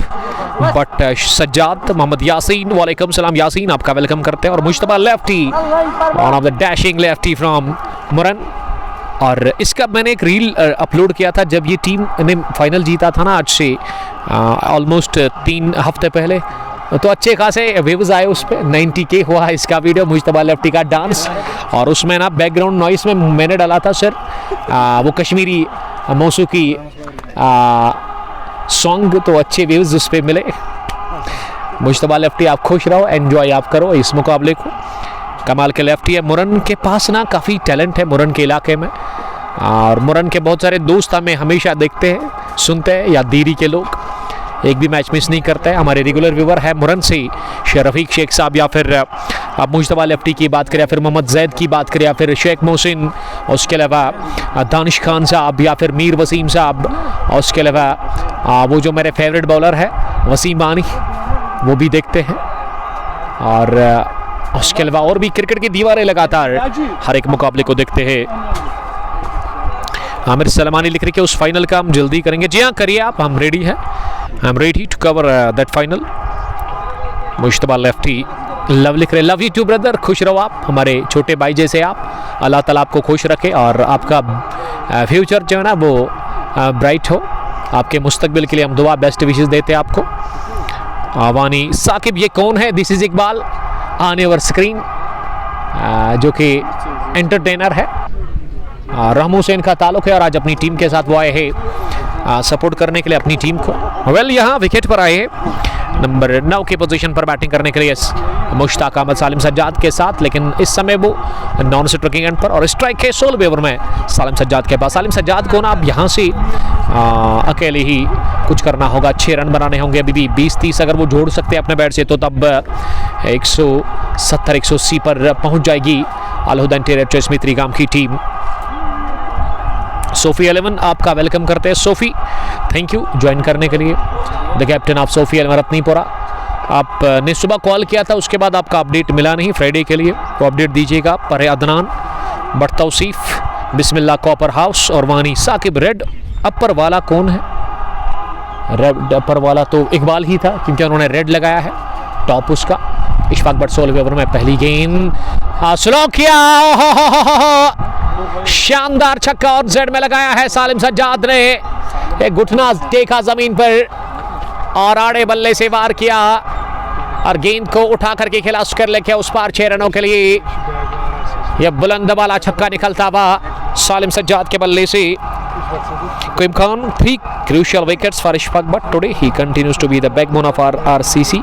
बट सज्जाद मोहम्मद यासीन, वालेकुम सलाम यासीन, आपका वेलकम करते हैं। और Mushtaba lefty, one of the dashing lefty from Muran. और इसका मैंने एक रील अपलोड किया था जब ये टीम ने फाइनल जीता था ना, आज से ऑलमोस्ट 3 हफ्ते पहले, तो अच्छे खासे व्यूज आए उस पर। 90K हुआ इसका वीडियो, मुश्तबा लेफ्टी का डांस। और उसमें ना बैकग्राउंड नॉइस में मैंने डाला था सर वो कश्मीरी मौसीकी सॉन्ग, तो अच्छे व्यूज उस पर मिले। मुश्तबा लेफ्टी, आप खुश रहो, एंजॉय आप करो इस मुकाबले को। कमाल के लेफ्टी है। मुरन के पास ना काफ़ी टैलेंट है मुरन के इलाके में, और मुरन के बहुत सारे दोस्त हमें हमेशा देखते हैं, सुनते हैं, या दीरी के लोग एक भी मैच मिस नहीं करते हैं। हमारे रेगुलर व्यूवर है मुरन से रफ़ीक शेख साहब, या फिर आप मुश्तबा लेफ्टी की बात करें, या फिर मोहम्मद जैद की बात करें, या फिर शेख मोहसिन, उसके अलावा दानिश खान साहब, या फिर मीर वसीम साहब, और उसके अलावा वो जो मेरे फेवरेट बॉलर है वसीम बानी, वो भी देखते हैं। और उसके अलावा और भी क्रिकेट की दीवारें लगातार हर एक मुकाबले को देखते हैं। आमिर सलमानी लिख रहे कि उस फाइनल का हम जल्दी करेंगे। जी हाँ, करिए आप, हम रेडी हैं, I am ready to cover that final. Mushtaba lefty love लिख रहे, लव यू टू ब्रदर, खुश रहो आप, हमारे छोटे भाई जैसे आप। अल्लाह ताला आपको खुश रखे और आपका फ्यूचर जो है ना वो ब्राइट हो। आपके मुस्तकबिल के लिए हम दुआ, बेस्ट विशेस देते हैं आपको। वानी साकिब, ये कौन है? This is Iqbal on your screen, जो कि एंटरटेनर है। रहमू से इनका ताल्लुक है और आज अपनी टीम के साथ वो आए हैं सपोर्ट करने के लिए अपनी टीम को। वेल, यहाँ विकेट पर आए हैं नंबर 9 की पोजीशन पर बैटिंग करने के लिए मुश्ताक अहमद सालिम सज्जाद के साथ, लेकिन इस समय वो नॉन स्ट्राइकिंग एंड पर, और स्ट्राइक है 16वें ओवर में सालिम सज्जाद के पास। सालिम सज्जाद को ना अब यहाँ से अकेले ही कुछ करना होगा, 6 रन बनाने होंगे। अभी भी 20-30 अगर वो जोड़ सकते हैं अपने बैट से, तो तब 170-180 पर पहुंच जाएगी अल हुदा इंटीरियर स्मिथ रिगाम की टीम। सोफी 11, आपका वेलकम करते हैं सोफी, थैंक यू ज्वाइन करने के लिए। The captain of Sophie 11 Ratnipura, आपने सुबह कॉल किया था, उसके बाद आपका अपडेट मिला नहीं फ्राइडे के लिए, तो अपडेट दीजिएगा। परे अदनान, बट तौसीफ, बिस्मिल्लाह कॉपर हाउस, और वानी साकिब। रेड अपर वाला कौन है? रेड अपर वाला तो इकबाल ही था, क्योंकि उन्होंने रेड लगाया है टॉप उसका। इशफाक बट 16वें ओवर में पहली गेंद स्लो किया, शानदार छक्का और जेड में लगाया है सालिम सज्जाद ने। एक घुटना टेका जमीन पर और आड़े बल्ले से वार किया और गेंद को उठा करके खिला कर लेके उस पार 6 रनों के लिए। यह बुलंद वाला छक्का निकलता हुआ सालिम सज्जाद के बल्ले से। Quim Khan, 3 crucial wickets for Ishfaq, but today he continues to be the backbone of our RCC.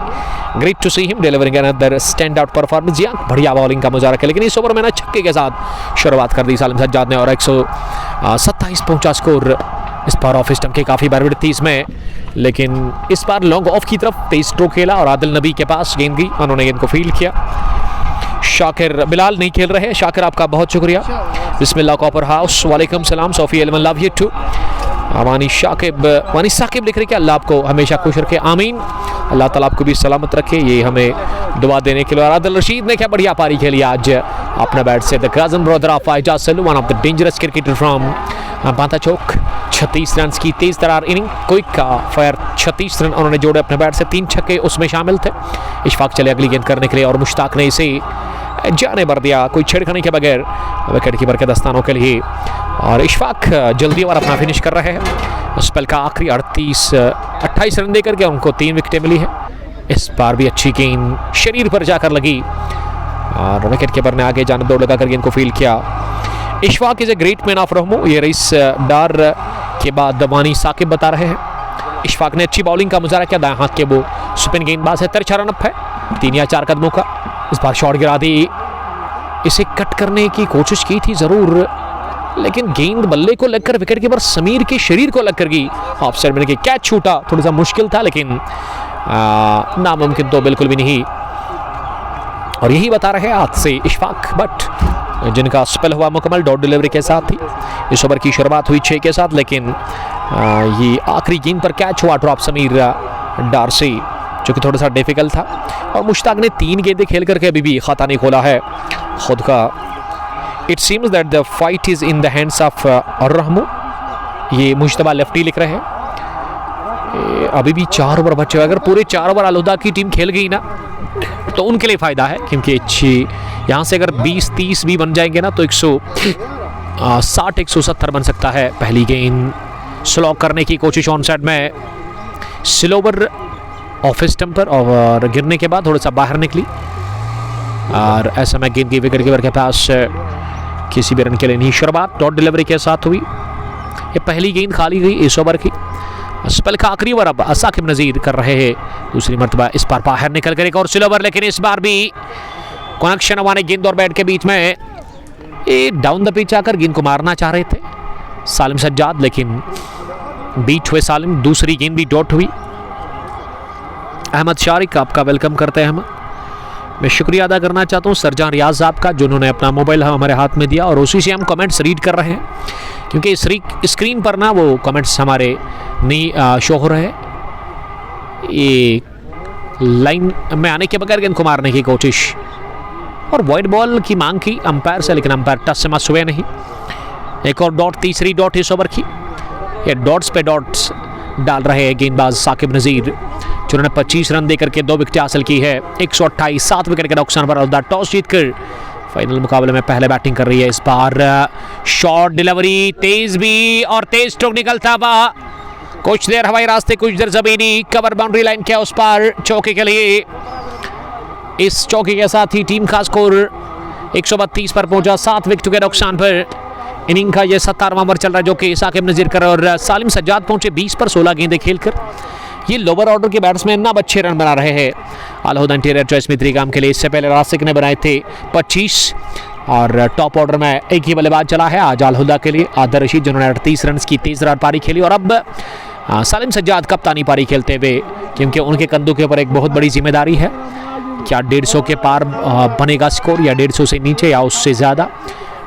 Great to see him delivering another standout performance. जी हाँ, बढ़िया बॉलिंग का मुजाहरा किया, लेकिन इस ओवर में ना छक्के के साथ शुरुआत कर दी सालिम सज्जाद ने, और 127 पहुंचा स्कोर इस बार ऑफ स्टंप के काफ़ी बार 30 में, लेकिन इस बार लॉन्ग ऑफ की तरफ 23 स्ट्रोक खेला और आदिल नबी के पास गेंद गई, उन्होंने गेंद को फील्ड किया। शाकिर बिलाल नहीं खेल रहे हैं, शाकिर आपका बहुत शुक्रिया। बिस्मिल्लाह कॉपर हाउस, वालेकुम सलाम, सोफी 11 लव यू टू। वानी साकिब लिख रहे कि अल्लाह आपको हमेशा खुश रखे, आमीन। अल्लाह ताला आपको भी सलामत रखे, ये हमें दुआ देने के लिए। और आदिल रशीद ने क्या बढ़िया पारी खेली आज अपना बैट से। The cousin brother of Aijaz Salu, one of the dangerous cricketer from Banta Chowk. 36 run की तेज तरार इनिंग, क्विक का फायर 36 रन उन्होंने जोड़े अपने बैट से, 3 छक्के उसमें शामिल थे। इशफाक चले अगली गेंद करने के लिए और मुश्ताक ने इसे जाने भर दिया कोई छेड़खानी के बगैर विकेट कीपर के दस्तानों के लिए। और इशफाक जल्दी ओवर अपना फिनिश कर रहे हैं। स्पेल का आखिरी 28 रन देकर के उनको 3 विकेटें मिली है। इस बार भी अच्छी गेंद शरीर पर जाकर लगी और विकेट कीपर ने आगे जाने दौड़ लगाकर गेंद को फील्ड किया। Ishfaq is a great man of Rahmoo, ये रईस डार के बाद वानी साकिब बता रहे हैं। इशफाक ने अच्छी बॉलिंग का मुजाहरा किया, दाएं हाथ के वो स्पिन गेंदबाज है। 3 रन अप है 3 या 4 कदमों का। इस बार शॉट गिरा दी, इसे कट करने की कोशिश की थी जरूर, लेकिन गेंद बल्ले को लगकर विकेट कीपर समीर के शरीर को लगकर गई। ऑफ साइड में कैच छूटा, थोड़ा सा मुश्किल था, लेकिन नामुमकिन तो बिल्कुल भी नहीं। और यही बता रहे हाथ से इशफाक बट, जिनका स्पेल हुआ मुकम्मल डॉट डिलीवरी के साथ थी। इस ओवर की शुरुआत हुई 6 के साथ, लेकिन ये आखिरी गेंद पर कैच हुआ ड्रॉप समीर डार से, जो कि थोड़ा सा डिफिकल्ट था। और मुश्ताक ने 3 गेंदें खेल करके अभी भी खाता नहीं खोला है खुद का। It seems that the fight is in the hands of Rahmoo, ये मुश्तबा लेफ्टी लिख रहे हैं। अभी भी 4 ओवर बचे हुए। अगर पूरे 4 ओवर अलहुदा की टीम खेल गई ना तो उनके लिए फ़ायदा है, क्योंकि यहाँ से अगर 20-30 भी बन जाएंगे ना तो 160-170 बन सकता है। पहली गेंद स्लॉक करने की कोशिश ऑन साइड में, स्लोवर ऑफ स्टंपर और गिरने के बाद थोड़ा सा बाहर निकली और ऐसा में गेंद की विकेट कीपर के पास किसी भी रन के लिए नहीं। शुरुआत डॉट डिलीवरी के साथ हुई। ये पहली गेंद खाली गई इस ओवर की। स्पेल का आखिरी ओवर अब साकिब नज़ीर कर रहे हैं। दूसरी मरतबा इस बार बाहर निकल कर एक और स्लोवर, लेकिन इस बार भी कनेक्शन हमारे गेंद और बैट के बीच में। ये डाउन द पिच आकर गेंद को मारना चाह रहे थे सालिम सज्जाद, लेकिन बीट हुए सालिम। दूसरी गेंद भी डॉट हुई। अहमद शारिक, आपका वेलकम करते हैं हम। मैं शुक्रिया अदा करना चाहता हूँ सरजान रियाज साहब का, जिन्होंने अपना मोबाइल हमारे हाथ में दिया और उसी से हम कमेंट्स रीड कर रहे हैं, क्योंकि स्क्रीन पर ना वो कमेंट्स हमारे नहीं शो हो रहे हैं। ये लाइन में आने के बगैर गेंद को मारने की कोशिश और वाइड बॉल की मांग की अंपायर से, लेकिन अंपायर टच से मस हुए नहीं। एक और डॉट, तीसरी डॉट इस ओवर की। ये डॉट्स पे डॉट्स डाल रहे हैं गेंदबाज साकिब नज़ीर, जिन्होंने 25 रन देकर के 2 विकेट हासिल की है। 128, 7 विकेट के नुकसान पर अलहुदा टॉस जीतकर फाइनल मुकाबले में पहले बैटिंग कर रही है। इस बार शॉर्ट डिलीवरी, तेज भी और तेज स्ट्रोक निकलता हुआ, कुछ देर हवाई रास्ते कुछ देर जमीनी, कवर बाउंड्री लाइन के उस पार चौके के लिए। इस चौके के साथ ही टीम का स्कोर 132 पर पहुंचा, 7 विकेट के नुकसान पर। इनिंग का यह 17वां ओवर चल रहा है, जो कि साकिब नज़ीर कर और सालिम सज्जाद पहुंचे 20 पर 16 गेंदें खेलकर। ये लोअर ऑर्डर के बैट्समैन ना अच्छे रन बना रहे हैं अलहुदा इंटीरियर चॉइस में त्रिकाम के लिए। इससे पहले रासिक ने बनाए थे 25 और टॉप ऑर्डर में एक ही बल्लेबाज चला है आज अलहुदा के लिए, आदर रशीद, जिन्होंने 38 रन की 30 रन पारी खेली। और अब सालिम सज्जाद कप्तानी पारी खेलते हुए, क्योंकि उनके कंधों के ऊपर एक बहुत बड़ी जिम्मेदारी है। क्या 150 के पार बनेगा स्कोर या 150 से नीचे या उससे ज़्यादा,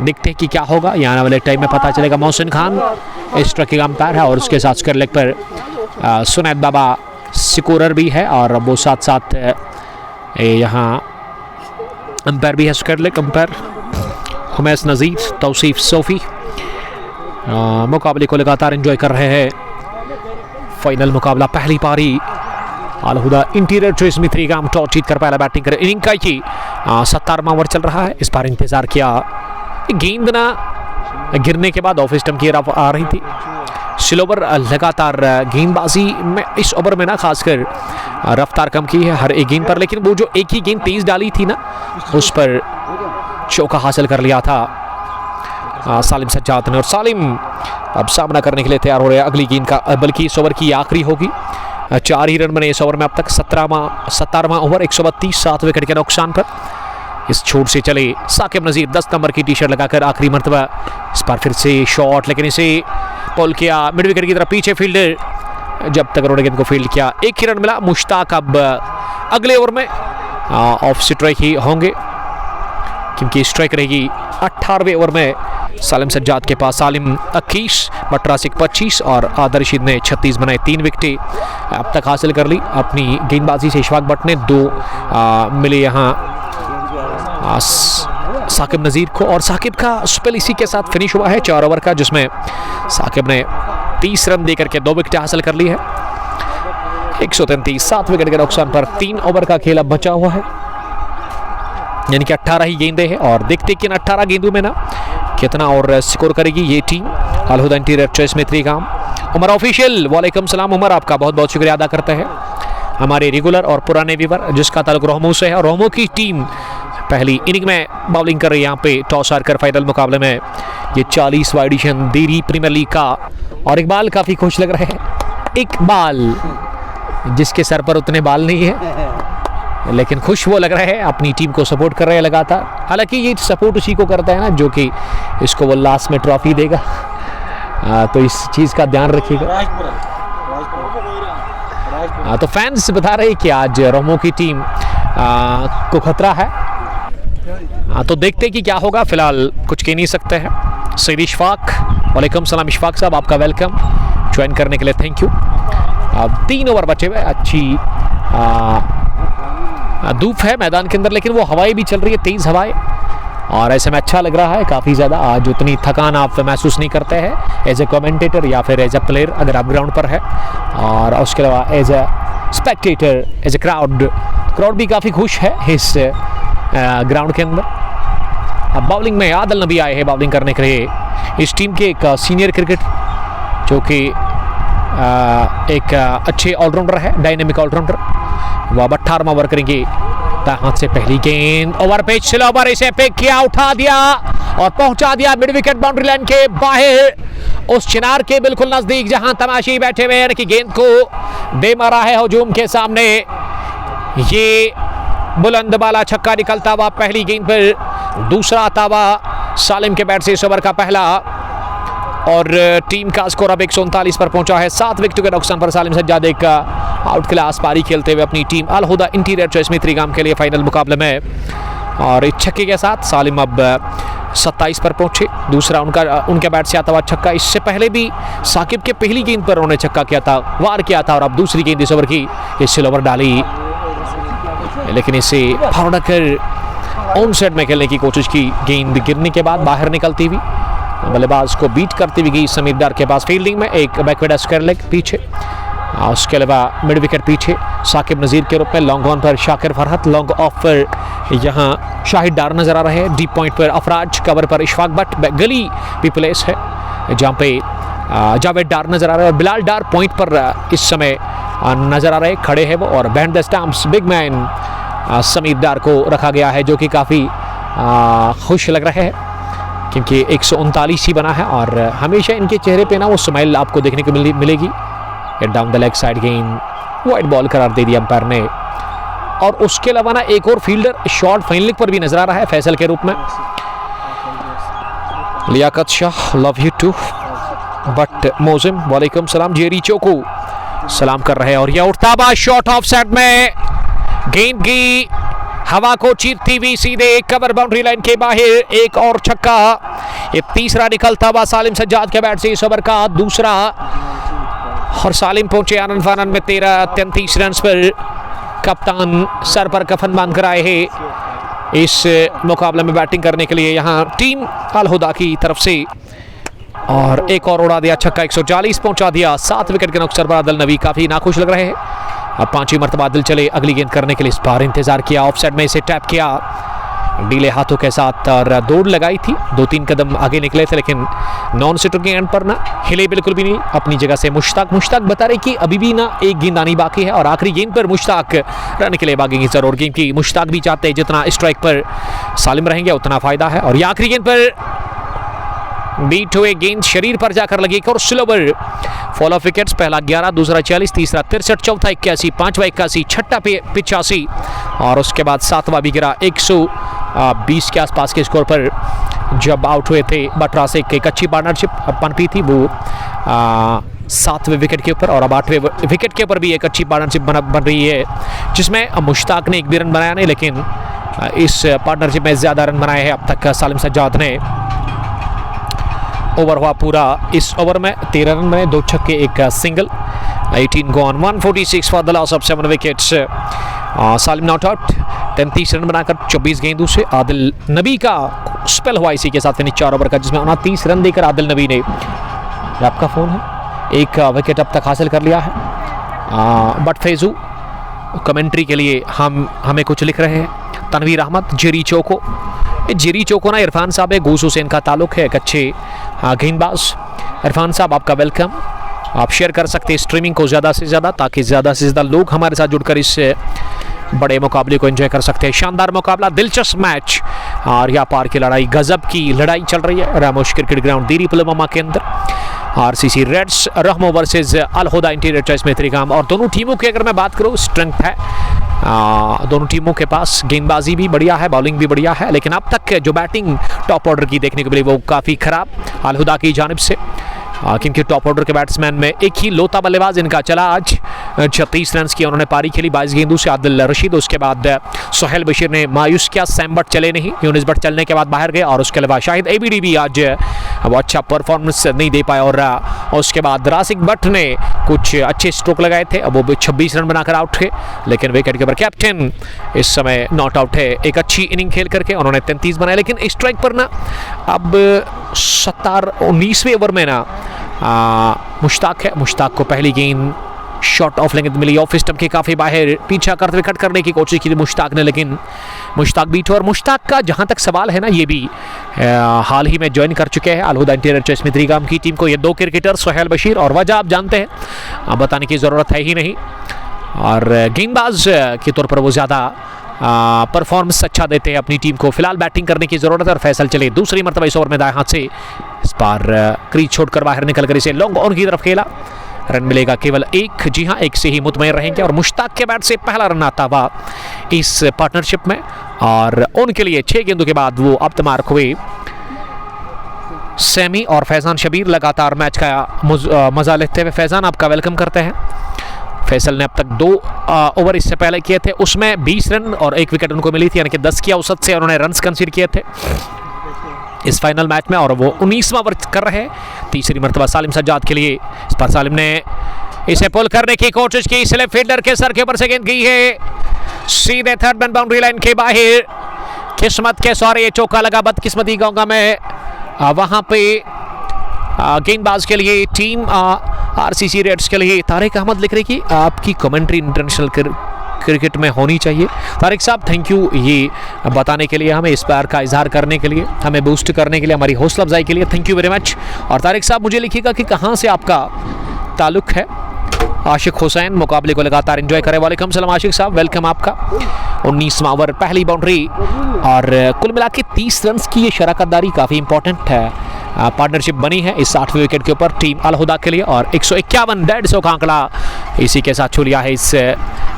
देखते हैं कि क्या होगा। ये आने वाले टाइम में पता चलेगा। मोहसिन खान इस ट्रक के अंपायर है और उसके साथ स्क्वायर लेग पर सुनैद बाबा स्कोरर भी है और वो साथ साथ यहाँ अंपायर भी है, स्क्वायर लेग अंपायर हुमैस नज़ीर, तौसीफ सोफ़ी। मुकाबले को लगातार एंजॉय कर रहे हैं। फाइनल मुकाबला, पहली पारी अलहुदा इंटीरियर चॉइस में त्रिकाम टॉस जीत कर पहला बैटिंग करे। इनिंग का ही 17वां ओवर चल रहा है। इस बार इंतजार किया, गेंद ना गिरने के बाद ऑफ स्टंप की तरफ आ रही थी। स्लोवर लगातार गेंदबाजी में इस ओवर में ना खासकर रफ्तार कम की है हर एक गेंद पर, लेकिन वो जो एक ही गेंद तेज डाली थी ना उस पर चौका हासिल कर लिया था सालिम सज्जाद ने। और सालिम अब सामना करने के लिए तैयार हो रहे हैं अगली गेंद का, बल्कि इस ओवर की आखिरी होगी। 4 ही रन बने इस ओवर में अब तक। 17वां ओवर 132, 7 विकेट के नुकसान पर। इस छोर से चले साकिब नज़ीर 10 नंबर की टी-शर्ट लगाकर आखिरी मरतबा। इस बार फिर से शॉट, लेकिन इसे पुल किया मिड विकेट की तरफ, पीछे फील्डर जब तक उन्होंने गेंद को फील्ड किया। 1 ही रन मिला। मुश्ताक अब अगले ओवर में ऑफ स्ट्राइक ही होंगे, क्योंकि स्ट्राइक रहेगी 18वें ओवर में सालिम सज्जाद के पास। सालिम 21, बटरासिक 25 और आदर रशीद ने 36 बनाए। 3 विकेटें अब तक हासिल कर ली अपनी गेंदबाजी से। इशफाक भट्ट ने 2 मिले यहाँ साकिब नज़ीर को, और साकिब का स्पेल इसी के साथ फिनिश हुआ है 4 ओवर का, जिसमें साकिब ने 30 रन देकर के 2 विकेटें हासिल कर ली है। 133, 7 विकेट के नुकसान पर 3 ओवर का खेल अब बचा हुआ है, यानी कि 18 ही गेंदें हैं। और देखते कि इन 18 गेंदों में ना कितना और स्कोर करेगी ये टीम अलहुदा इंटीरियर चॉइस में त्रिकाम। उमर ऑफिशियल, वालेकुम सलाम उमर, आपका बहुत बहुत शुक्रिया अदा करते हैं। हमारे रेगुलर और पुराने व्यूवर, जिसका ताल्लुक रोहमू से है, और रोहमू की टीम पहली इनिंग में बॉलिंग कर रही है यहाँ पे टॉस हारकर फाइनल मुकाबले में। ये 40वां एडिशन देरी प्रीमियर लीग का, और इकबाल काफ़ी खुश लग रहे हैं। इकबाल जिसके सर पर उतने बाल नहीं है, लेकिन खुश वो लग रहे हैं, अपनी टीम को सपोर्ट कर रहे हैं लगातार। हालांकि ये सपोर्ट उसी को करता है ना जो कि इसको वो लास्ट में ट्रॉफी देगा, तो इस चीज़ का ध्यान रखिएगा। तो फैंस बता रहे हैं कि आज रोमो की टीम को खतरा है, तो देखते हैं कि क्या होगा। फिलहाल कुछ कह नहीं सकते हैं। सईद इशफाक, वालेकुम सलाम इशफाक साहब, आपका वेलकम ज्वाइन करने के लिए, थैंक यू। अब 3 ओवर बचे हुए, अच्छी धूप है मैदान के अंदर, लेकिन वो हवाएं भी चल रही है, तेज़ हवाएं, और ऐसे में अच्छा लग रहा है काफ़ी ज़्यादा। आज उतनी थकान आप महसूस नहीं करते हैं एज ए कमेंटेटर या फिर एज ए प्लेयर अगर आप ग्राउंड पर है, और उसके अलावा as a spectator, as a crowd भी काफ़ी खुश है इस ग्राउंड के अंदर। अब बॉलिंग में आदिल नबी आए हैं बॉलिंग करने के लिए। इस टीम के एक सीनियर क्रिकेट जो कि एक अच्छे ऑलराउंडर है, डायनेमिक ऑलराउंडर। वो अब 18वां ओवर करेंगे। हाथ से पहली गेंद ओवर पे स्लो ओवर, इसे पिक किया, उठा दिया और पहुंचा दिया मिड विकेट बाउंड्री लाइन के बाहर, उस चिनार के बिल्कुल नजदीक जहां तमाशी बैठे हुए हैं कि गेंद को दे मारा है हुजूम के सामने। ये बुलंद बाला छक्का निकलता हुआ पहली गेंद पर, दूसरा आता हुआ सालिम के बैट से इस ओवर का पहला, और टीम का स्कोर अब 139 पर पहुंचा है। 7 विकेटों के नुकसान पर सालिम सज्जाद एक आउट क्लास पारी खेलते हुए अपनी team Al Huda interior choice में त्रिगाम के लिए फाइनल मुकाबले में, और इस छक्के के साथ सालिम अब 27 पर पहुंचे। दूसरा उनके बैट से आता हुआ छक्का, इससे पहले भी साकिब के पहली गेंद पर उन्होंने छक्का किया था, वार किया था, और अब दूसरी गेंद इस ओवर की इस ओवर डाली, लेकिन इसे फाउंड कर ऑन साइड में खेलने की कोशिश की। गेंद गिरने के बाद बाहर निकलती हुई बल्लेबाज को बीट करती हुई गई समीर डार के पास। फील्डिंग में एक बैकवर्ड स्क्वायर लेग पीछे, उसके अलावा मिड विकेट पीछे साकिब नज़ीर के रूप में। लॉन्ग ऑन पर शाकिर फरहत, लॉन्ग ऑफ पर यहाँ शाहिद डार नजर आ रहे हैं। डीप पॉइंट पर अफराज, कवर पर इशफाक भट्ट, गली भी प्लेस है जहाँ पे जावेद डार नजर आ रहे हैं, और बिलाल डार पॉइंट पर इस समय नजर आ रहे खड़े हैं वो। और behind the stumps big man Sameer Dar को रखा गया है, जो कि काफ़ी खुश लग रहे हैं क्योंकि 139 ही बना है, और हमेशा इनके चेहरे पे ना वो स्माइल आपको देखने को मिलेगी। डाउन द लेग साइड गेंद, वाइड बॉल करार दे दिया अंपायर ने। और उसके अलावा ना एक और फील्डर शॉर्ट फाइनल पर भी नजर आ रहा है फैसल के रूप में, Liaqat Shah, love you too. Butt Mozim वालेकुम सलाम, जेरी चोकू सलाम कर रहे हैं। और यह उठता हुआ शॉट ऑफ साइड में, गेंद की हवा को चीरती हुई सीधे कवर बाउंड्री लाइन के बाहर, एक और छक्का। ये तीसरा निकलता हुआ सालिम सज्जाद के बैट से इस ओवर का दूसरा, और सालिम पहुंचे आनंद फानंद में 33 रन पर। कप्तान सर पर कफन बांध कर आए हैं इस मुकाबले में बैटिंग करने के लिए यहाँ टीम अल हुदा की तरफ से, और एक और उड़ा दिया छक्का, 140 पहुंचा दिया। 7 विकेट के नुकसान पर आदिल नबी काफी नाखुश लग रहे हैं। अब 5वीं मरतबा आदिल चले अगली गेंद करने के लिए, इस बार इंतजार किया, ऑफ साइड में इसे टैप किया डीले हाथों के साथ, और दौड़ लगाई थी, 2-3 कदम आगे निकले थे, लेकिन नॉन सिटर के एंड पर ना हिले बिल्कुल भी नहीं अपनी जगह से। मुश्ताक बता रहे कि अभी भी ना एक गेंद आनी बाकी है, और आखिरी गेंद पर मुश्ताक रन के लिए भागेंगे जरूर, गेंद की मुश्ताक भी चाहते हैं जितना स्ट्राइक पर सालिम रहेंगे उतना फायदा है। और ये आखिरी गेंद पर बीट हुए गेंद शरीर पर जाकर लगी, और स्लोवर फॉल ऑफ विकेट्स, पहला 11, दूसरा 40, तीसरा 63, चौथा 81, पांचवा 81, छठा 85, और उसके बाद 7वां भी गिरा 120 के आसपास के स्कोर पर जब आउट हुए थे। बटरा से एक अच्छी पार्टनरशिप पनपी थी वो 7वें विकेट के ऊपर, और अब 8वें विकेट के ऊपर भी एक अच्छी पार्टनरशिप बन रही है, जिसमें मुश्ताक ने एक भी रन बनाया नहीं, लेकिन इस पार्टनरशिप में ज़्यादा रन बनाए हैं अब तक सालिम सज्जाद ने। ओवर हुआ पूरा, इस ओवर में 13 रन बने, 2 छक्के, एक single, 18 gone, 146 for the loss of 7 wickets. Salim not out, 33 run बनाकर 24 गेंदों से। आदिल नबी का स्पेल हुआ इसी के साथ फिनिश 4 ओवर का, जिसमें 29 रन देकर आदिल नबी ने, आपका फ़ोन है, एक विकेट अब तक हासिल कर लिया है। बट फैजू कमेंट्री के लिए हमें कुछ लिख रहे हैं। तनवीर अहमद, जेरी चोको ना इरफान साहब है, गूस हुसैन का ताल्लुक है, एक अच्छे गेंदबाज। इरफान साहब आपका वेलकम, आप शेयर कर सकते हैं स्ट्रीमिंग को ज़्यादा से ज़्यादा, ताकि ज़्यादा से ज़्यादा लोग हमारे साथ जुड़कर इस बड़े मुकाबले को एंजॉय कर सकते हैं। शानदार मुकाबला, दिलचस्प मैच, और यहाँ पार की लड़ाई, गजब की लड़ाई चल रही है रामोश क्रिकेट ग्राउंड दीरी पुलवामा के अंदर। आरसीसी रेड्स रहमो वर्सेस अल हुदा इंटीरियर चॉइस में त्रिगाम, और दोनों टीमों की अगर मैं बात करूँ स्ट्रेंथ है, दोनों टीमों के पास गेंदबाजी भी बढ़िया है, बॉलिंग भी बढ़िया है, लेकिन अब तक जो बैटिंग टॉप ऑर्डर की देखने को मिली वो काफ़ी खराब अल हुदा की जानिब से, क्योंकि टॉप ऑर्डर के बैट्समैन में एक ही लोता बल्लेबाज इनका चला आज, 36 रन की उन्होंने पारी खेली 22 गेंदों से, आदिल रशीद। उसके बाद सोहेल बशीर ने मायूस किया, सैम बट चले नहीं, यूनिस बट चलने के बाद बाहर गए, और उसके अलावा शाहिद एबीडी भी आज वो अच्छा परफॉर्मेंस नहीं दे पाए और उसके बाद रासिक भट्ट ने कुछ अच्छे स्ट्रोक लगाए थे। अब वो भी 26 रन बनाकर आउट थे, लेकिन विकेट कीपर कैप्टन इस समय नॉट आउट है एक अच्छी इनिंग खेल करके। उन्होंने 33 बनाए, लेकिन स्ट्राइक पर ना अब 19वें ओवर में ना मुश्ताक है। मुश्ताक को पहली गेंद शॉट ऑफ लेंथ मिली, ऑफ स्टंप के काफ़ी बाहर, पीछा करते हुए कट करने की कोशिश की थी मुश्ताक ने, लेकिन मुश्ताक बीट हुआ। और मुश्ताक का जहां तक सवाल है ना, ये भी हाल ही में ज्वाइन कर चुके हैं अलहुदा इंटीरियर चॉइस मित्रिगाम की टीम को। ये 2 क्रिकेटर सोहेल बशीर, और वजह आप जानते हैं, बताने की ज़रूरत है ही नहीं। और गेंदबाज के तौर पर वो ज़्यादा परफॉर्मेंस अच्छा देते हैं अपनी टीम को। फिलहाल बैटिंग करने की ज़रूरत है और फैसल चले दूसरी मरतबा इस ओवर में दाएं हाथ से इस बार क्रीज छोड़कर बाहर निकलकर इसे लॉन्ग ऑन की तरफ खेला। रन मिलेगा केवल 1, जी हाँ 1 से ही मुतमईन रहेंगे। और मुश्ताक के बैट से पहला रन आता हुआ इस पार्टनरशिप में, और उनके लिए 6 गेंदों के बाद वो अब तमार्क हुए। सैमी और फैजान शबीर लगातार मैच का मजा लेते हुए। फैजान आपका वेलकम करते हैं। फैसल ने अब तक 2 ओवर इससे पहले किए थे, उसमें 20 रन और 1 विकेट उनको मिली थी, यानी कि 10 की औसत से उन्होंने रन्स कंसीड किए थे इस फाइनल मैच में, और वो 19वां ओवर कर रहे हैं। तीसरी मरतबा सालिम सज्जाद के लिए, इस पर सालिम ने इसे पुल करने की कोशिश की, स्लिप फील्डर के सर के ऊपर से गेंद गई है सीधे थर्ड मैन बाउंड्री लाइन के बाहर। किस्मत के सौरे ये चौका लगा, बदकिस्मती कहूंगा मैं वहां पे गेंदबाज के लिए, टीम आरसीसी रेड्स के लिए। तारिक अहमद लिख रहे कि आपकी कमेंट्री इंटरनेशनल क्रिकेट में होनी चाहिए। तारिक साहब थैंक यू, ये बताने के लिए, हमें इस प्यार का इजहार करने के लिए, हमें बूस्ट करने के लिए, हमारी हौसला अफजाई के लिए थैंक यू वेरी मच। और तारिक साहब मुझे लिखिएगा कि कहाँ से आपका ताल्लुक है। आशिक हुसैन मुकाबले को लगातार एंजॉय करे, वालेकुम सलाम आशिक साहब, वेलकम आपका। 19वां ओवर, पहली बाउंड्री, और कुल मिला के 30 रन की ये शराकतदारी काफ़ी इंपॉर्टेंट है। पार्टनरशिप बनी है इस 8वें विकेट के ऊपर टीम अलहुदा के लिए, और 151 150 का आंकड़ा इसी के साथ छू लिया है इस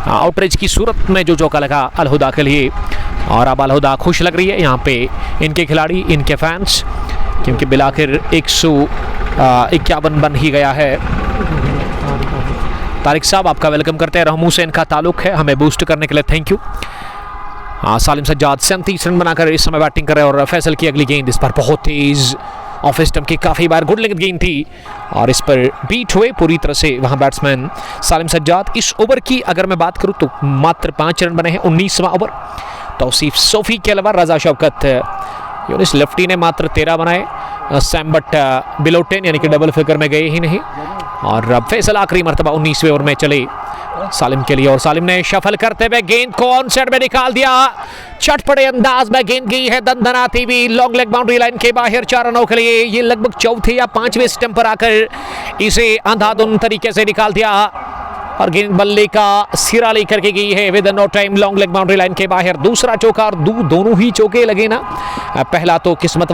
आउटरीच की सूरत में जो चौका लगा अलहुदा के लिए। और अब अलहुदा खुश लग रही है यहाँ पे इनके खिलाड़ी, इनके फैंस, क्योंकि बिलाखिर 151 बन ही गया है। तारिक साहब आपका वेलकम करते हैं। रहमू से इनका ताल्लुक है, हमें बूस्ट करने के लिए thank you. Salim Sajjad 37 run बनाकर इस समय बैटिंग कर रहे हैं, और फैसल की अगली गेंद इस पर बहुत तेज ऑफ स्टंप की काफ़ी बार गुड लेंथ गेंद थी, और इस पर बीट हुए पूरी तरह से वहां बैट्समैन सालिम सज्जाद। इस ओवर की अगर मैं बात करूं तो मात्र 5 रन बने हैं 19वां ओवर। तौसीफ सोफी के अलावा रजा शौकत यूनिस लेफ्टी ने मात्र 13 बनाए, सैम बट बिलो 10 यानी कि डबल फिगर में गए ही नहीं। और अब फैसल आखिरी मरतबा 19वें ओवर में चले सालिम के लिए, और सालिम ने शफल करते हुए गेंद को ऑन साइड में निकाल दिया। चटपटे अंदाज में गेंद गई है दंदनाती हुई लॉन्ग लेग बाउंड्री लाइन के बाहर 4 रनों के लिए। ये लगभग 4थे या 5वें स्टंप पर आकर इसे अंधाधुंध तरीके से निकाल दिया, और गेंद बल्ले का सिरा लेकर के गई है with no time long leg boundary line के बाहर। दूसरा चौका, और दोनों ही चौके लगे ना। पहला तो किस्मत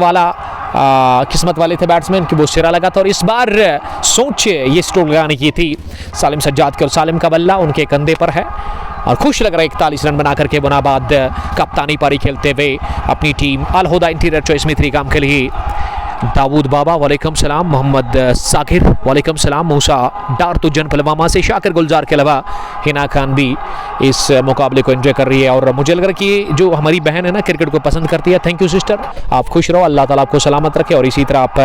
वाले थे बैट्समैन कि वो सिरा लगा था, और इस बार सोच ये स्ट्रोक लगाने की थी सालिम सज्जाद के, और सालिम का बल्ला उनके कंधे पर है, और खुश लग रहा है 41 रन बना करके मुनाबाद कप्तानी पारी खेलते हुए अपनी टीम अलहुदा इंटीरियर चॉइस मित्रिगाम के लिए। दाऊद बाबा वालेकुम सलाम, मोहम्मद साकिर वालेकुम सलाम, मूसा डार तुजन पुलवामा से, शाकिर गुलजार के अलावा हिना खान भी इस मुकाबले को एंजॉय कर रही है। और मुझे लग रहा है कि जो हमारी बहन है ना क्रिकेट को पसंद करती है, थैंक यू सिस्टर, आप खुश रहो, अल्लाह ताला आपको सलामत रखे, और इसी तरह आप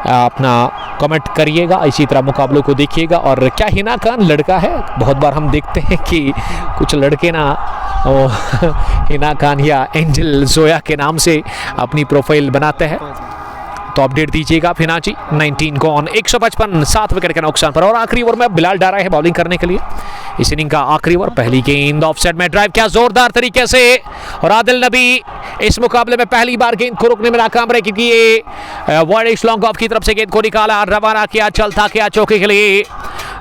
अपना कमेंट करिएगा, इसी तरह मुकाबलों को देखिएगा। और क्या हिना खान लड़का है? बहुत बार हम देखते हैं कि कुछ लड़के ना हिना खान या एंजल जोया के नाम से अपनी प्रोफाइल बनाते हैं, तो अपडेट दीजिएगा आप। हिना जी 19 गॉन, 155, 7 विकेट के नुकसान पर। और आखिरी ओवर में बिलाल डारा है बॉलिंग करने के लिए इस इनिंग का आखिरी ओवर। पहली गेंद ऑफ साइड में ड्राइव किया जोरदार तरीके से, और आदिल नबी इस मुकाबले में पहली बार गेंद को रोकने में नाकाम रहे, क्योंकि ये वाइड लॉन्ग ऑफ की तरफ से गेंद को निकाला, रवाना किया, चलता किया चौके के लिए।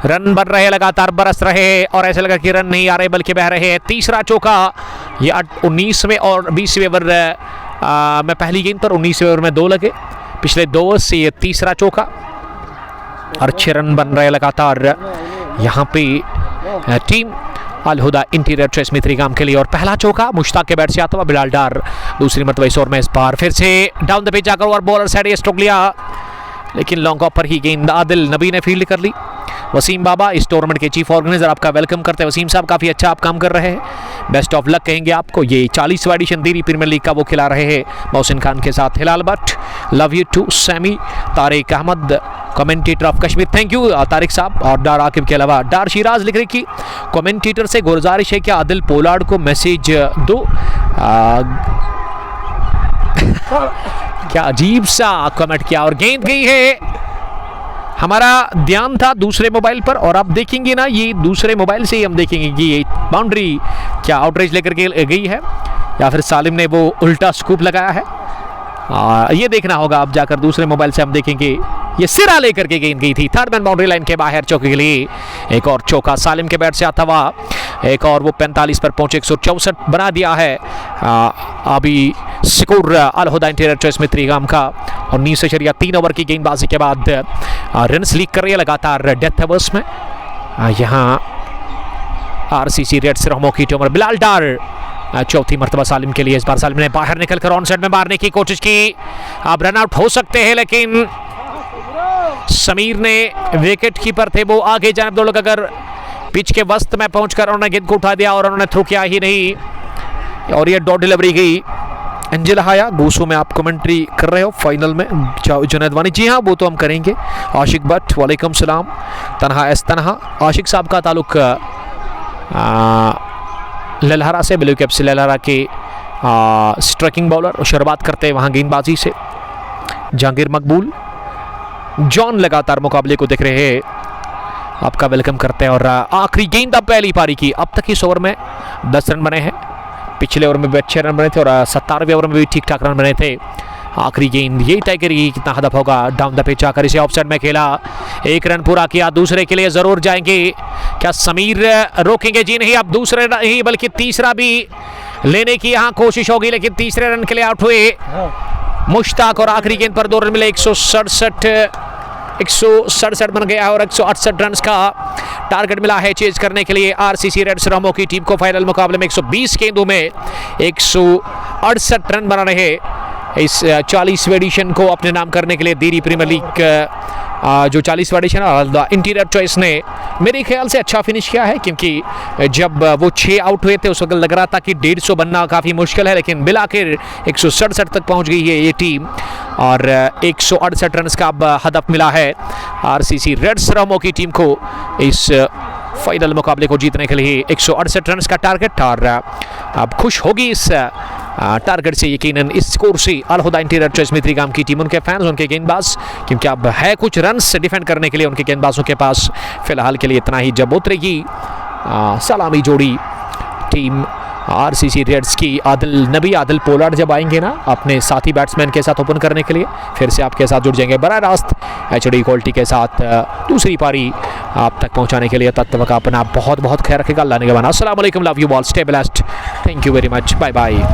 रन बन रहे, लगातार बरस रहे, और ऐसे लगा कि रन नहीं आ रहे बल्कि बह रहे हैं। तीसरा चौका, ये 19वें और 20वें ओवर में पहली गेंद पर, 19वें ओवर में 2 लगे, पिछले 2 ओवर से ये तीसरा चौका, और 6 रन बन रहे लगातार यहाँ पे टीम अलहुदा इंटीरियर चॉइस मित्रिगाम के लिए। और पहला चौका मुश्ताक के बैट से आता हुआ बिलाल डार दूसरी मरतबा इस ओवर में, इस बार फिर से डाउन द पिच जाकर और बॉलर साइड स्ट्रोक लिया, लेकिन लॉन्ग ऑफ पर ही गेंद आदिल नबी ने फील्ड कर ली। वसीम बाबा इस टूर्नामेंट के चीफ ऑर्गेनाइजर, आपका वेलकम करते हैं। वसीम साहब काफ़ी अच्छा आप काम कर रहे हैं, बेस्ट ऑफ लक कहेंगे आपको। ये 40वां एडिशन दिल्ली प्रीमियर लीग का वो खिला रहे हैं मोहसिन खान के साथ। Hilal Bhat love you too Sammy Tariq Ahmad commentator of Kashmir, thank you Tariq Sahab. और डार आकिब के अलावा डार शिराज लिख रही कि कमेंटेटर से गुजारिश है कि आदिल पोलार्ड को मैसेज दो। क्या अजीब सा कमेंट किया और गेंद गई है। हमारा ध्यान था दूसरे मोबाइल पर और आप देखेंगे ना, ये दूसरे मोबाइल से ही हम देखेंगे कि ये बाउंड्री क्या आउटरेज लेकर के गई है या फिर सालिम ने वो उल्टा स्कूप लगाया है। ये देखना होगा, अब जाकर दूसरे मोबाइल से हम देखेंगे। ये सिरा लेकर के गेंद गई थी थर्ड मैन बाउंड्री लाइन के बाहर चौके के लिए। एक और चौका सालिम के बैट से आता हुआ, एक और वो 45 पर पहुंचे, 164 बना दिया है अभी स्कोर अल हुदा इंटीरियर चॉइस में त्रिगाम का। और 19.3 ओवर की गेंदबाजी के बाद रन्स लीक कर रही है लगातार डेथ ओवर्स में। यहाँ आरसीसी रेड्स रहमो की टीम बिलाल डार चौथी मर्तबा सालिम के लिए। इस बार सालिम ने बाहर निकलकर ऑन साइड में मारने की कोशिश की, अब रन आउट हो सकते हैं लेकिन समीर ने विकेट कीपर थे वो आगे जाने दो लोग, अगर पिच के वस्त में पहुंचकर उन्होंने गेंद को उठा दिया और उन्होंने थ्रो किया ही नहीं और ये डॉट डिलीवरी गई। अंजिल हाया गूसो में आप कमेंट्री कर रहे हो फाइनल में जुनैद वानी? जी हाँ, वो तो हम करेंगे। आशिक भट्ट वालेकुम सलाम। तनहा एस तनहा, आशिक साहब का ताल्लुक ललहरा से, ब्लू कैप से ललहरा के स्ट्राइकिंग बॉलर, शुरुआत करते हैं वहाँ गेंदबाजी से। जहांगीर मकबूल जॉन लगातार मुकाबले को देख रहे हैं, आपका वेलकम करते हैं। और आखिरी गेंद अब पहली पारी की। अब तक इस ओवर में 10 रन बने हैं, पिछले ओवर में भी अच्छे रन बने थे और 17वें ओवर में भी ठीक ठाक रन बने थे। आखिरी गेंद यही तय करेगी कितना हदफ होगा। डाउन द पिच आकर इसे ऑफसाइड में खेला, एक रन पूरा किया, दूसरे के लिए जरूर जाएंगे। क्या समीर रोकेंगे? जी नहीं, अब दूसरे नहीं बल्कि तीसरा भी लेने की यहाँ कोशिश होगी लेकिन तीसरे रन के लिए आउट हुए मुश्ताक। और आखिरी गेंद पर 2 रन मिले, 167 बन गया और 168 रन का टारगेट मिला है चेज करने के लिए आरसीसी रेड्स रहमो की टीम को। फाइनल मुकाबले में 120 गेंदों में 168 रन बना रहे इस 40वें एडिशन को अपने नाम करने के लिए। दिल्ली प्रीमियर लीग जो 40वां एडिशन है इंटीरियर चॉइस ने मेरे ख्याल से अच्छा फिनिश किया है, क्योंकि जब वो 6 आउट हुए थे उस वक्त लग रहा था कि 150 बनना काफ़ी मुश्किल है, लेकिन मिलाकर 167 तक पहुंच गई है ये टीम और 168 रन का अब हदफ मिला है आरसीसी रेड्स रहमो की टीम को इस फाइनल मुकाबले को जीतने के लिए। 168 रन का टारगेट और अब खुश होगी इस टारगेट से यकीनन, इस स्कोर से अल हुदा इंटीरियर चॉइस में त्रिगाम की टीम, उनके फैंस, उनके गेंदबाज, क्योंकि अब है कुछ रन्स डिफेंड करने के लिए उनके गेंदबाजों के पास। फिलहाल के लिए इतना ही। जब उतरेगी सलामी जोड़ी टीम आरसीसी रेड्स की, आदिल नबी, आदिल पोलार्ड जब आएंगे ना अपने साथी बैट्समैन के साथ ओपन करने के लिए, फिर से आपके साथ जुड़ जाएंगे बराह रास्त एचडी क्वालिटी के साथ दूसरी पारी आप तक पहुंचाने के लिए। तब तक अपना बहुत बहुत ख्याल रखेगा। अल्लाह ने के बाद अस्सलाम वालेकुम, love you all, stay blessed, thank you very much, bye bye.